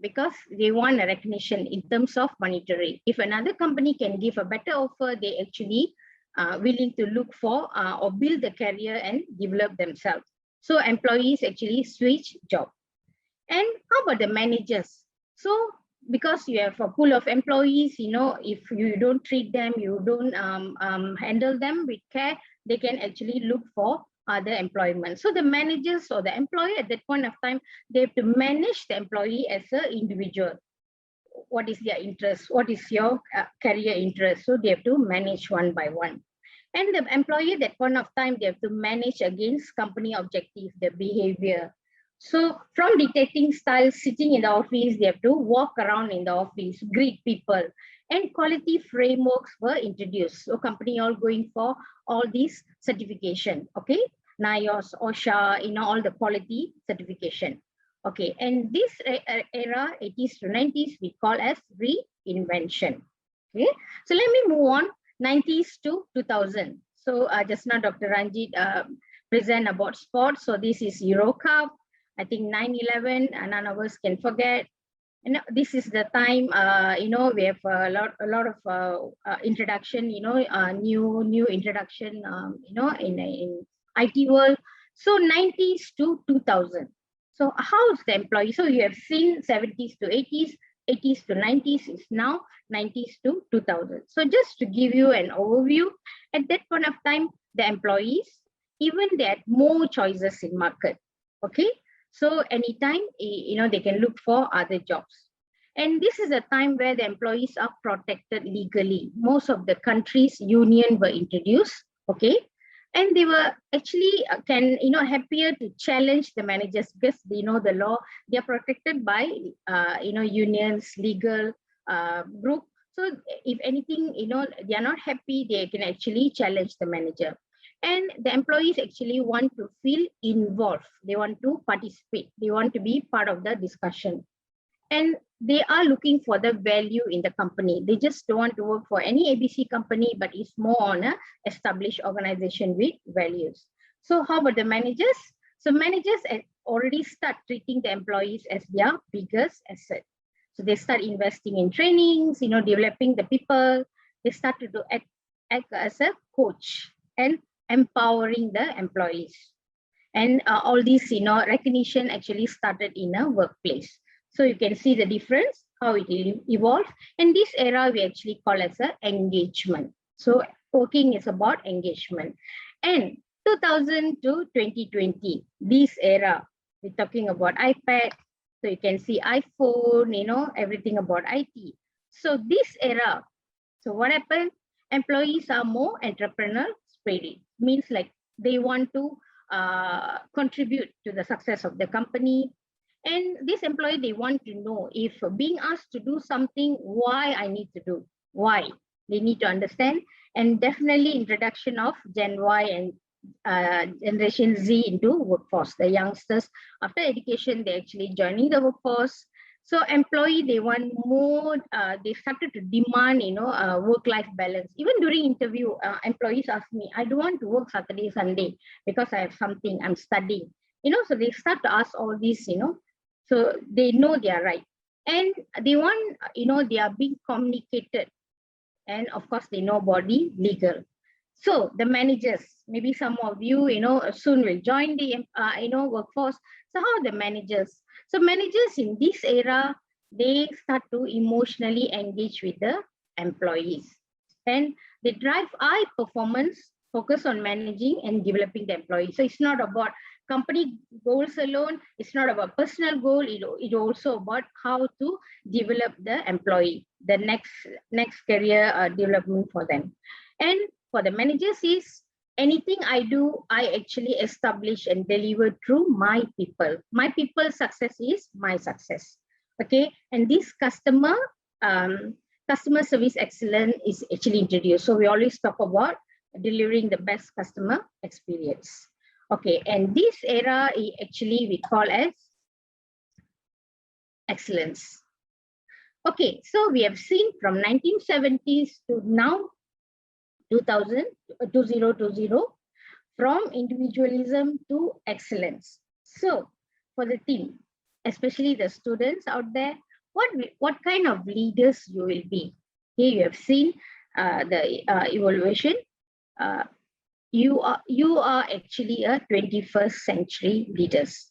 because they want a recognition in terms of monetary. If another company can give a better offer, they actually willing to look for or build a career and develop themselves. So employees actually switch job. And how about the managers? So because you have a pool of employees, if you don't treat them, you don't handle them with care, they can actually look for other employment. So the managers or the employee at that point of time, they have to manage the employee as an individual. What is their interest? What is your career interest? So they have to manage one by one. And the employee at that point of time, they have to manage against company objective, the behavior. So from dictating style, sitting in the office, they have to walk around in the office, greet people, and quality frameworks were introduced. So company all going for all these certification, okay? NIOS, OSHA, all the quality certification. Okay, and this era, 80s to 90s, we call as reinvention. Okay, so let me move on, 90s to 2000. So just now Dr. Ranjit present about sports. So this is Euro Cup. I think 9/11, none of us can forget. And this is the time, we have a lot of introduction, new introduction, in IT world. So 90s to 2000. So how's the employee? So you have seen 70s to 80s. 80s to 90s is now 90s to 2000. So just to give you an overview, at that point of time, the employees, even they had more choices in market. Okay, so anytime, they can look for other jobs. And this is a time where the employees are protected legally. Most of the countries' union were introduced, okay? And they were actually happier to challenge the managers because they know the law. They are protected by, unions, legal group. So if anything, they are not happy, they can actually challenge the manager. And the employees actually want to feel involved. They want to participate. They want to be part of the discussion. And they are looking for the value in the company. They just don't want to work for any ABC company, but it's more on a established organization with values. So how about the managers? So managers already start treating the employees as their biggest asset. So they start investing in trainings, developing the people. They start to act as a coach and empowering the employees. And all this, recognition actually started in a workplace. So you can see the difference, how it evolved. And this era we actually call as a engagement. So working is about engagement. And 2000 to 2020, this era, we're talking about iPad. So you can see iPhone, everything about IT. So this era, so what happened? Employees are more entrepreneurial spirit. Means like they want to contribute to the success of the company. And this employee, they want to know if being asked to do something, why I need to do, why they need to understand. And definitely introduction of Gen Y and Generation Z into workforce. The youngsters, after education, they actually joining the workforce. So employee, they want more, they started to demand, work-life balance. Even during interview, employees ask me, I don't want to work Saturday, Sunday, because I have something, I'm studying. So they start to ask all these, so they know they are right. And they want, they are being communicated. And of course, they know body legal. So the managers, maybe some of you, soon will join the, workforce. So how are the managers? So managers in this era, they start to emotionally engage with the employees. And they drive high performance, focus on managing and developing the employees. So it's not about company goals alone. It's not about personal goal. It's also about how to develop the employee, the next career development for them. And for the managers is anything I do, I actually establish and deliver through my people. My people's success is my success. Okay, and this customer service excellence is actually introduced. So we always talk about delivering the best customer experience. Okay, and this era actually we call as excellence. Okay, so we have seen from 1970s to now 2020, from individualism to excellence. So for the team, especially the students out there, what kind of leaders you will be? Here you have seen the evaluation. You are actually a 21st century leaders.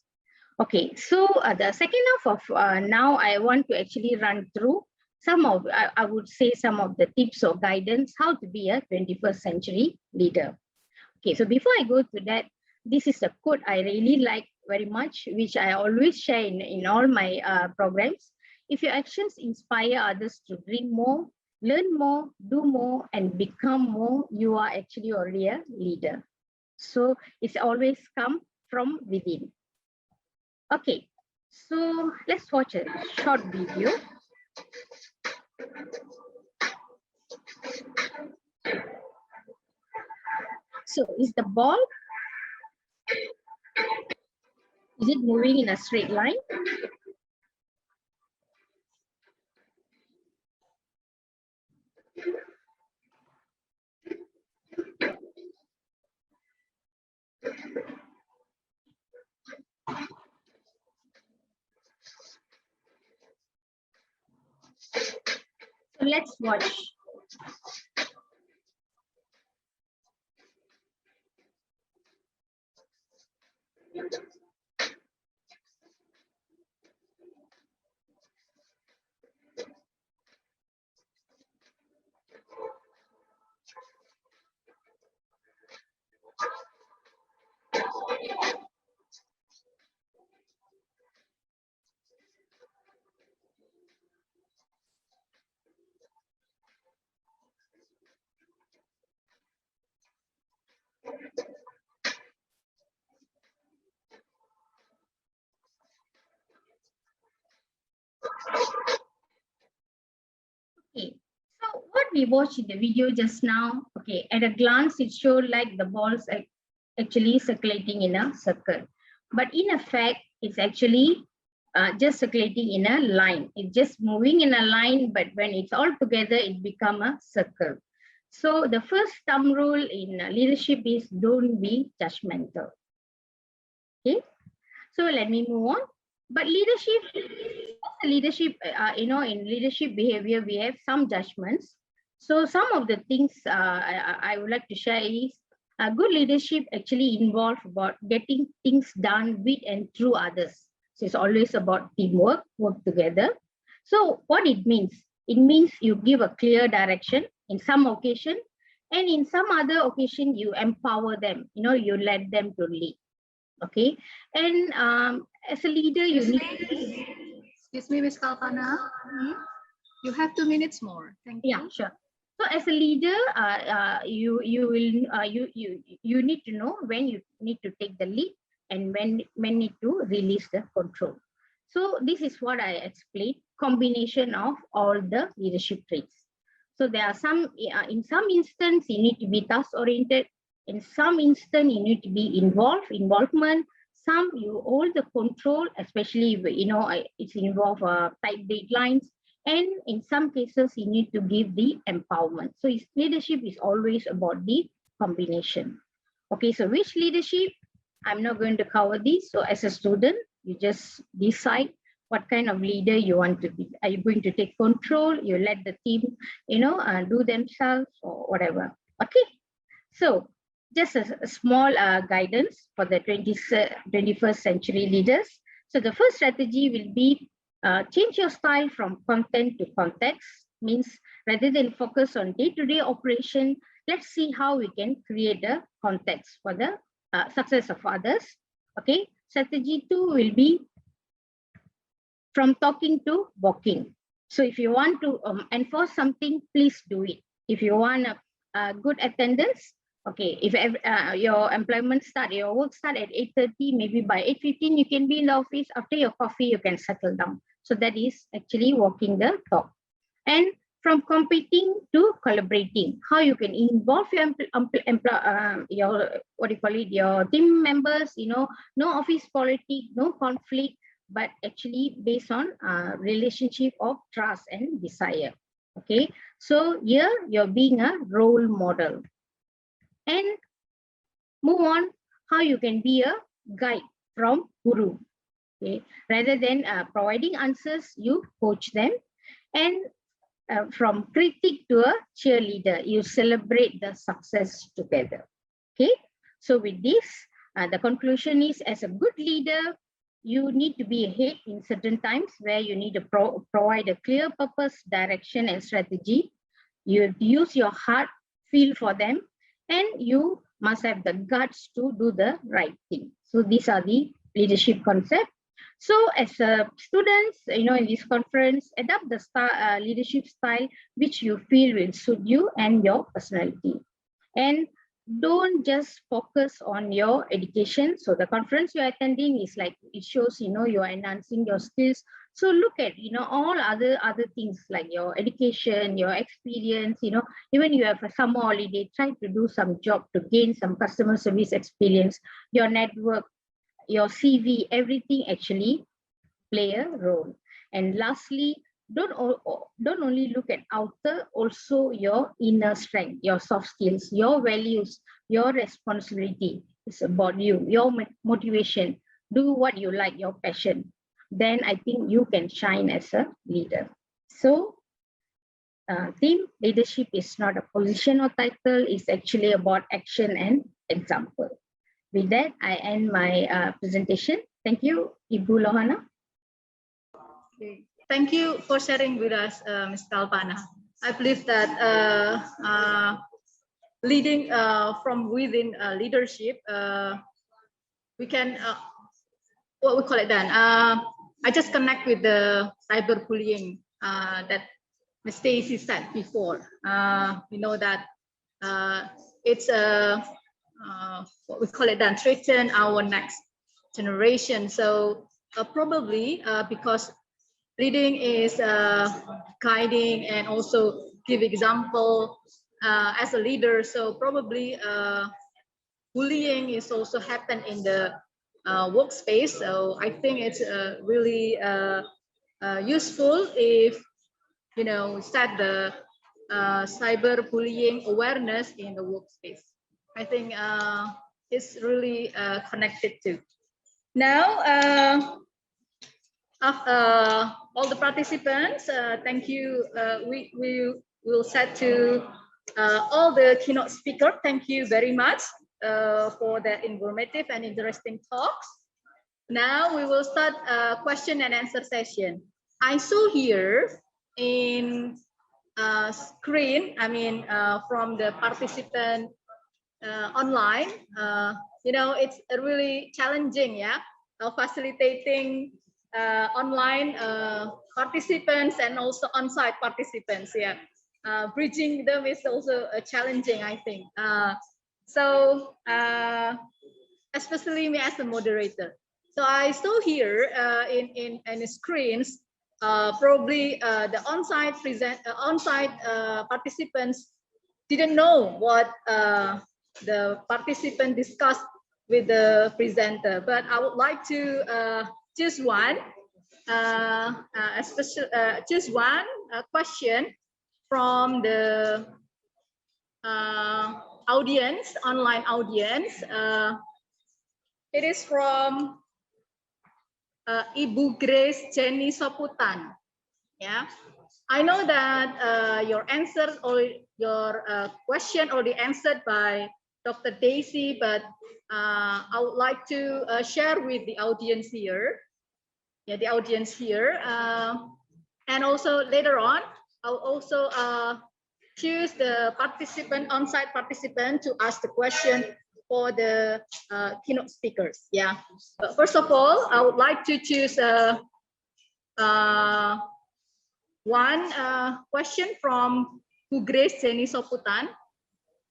Okay, so the second half of now I want to actually run through some of, I would say some of the tips or guidance how to be a 21st century leader. Okay, so before I go to that, this is a quote I really like very much, which I always share in all my programs. If your actions inspire others to dream more, learn more, do more, and become more, you are actually already a leader. So it's always come from within. Okay, so let's watch a short video. So is the ball, is it moving in a straight line? So let's watch. we watched in the video just now, okay, at a glance, it showed like the balls are actually circulating in a circle. But in effect, it's actually just circulating in a line. It's just moving in a line, but when it's all together, it becomes a circle. So the first thumb rule in leadership is don't be judgmental. Okay, so let me move on. But leadership, in leadership behavior, we have some judgments. So some of the things I would like to share is good leadership actually involves about getting things done with and through others. So it's always about teamwork, work together. So what it means you give a clear direction in some occasion, and in some other occasion you empower them. You let them to lead. Okay, and as a leader, you need. Excuse me, Ms. Kalpana. You have 2 minutes more. Thank you. Yeah, sure. So as a leader, you need to know when you need to take the lead and when need to release the control. So this is what I explained, combination of all the leadership traits. So there are some, in some instance, you need to be task oriented. In some instance, you need to be involvement. Some you hold the control, especially, it's involved tight deadlines. And in some cases, you need to give the empowerment. So leadership is always about the combination. Okay, so which leadership? I'm not going to cover this. So as a student, you just decide what kind of leader you want to be. Are you going to take control? You let the team, do themselves or whatever. Okay, so just a small guidance for the 21st century leaders. So the first strategy will be change your style from content to context. Means rather than focus on day-to-day operation, let's see how we can create a context for the success of others. Okay, strategy 2 will be from talking to walking. So if you want to enforce something, please do it. If you want a good attendance, okay, if your work start at 8:30, maybe by 8:15, you can be in the office. After your coffee, you can settle down. So that is actually walking the talk. And from competing to collaborating, how you can involve your your team members, no office politics, no conflict, but actually based on relationship of trust and desire. Okay, so here you're being a role model. And move on, how you can be a guide from guru. Okay, rather than providing answers, you coach them. And from critic to a cheerleader, you celebrate the success together. Okay, so with this, the conclusion is, as a good leader, you need to be ahead in certain times where you need to provide a clear purpose, direction, and strategy. You have to use your heart, feel for them, and you must have the guts to do the right thing. So these are the leadership concepts. So as students, in this conference, adopt the leadership style which you feel will suit you and your personality. And don't just focus on your education. So the conference you're attending is like, it shows, you're enhancing your skills. So look at, all other things like your education, your experience, even you have a summer holiday, try to do some job to gain some customer service experience, your network, your CV, everything actually play a role. And lastly, don't only look at outer, also your inner strength, your soft skills, your values, your responsibility. It's about you, your motivation. Do what you like, your passion. Then I think you can shine as a leader. So team leadership is not a position or title, it's actually about action and example. With that, I end my presentation. Thank you, Ibu Lohana. Okay. Thank you for sharing with us, Ms. Kalpana. I believe that leading from within leadership, we can, what we call it then? I just connect with the cyberbullying that Ms. Stacy said before. We know that it's what we call it then, threaten our next generation. So probably because leading is guiding and also give example as a leader. So probably bullying is also happen in the workspace. So I think it's really useful if set the cyber bullying awareness in the workspace. I think it's really connected to. Now, all the participants, thank you. We will set to all the keynote speakers. Thank you very much for the informative and interesting talks. Now we will start a question and answer session. I saw here in screen, from the participant online, it's really challenging, yeah, facilitating online participants and also on-site participants, yeah. Bridging them is also challenging, I think. Especially me as a moderator. So I saw here in the screens, probably the on-site participants didn't know what the participant discussed with the presenter. But I would like to choose one, question from the audience, online audience. It is from Ibu Grace Jenny Soputan. Yeah, I know that your answer or your question already answered by Dr. Daisy, but I would like to share with the audience here. Yeah, the audience here, and also later on, I'll also choose the participant, on-site participant, to ask the question for the keynote speakers. Yeah. But first of all, I would like to choose one question from Grace Jenny Soputan.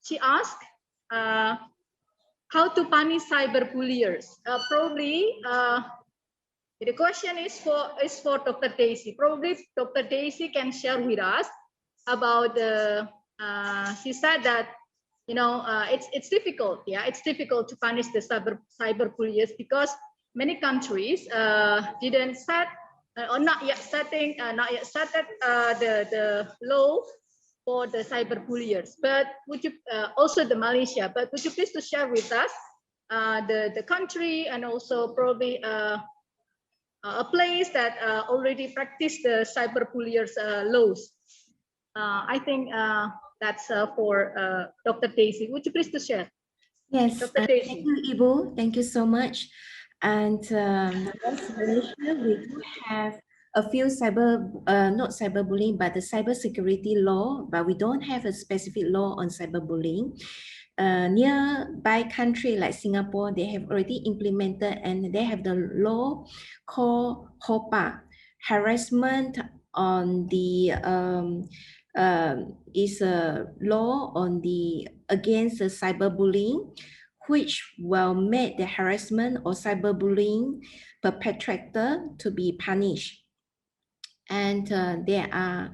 She asked, how to punish cyberbulliers? Probably the question is for Dr. Daisy. Probably Dr. Daisy can share with us about the. She said that it's difficult. Yeah, it's difficult to punish the cyberbulliers because many countries didn't set or not yet set the law for the cyberbulliers. But would you also the Malaysia? But would you please to share with us the country and also probably a place that already practice the cyberbulliers laws? I think that's for Dr. Daisy. Would you please to share? Yes, Dr. Daisy. thank you, Ibu. Thank you so much. And yes, Malaysia, we do have a few not cyberbullying, but the cybersecurity law, but we don't have a specific law on cyberbullying. Nearby country like Singapore, they have already implemented and they have the law called HOPA, harassment on the is a law on the against the cyberbullying, which will make the harassment or cyberbullying perpetrator to be punished. And there are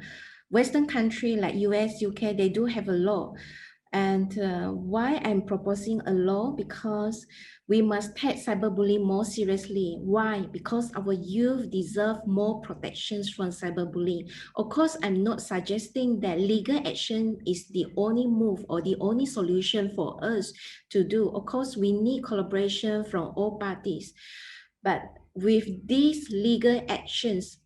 Western countries like US, UK, they do have a law. And why I'm proposing a law? Because we must take cyberbullying more seriously. Why? Because our youth deserve more protections from cyberbullying. Of course, I'm not suggesting that legal action is the only move or the only solution for us to do. Of course, we need collaboration from all parties. But with these legal actions,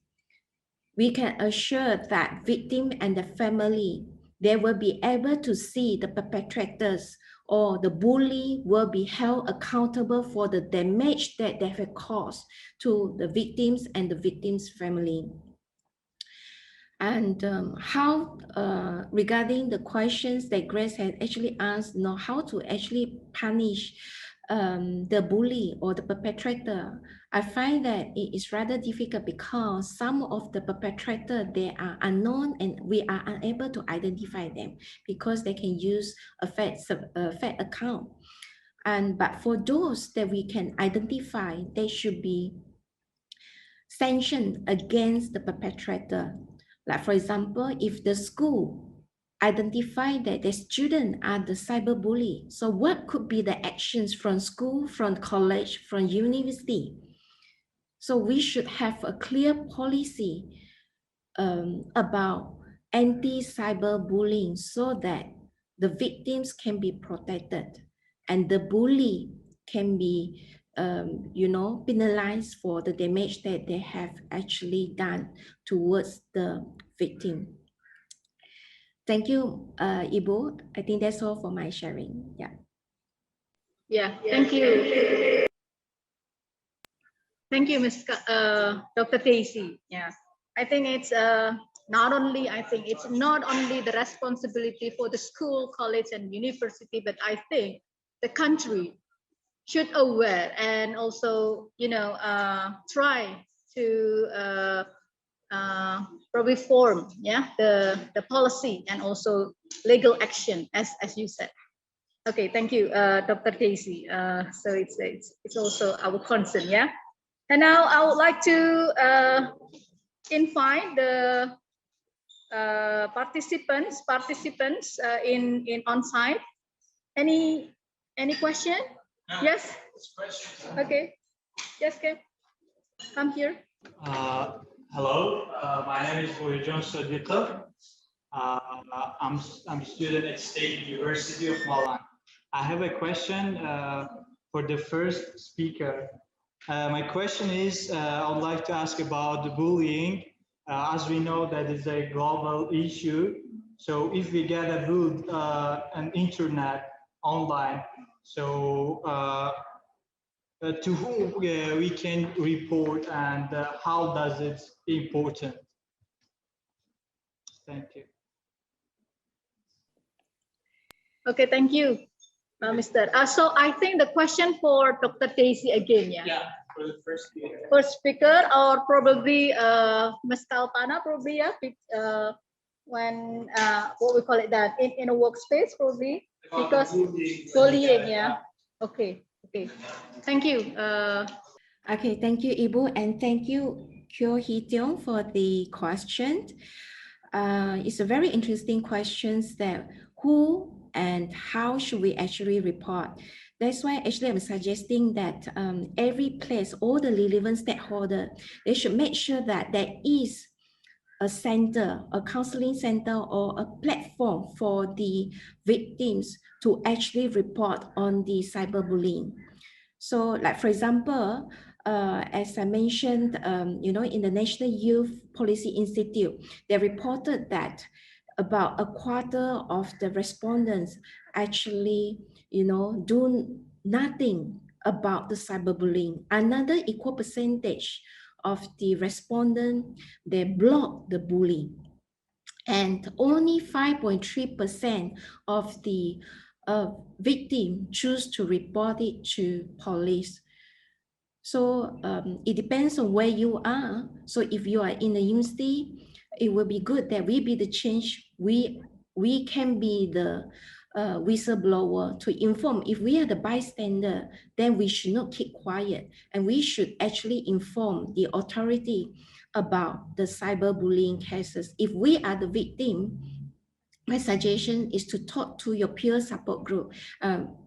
we can assure that victim and the family, they will be able to see the perpetrators or the bully will be held accountable for the damage that they have caused to the victims and the victim's family. And regarding the questions that Grace had actually asked, how to actually punish the bully or the perpetrator, I find that it is rather difficult because some of the perpetrators, they are unknown and we are unable to identify them because they can use a fake account. But for those that we can identify, they should be sanctioned against the perpetrator. Like for example, if the school identify that the students are the cyberbully. So what could be the actions from school, from college, from university? So we should have a clear policy about anti-cyberbullying so that the victims can be protected and the bully can be penalized for the damage that they have actually done towards the victim. Thank you, Ibu. I think that's all for my sharing. Yeah. Yeah, thank you. Thank you, Dr. Casey. Yeah, I think it's not only the responsibility for the school, college, and university, but I think the country should aware and also try to reform the policy and also legal action as you said. Okay, thank you, Dr. Casey. So it's also our concern, yeah. And now I would like to invite the participants in on-site. Any question? Yes. Okay. Yes, okay. Come here. Hello, my name is Boyajon Sodito. I'm a student at State University of Malang. I have a question for the first speaker. My question is, I would like to ask about the bullying. As we know, that is a global issue. So if we get a bullied on internet, online, so to whom we can report and how does it important? Thank you. Okay, thank you, Mr. So I think the question for Dr. Casey again, yeah? Yeah, for the first speaker. First speaker, or probably Ms. Kalpana, probably, yeah, when what we call it that in a workspace, probably, because bullying, yeah. Okay, okay. Thank you. Okay, thank you, Ibu, and thank you, Kyo Hee Tiong, for the question. It's a very interesting question that who and how should we actually report? That's why actually I'm suggesting that every place, all the relevant stakeholders, they should make sure that there is a center, a counseling center, or a platform for the victims to actually report on the cyberbullying. So, like for example, as I mentioned, in the National Youth Policy Institute, they reported that about a quarter of the respondents actually, do nothing about the cyberbullying. Another equal percentage of the respondents, they block the bullying. And only 5.3% of the victim choose to report it to police. So it depends on where you are. So if you are in the university, it will be good that we be the change. We can be the whistleblower to inform. If we are the bystander, then we should not keep quiet, and we should actually inform the authority about the cyberbullying cases. If we are the victim, my suggestion is to talk to your peer support group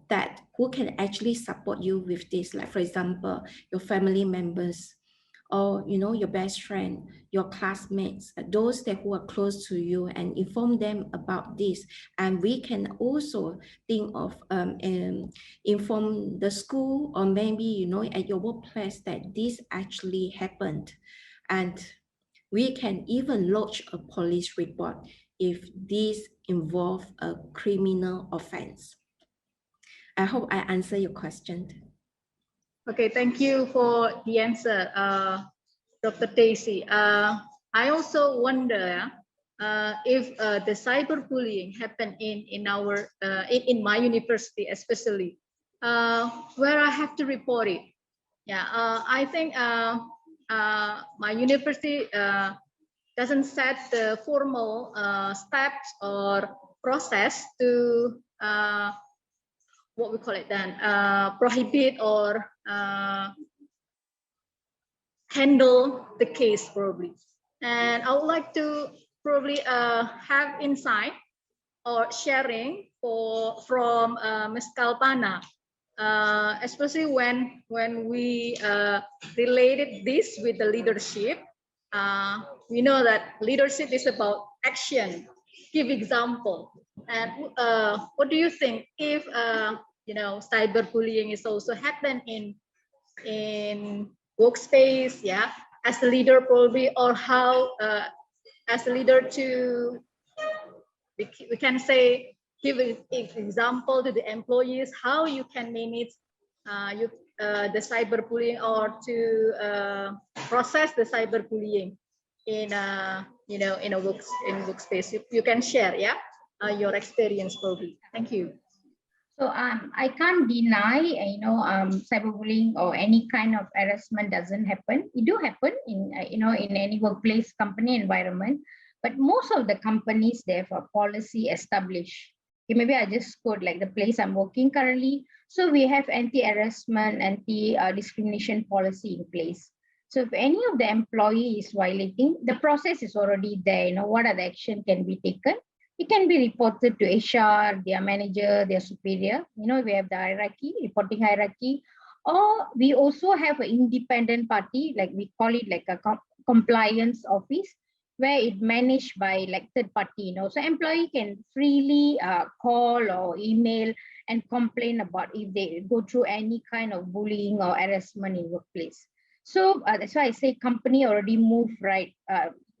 that who can actually support you with this. Like for example, your family members, or your best friend, your classmates, those that who are close to you, and inform them about this. And we can also think of inform the school, or maybe at your workplace, that this actually happened, and we can even lodge a police report if this involve a criminal offense. I hope I answer your question. Okay, thank you for the answer, Dr. Casey. I also wonder if the cyberbullying happened in our in my university, especially where I have to report it. Yeah, I think my university doesn't set the formal steps or process to what we call it then, prohibit or handle the case probably. And I would like to probably have insight or sharing from Ms. Kalpana, especially when we related this with the leadership. We know that leadership is about action, give example. And what do you think if cyberbullying is also happen in workspace, yeah, as a leader probably, or how as a leader to we can say give an example to the employees how you can manage the cyberbullying or to process the cyberbullying in in a workspace. You can share, yeah, your experience probably. Thank you. So I can't deny, cyberbullying or any kind of harassment doesn't happen. It do happen in, in any workplace, company environment. But most of the companies, they have a policy established. Okay, maybe I just quote like the place I'm working currently. So we have anti-harassment, anti-discrimination policy in place. So if any of the employee is violating, the process is already there. What are the action can be taken? It can be reported to HR, their manager, their superior. We have the hierarchy, reporting hierarchy. Or we also have an independent party, like we call it like a compliance office, where it managed by like third party. So employee can freely call or email and complain about if they go through any kind of bullying or harassment in workplace. So that's why I say company already moved, right,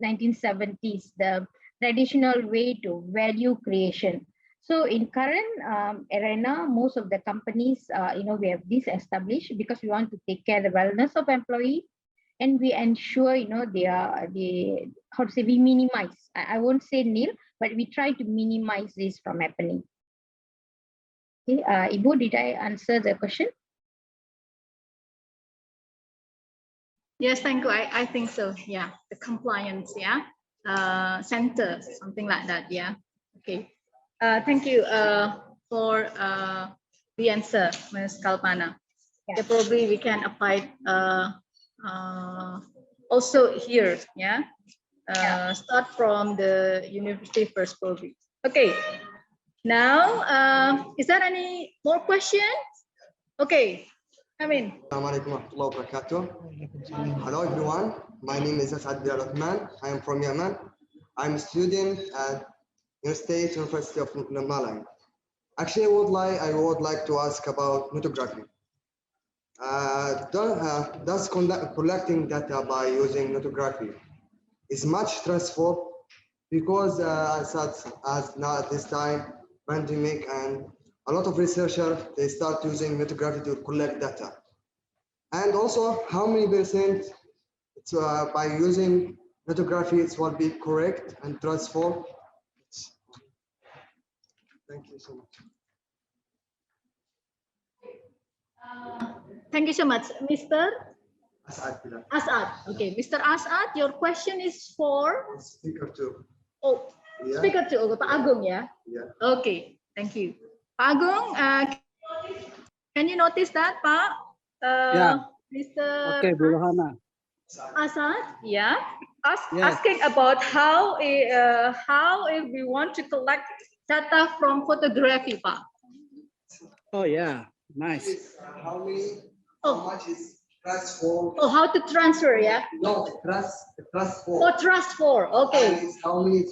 1970s, the traditional way to value creation. So in current arena, most of the companies, we have this established because we want to take care of the wellness of employee, and we ensure, how to say, we minimize. I won't say nil, but we try to minimize this from happening. Okay, Ibu, did I answer the question? Yes, thank you. I think so. Yeah, the compliance, yeah, center, something like that. Yeah. Okay. Thank you for the answer, Ms. Kalpana. Yeah, probably we can apply also here. Yeah. Start from the university first, probably. Okay. Now, is there any more questions? Okay. Assalamualaikum warahmatullahi wabarakatuh. Hello everyone, my name is Asad Bilal Rahman. I am from Yemen. I'm a student at University of Malang. Actually, I would like to ask about photography. Does collecting data by using photography is much stressful because as now at this time pandemic and a lot of researchers, they start using photography to collect data. And also, how many percent by using photography it will be correct and trustful? Thank you so much. Thank you so much, Mr. Asad. Asad. Okay, Mr. Asad, your question is for speaker two. Oh, yeah. Speaker two. Okay, Pak Agung, yeah. Yeah. Okay, thank you. Pak Agung, can you notice that, Pak? Yeah. Mr. Okay, Bu Lohana. Asad, yeah. Asking about how if we want to collect data from photography, Pak. Oh yeah, nice. How much is trustful? Oh, how to transfer, yeah? No, trustful. Oh, trustful. Okay. How many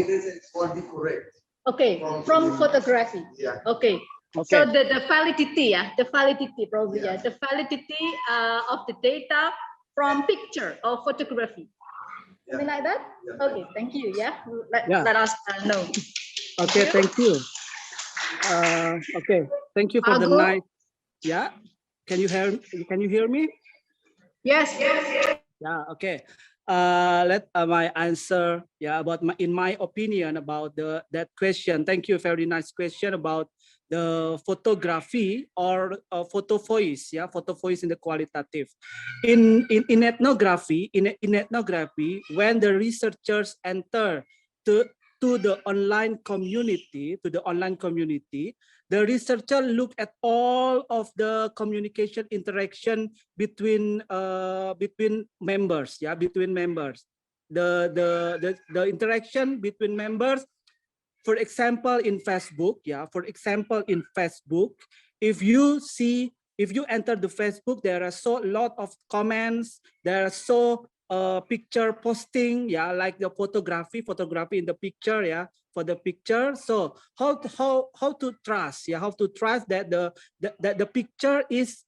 percent will be correct? Okay, from photography. Yeah. Okay. So the validity, yeah, the validity probably, yeah, the validity of the data from picture or photography. Something like that? Yeah. Okay, thank you. Yeah, let us know. Okay, thank you. Okay, thank you for the nice. Yeah, can you hear me? Yes. Yeah. Okay. Let my answer. Yeah, about in my opinion about that question. Thank you. Very nice question about the photography or photo voice. Yeah, photo voice in the qualitative. In ethnography, when the researchers enter to the online community, the researcher look at all of the communication interaction between members. Yeah, between members. The interaction between members for example, in Facebook, if you enter the Facebook, there are so lot of comments, there are so picture posting, like the photography in the picture, for the picture. So how to trust, how to trust that the picture is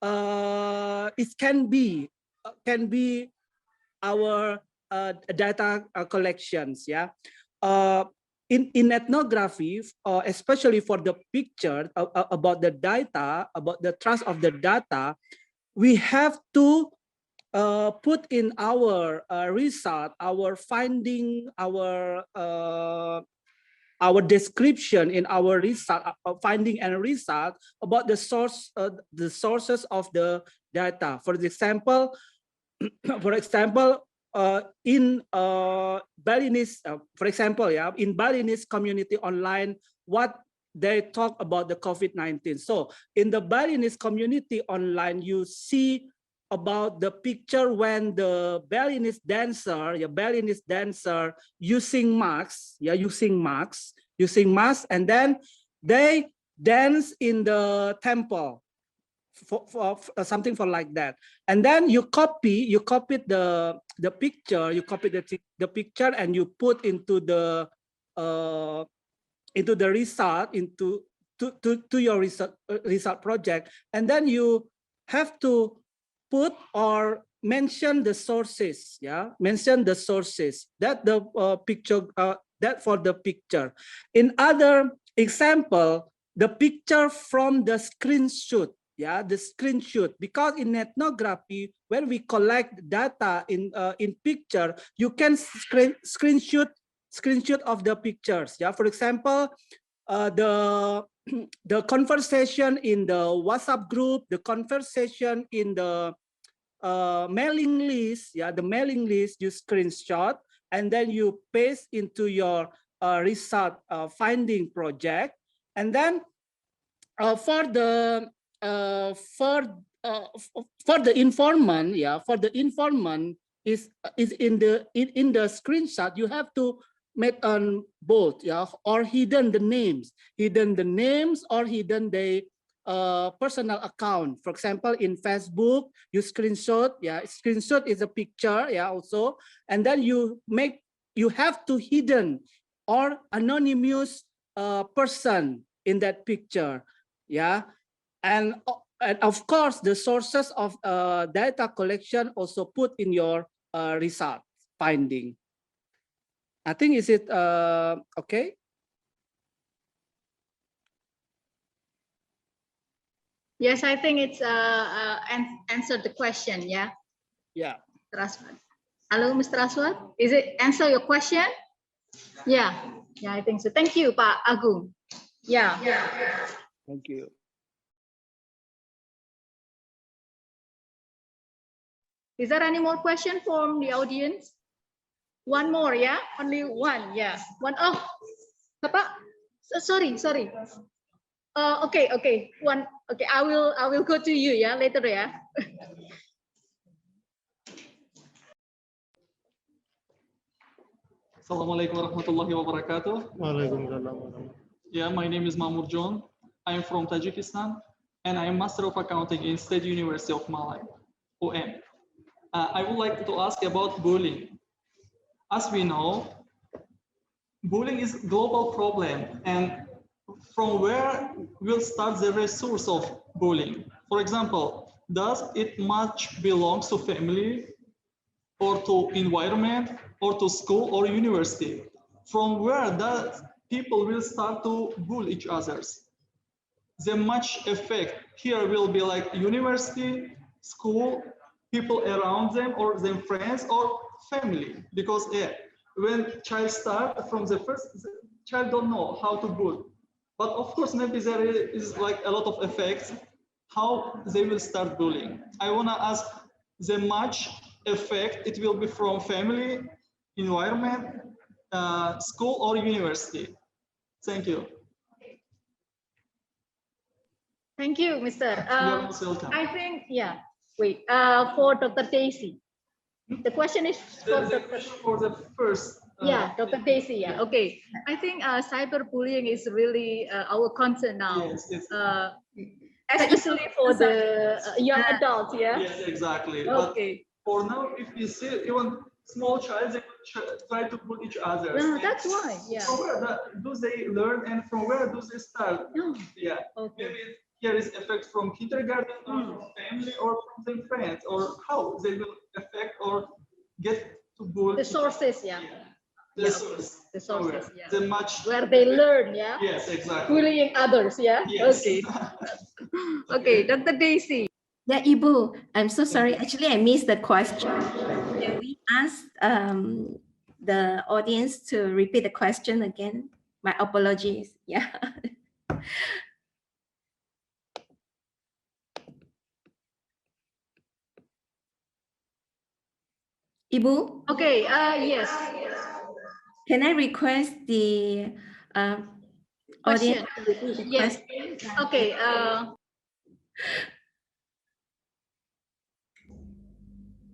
it can be our data collections, in ethnography, especially for the picture about the data, about the trust of the data, we have to put in our result, our finding, our description in our result, finding and result about the sources of the data. For example, in Balinese, in Balinese community online, what they talk about the COVID-19. So in the Balinese community online, you see about the picture when the Balinese dancer, using masks, and then they dance in the temple. For something for like that, and then you copy the picture, the picture, and you put into the result, to your result project, and then you have to put or mention the sources, mention the sources that the picture that for the picture. In other example, the picture from the screenshot, the screenshot, because in ethnography, when we collect data in picture, you can screenshot of the pictures. For example, the conversation in the WhatsApp group, the conversation in the mailing list, the mailing list, you screenshot and then you paste into your result finding project, and then for the informant, for the informant is in the screenshot. You have to make on both, or hidden the names, or hidden the personal account. For example, in Facebook, you screenshot, screenshot is a picture, also, and then you have to hidden or anonymous person in that picture, and of course the sources of data collection also put in your result finding. I think, is it okay? Yes, I think it's answered the question. Yeah. Aswad. Hello, Mr. Aswad. Is it answer your question? Yeah, I think so. Thank you, Pak Agung. Yeah. Thank you. Is there any more question from the audience? One more, only one, one. Oh, Bapak, sorry. Okay, one. Okay, I will go to you, later, Assalamualaikum warahmatullahi wabarakatuh. Yeah, my name is Mahmoud John. I am from Tajikistan, and I am Master of Accounting in State University of Malang, UM. I would like to ask about bullying. As we know, bullying is a global problem, and from where will start the resource of bullying? For example, does it much belongs to family, or to environment, or to school or university? From where does people will start to bully each others? The much effect here will be like university, school, people around them, or their friends, or family. Because when child start from the first, the child don't know how to bully. But of course, maybe there is like a lot of effects how they will start bullying. I wanna ask the much effect it will be from family, environment, school or university. Thank you. Thank you, Mr. You're most welcome. I think, for Dr. Daisy. The question is for the first Yeah, Dr. Daisy. Yeah, okay. I think cyberbullying is really our concern now. Yes, it's Especially for the young adults. Yeah. yes, exactly. Okay. But for now, if you see even small child, they try to bully each other. That's why. Yeah. From where do they learn, and from where do they start? Yeah. Okay. Maybe here is effect from kindergarten or from family or from their friends, or how they will affect or get to bully. The sources. Yeah. The source. The sources. Yeah. The much Where they learn. Yeah. Yes, exactly. Bullying others. Yeah. Yes. Okay. Okay, Dr. Daisy. Yeah, Ibu, I'm so sorry. Actually, I missed the question. Can we ask the audience to repeat the question again? My apologies. Yeah. Ibu? Okay, yes. Can I request the audience Question. to repeat the Yes. question? Okay.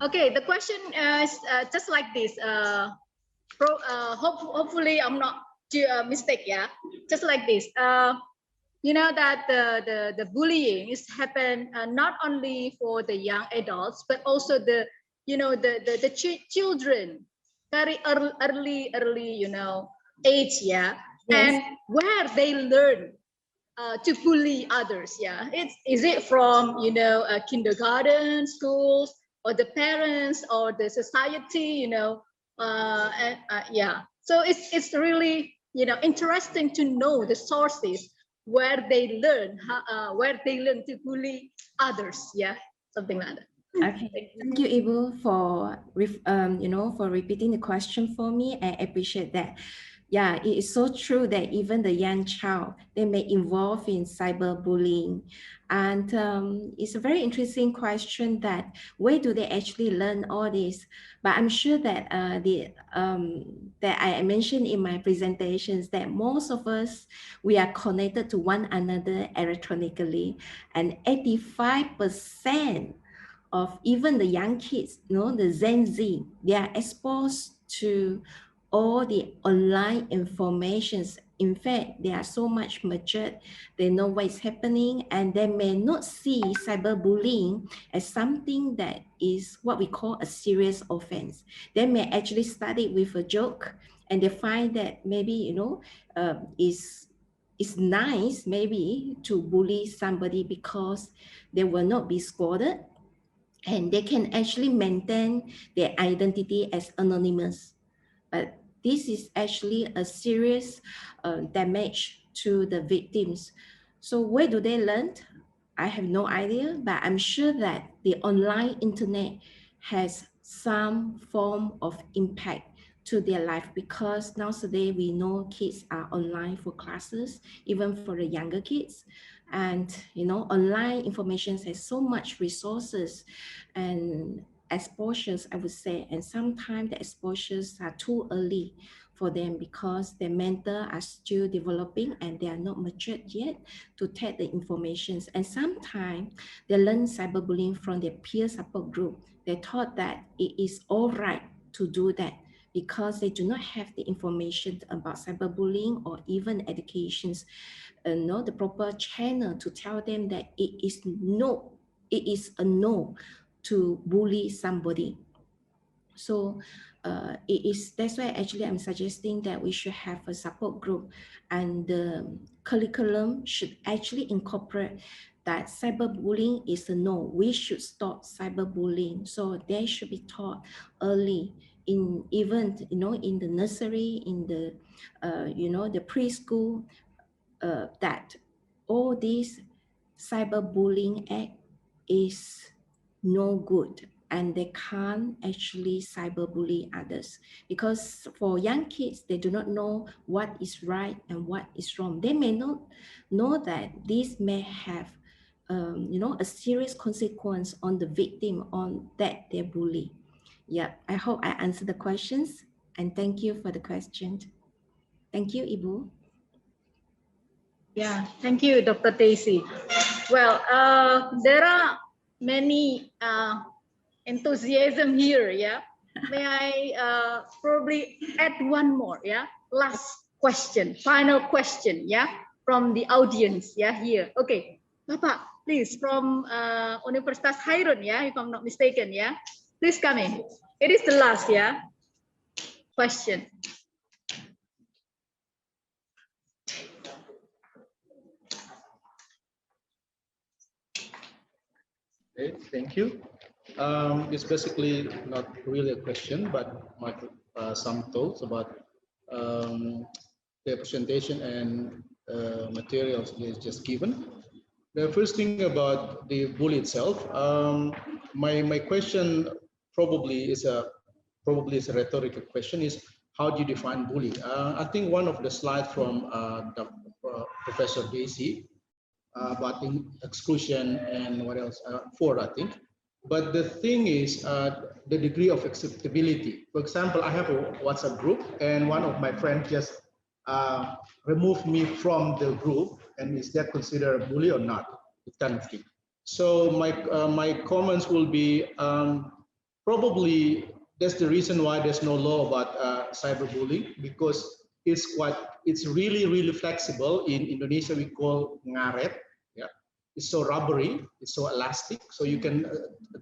Okay, the question is just like this. Hopefully, I'm not mistake. Yeah, just like this. You know that the bullying is happen not only for the young adults but also the children very early age. Yeah. Yes. And where they learn to bully others. Yeah, is it from kindergarten, schools, or the parents, or the society? Yeah. So it's really interesting to know the sources where they learn to bully others. Yeah, something like that. Okay, thank you, Ibu, for for repeating the question for me. I appreciate that. Yeah, it is so true that even the young child, they may involve in cyberbullying. And it's a very interesting question that where do they actually learn all this? But I'm sure that that I mentioned in my presentations that most of us, we are connected to one another electronically, and 85% of even the young kids, the Gen Z, they are exposed to all the online informations. In fact, they are so much matured, they know what is happening, and they may not see cyberbullying as something that is what we call a serious offense. They may actually start it with a joke, and they find that maybe, it's nice maybe to bully somebody because they will not be scolded, and they can actually maintain their identity as anonymous. But this is actually a serious damage to the victims. So where do they learn? I have no idea, but I'm sure that the online internet has some form of impact to their life, because nowadays we know kids are online for classes, even for the younger kids. And online information has so much resources and exposures, I would say, and sometimes the exposures are too early for them because their mental are still developing and they are not matured yet to take the informations. And sometimes they learn cyberbullying from their peer support group. They thought that it is all right to do that because they do not have the information about cyberbullying or even educations, the proper channel to tell them that it is a no to bully somebody. So that's why actually I'm suggesting that we should have a support group, and the curriculum should actually incorporate that cyberbullying is a no. We should stop cyberbullying. So they should be taught early in even in the nursery, in the the preschool, that all this cyberbullying act is no good, and they can't actually cyberbully others, because for young kids, they do not know what is right and what is wrong. They may not know that this may have a serious consequence on the victim, on that they bully. Yeah, I hope I answered the questions, and thank you for the question. Thank you, Ibu. Yeah, thank you, Dr. Daisy. Well, there are many enthusiasm here, yeah, may I probably add one more, yeah? Last question, final question, yeah, from the audience, yeah, here. Okay, Bapak, please, from Universitas Hairun, yeah, if I'm not mistaken, yeah? Please come in. It is the last, yeah, question. Okay, thank you. It's basically not really a question, but some thoughts about the presentation and materials is just given. The first thing about the bully itself, my question probably is a rhetorical question: is how do you define bully? I think one of the slides from Professor Daisy about exclusion and what else, four, I think. But the thing is the degree of acceptability. For example, I have a WhatsApp group, and one of my friends just removed me from the group, and is that considered a bully or not? It's kind of thing. So my comments will be probably that's the reason why there's no law about cyberbullying, because it's really flexible. In Indonesia, we call ngaret. Yeah, it's so rubbery, it's so elastic, so you can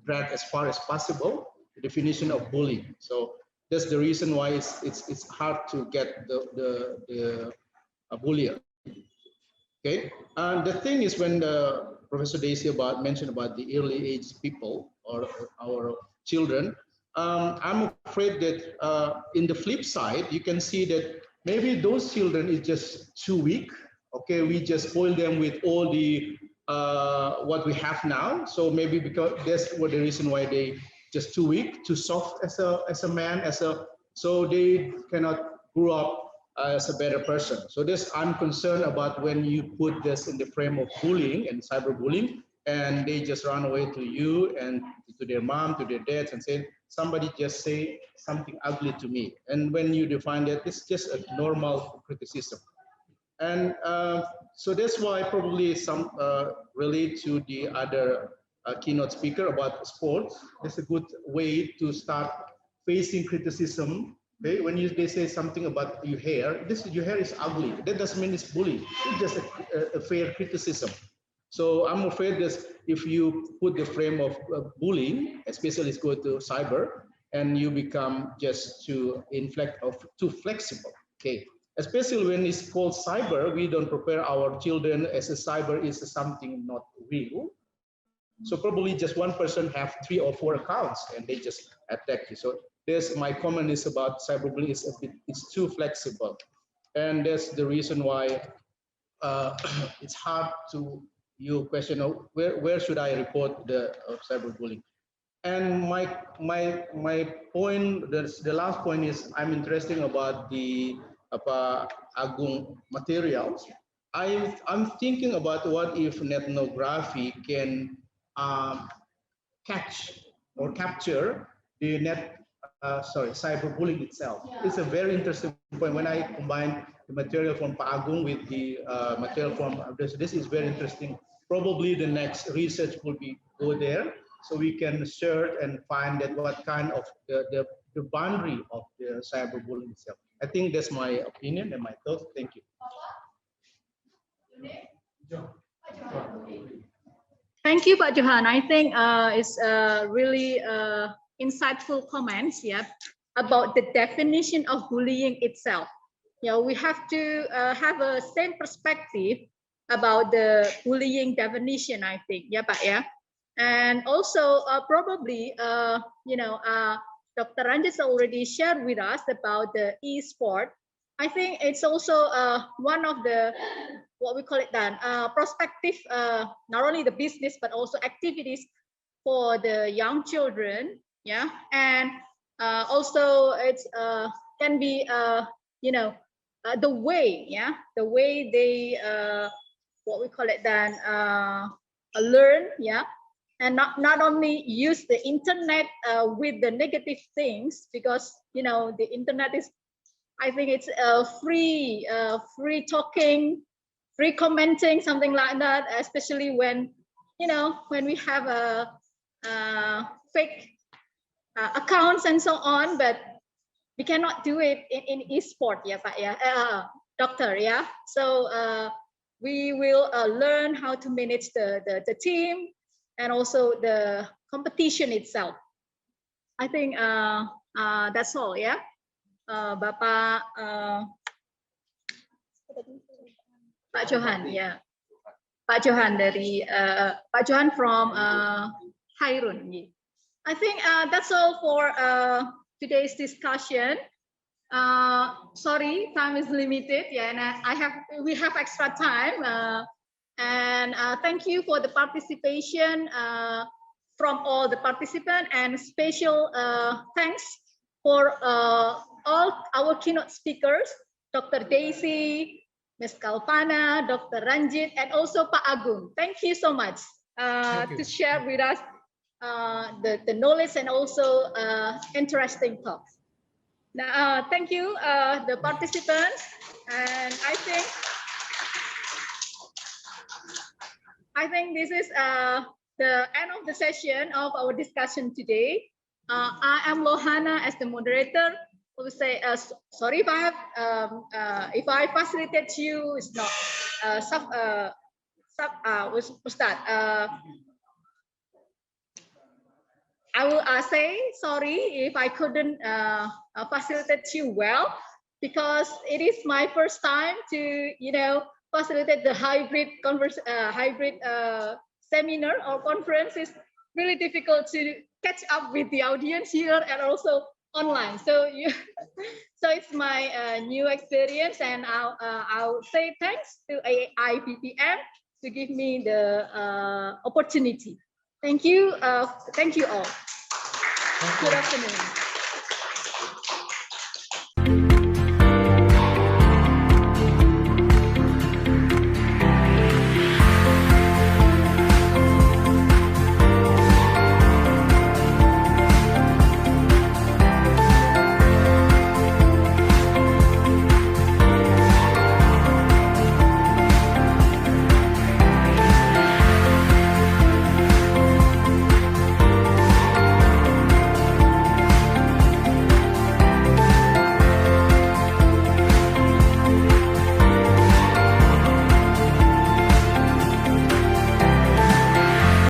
drag as far as possible the definition of bullying. So that's the reason why it's hard to get the bullier. Okay, and the thing is, when Professor Daisy mentioned about the early age people or our children, I'm afraid that in the flip side, you can see that maybe those children is just too weak. Okay, we just spoil them with all the what we have now. So maybe because that's what the reason why they just too weak, too soft as a man, so they cannot grow up as a better person. So this, I'm concerned about when you put this in the frame of bullying and cyberbullying, and they just run away to you and to their mom, to their dads, and say, somebody just say something ugly to me. And when you define that, it's just a normal criticism. And so that's why probably some relate to the other keynote speaker about sports. That's a good way to start facing criticism. Okay? When they say something about your hair, your hair is ugly. That doesn't mean it's bullying. It's just a fair criticism. So I'm afraid that if you put the frame of bullying, especially it's go to cyber, and you become just too flexible. Okay. Especially when it's called cyber, we don't prepare our children as a cyber is something not real. So probably just one person have 3 or 4 accounts and they just attack you. So there's my comment is about cyberbullying is it's too flexible, and that's the reason why it's hard to you question where should I report the cyberbullying. And my point, the last point is I'm interested about the Agung materials. I'm thinking about what if ethnography can catch or capture the cyberbullying itself. It's a very interesting point. When I combine the material from Pak Agung with the material from this is very interesting. Probably the next research will be go there, so we can search and find that what kind of the boundary of the cyberbullying itself. I think that's my opinion and my thoughts. Thank you. Thank you, Pak Johan. I think it's really insightful comments, yeah, about the definition of bullying itself. Yeah, we have to have a same perspective about the bullying definition, I think, yeah, Pak, yeah. And also probably, Dr. Ranjit already shared with us about the e-sport. I think it's also one of the, what we call it then, prospective, not only the business, but also activities for the young children, yeah. And also it's can be, the way, yeah, the way they, what we call it then, learn, yeah. And not only use the internet with the negative things, because the internet is, I think it's free talking, free commenting, something like that. Especially when when we have a fake accounts and so on, but we cannot do it in e-sport, yeah, Pak, yeah, doctor, yeah. So we will learn how to manage the team and also the competition itself. I think that's all, yeah. Bapak Pak Johan, yeah. Pak Johan dari Pak Johan from Hairun. I think that's all for today's discussion. Sorry, time is limited, yeah, and we have extra time. And thank you for the participation from all the participants, and special thanks for all our keynote speakers, Dr. Daisy, Ms. Kalpana, Dr. Ranjit, and also Pak Agung. Thank you so much to share with us the knowledge and also interesting talks. Now, thank you, the participants, and I think this is the end of the session of our discussion today. I am Lohana as the moderator. I will say sorry if I facilitate you. It's not Ustad. I will say sorry if I couldn't facilitate you well, because it is my first time to facilitate the hybrid seminar or conference. Is really difficult to catch up with the audience here and also online. So so it's my new experience, and I'll say thanks to aibpm to give me the opportunity. Thank you all. Good afternoon.